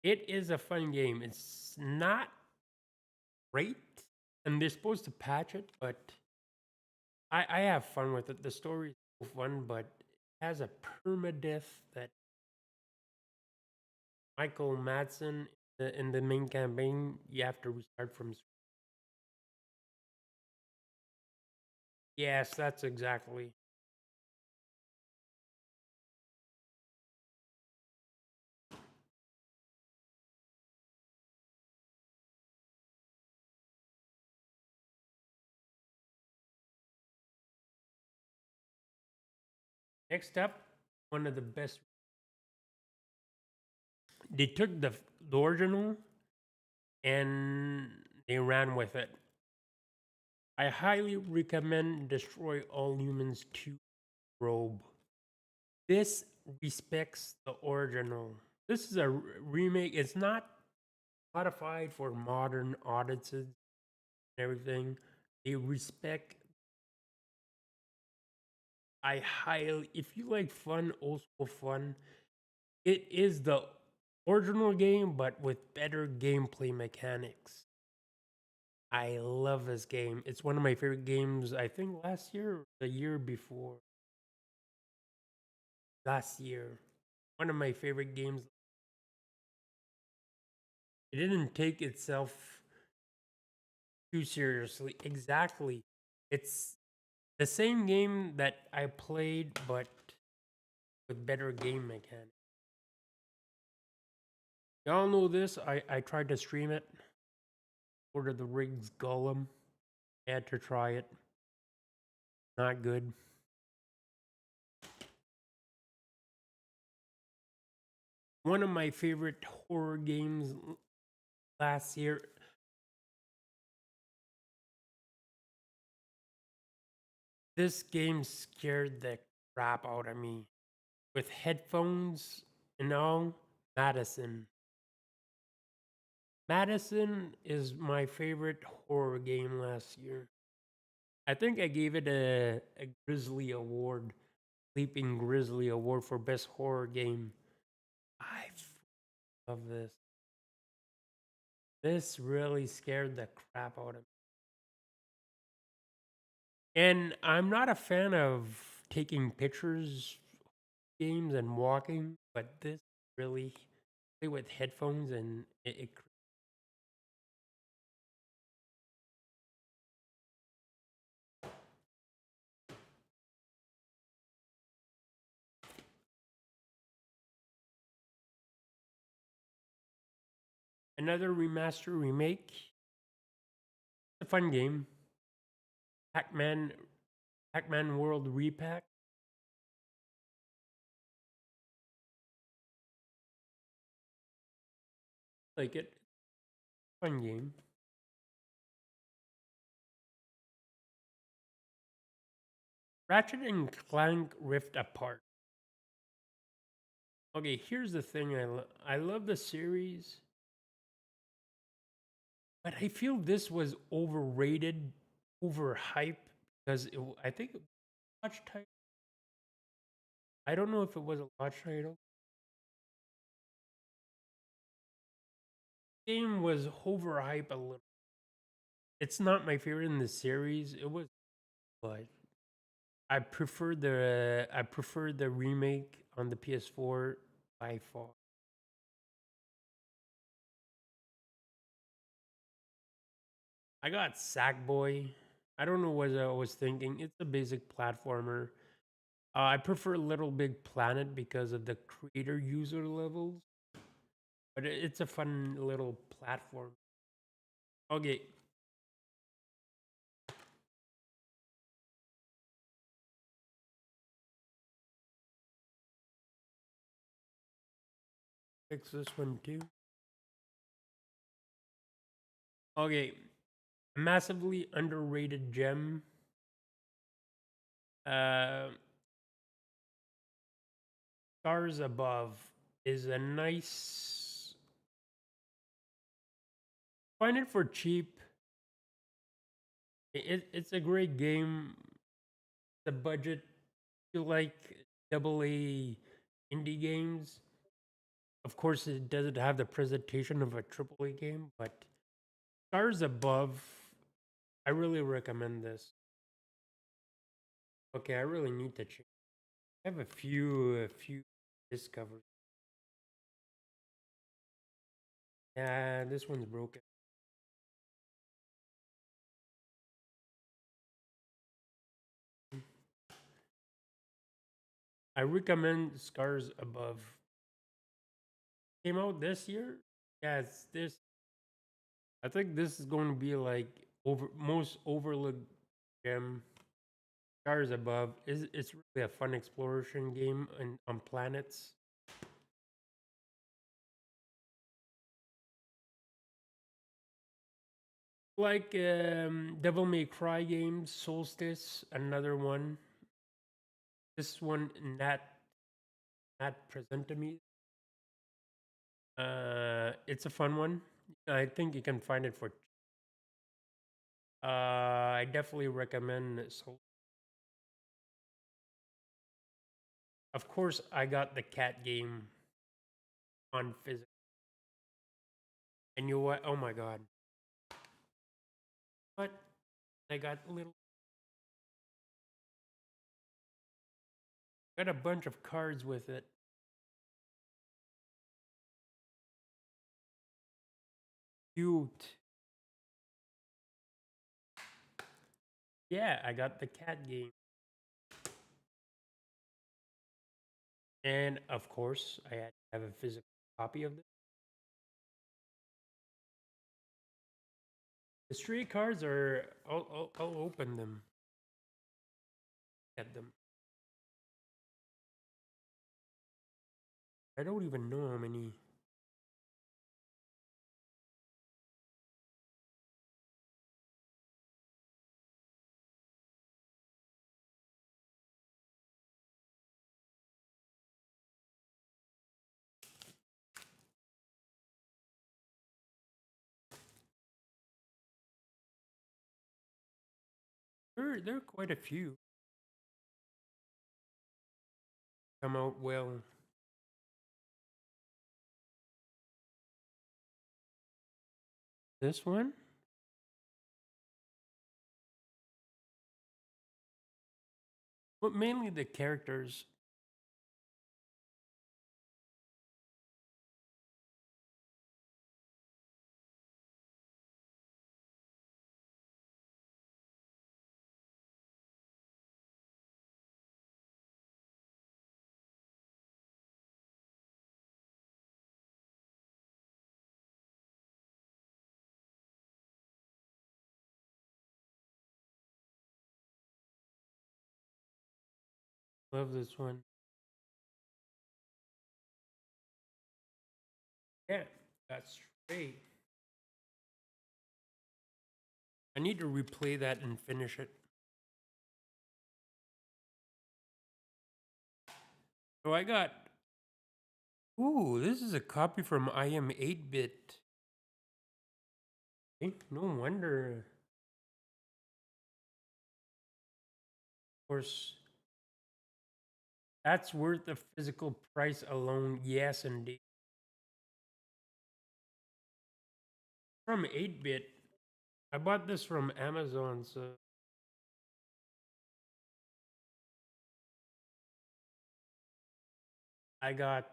It is a fun game. It's not great, and they're supposed to patch it, but I have fun with it. The story is so fun, but it has a permadeath that Michael Madsen in the main campaign, you have to restart from. Yes, that's exactly. Next up, one of the best. They took the original and they ran with it. I highly recommend Destroy All Humans 2 Robe. This respects the original. This is a remake. It's not modified for modern audiences and everything. They respect. I highly, if you like fun, old school fun, it is the original game, but with better gameplay mechanics. I love this game. It's one of my favorite games, I think last year or the year before. Last year. One of my favorite games. It didn't take itself too seriously. Exactly. It's the same game that I played, but with better game mechanics. Y'all know this. I tried to stream it. Lord of the Rings Gollum. I had to try it. Not good. One of my favorite horror games last year. This game scared the crap out of me. With headphones and all, Madison. Madison is my favorite horror game last year. I think I gave it a Grizzly Award, Sleeping Grizzly Award for Best Horror Game. Love this. This really scared the crap out of me. And I'm not a fan of taking pictures games and walking, but this really play with headphones and it another remaster remake. It's a fun game. Pac-Man Pac-Man World Repack. Like it. Fun game. Ratchet and Clank Rift Apart. Okay, here's the thing. I love the series, but I feel this was overrated, overhyped because I think it was a launch title. I don't know if it was a launch title. Game was overhyped a little. It's not my favorite in the series. It was, but I prefer the remake on the PS4 by far. I got Sackboy. I don't know what I was thinking. It's a basic platformer. I prefer Little Big Planet because of the creator user levels, but it's a fun little platform. Okay, fix this one too. Okay, massively underrated gem. Uh, Stars Above is a nice. Find it for cheap. It's a great game. The budget, you like double A indie games. Of course, it doesn't have the presentation of a triple A game, but Stars Above, I really recommend this. Okay, I really need to change. I have a few discoveries. Yeah, this one's broken. I recommend Scars Above. Came out this year. Yeah, it's this. I think this is going to be like most overlooked gem. Stars Above is it's really a fun exploration game on planets. Like Devil May Cry games, Solstice, another one. This one not present to me. It's a fun one. I think you can find it for. I definitely recommend Soul. Of course, I got the cat game on physics. And you know what? Oh my god! What? I got a bunch of cards with it. Cute. Yeah, I got the cat game. And of course, I had to have a physical copy of this. The stray cards are. I'll open them. Get them. I don't even know how many. There are quite a few. Come out well. This one? But mainly the characters. Love this one. Yeah, that's straight. I need to replay that and finish it. So I got. Ooh, this is a copy from I Am 8-Bit. No wonder. Of course, that's worth the physical price alone. Yes, indeed. From 8-Bit. I bought this from Amazon, so I got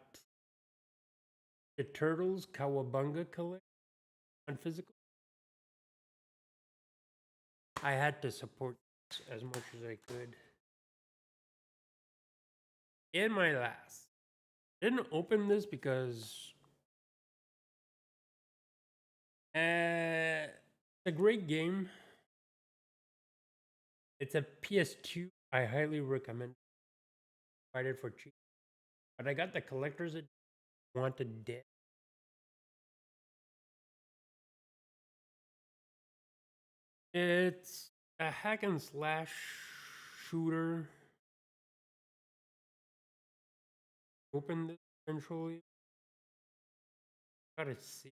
the Turtles Kawabunga collection on physical. I had to support as much as I could. In my last, didn't open this because it's a great game. It's a PS2. I highly recommend. Buy it for cheap, but I got the collector's edition. Wanted Dead. It's a hack and slash shooter. Open this eventually. Gotta see.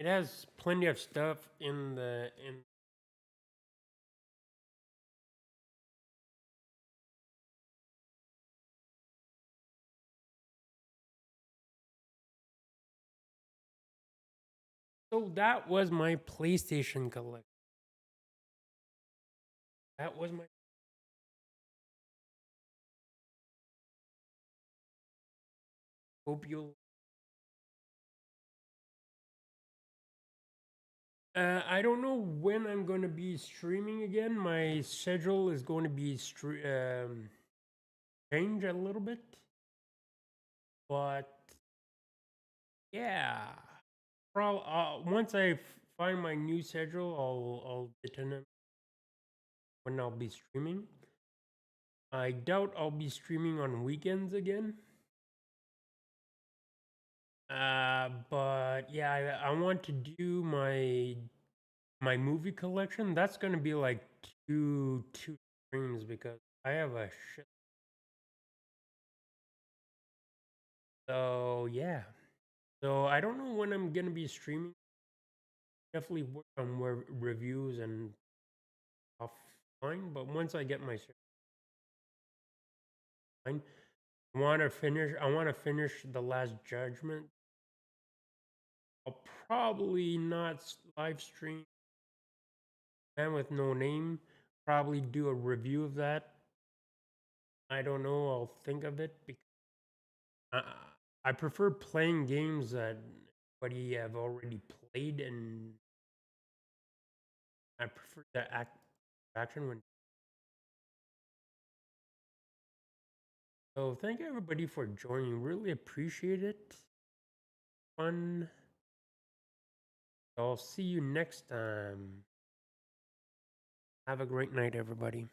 It has plenty of stuff in the in. So that was my PlayStation collection. That was my. Hope you. I don't know when I'm going to be streaming again. My schedule is going to be change a little bit, but yeah. Once I find my new schedule, I'll determine when I'll be streaming. I doubt I'll be streaming on weekends again. But yeah, I want to do my movie collection. That's gonna be like two streams because I have a shit. So yeah. So I don't know when I'm gonna be streaming. Definitely work on more reviews and offline. But once I get my fine, I want to finish the Last Judgment. I'll probably not live stream Man with No Name. Probably do a review of that. I don't know. I'll think of it because I, I prefer playing games that everybody have already played, and I prefer the action when. So thank you everybody for joining. Really appreciate it. Fun. I'll see you next time. Have a great night, everybody.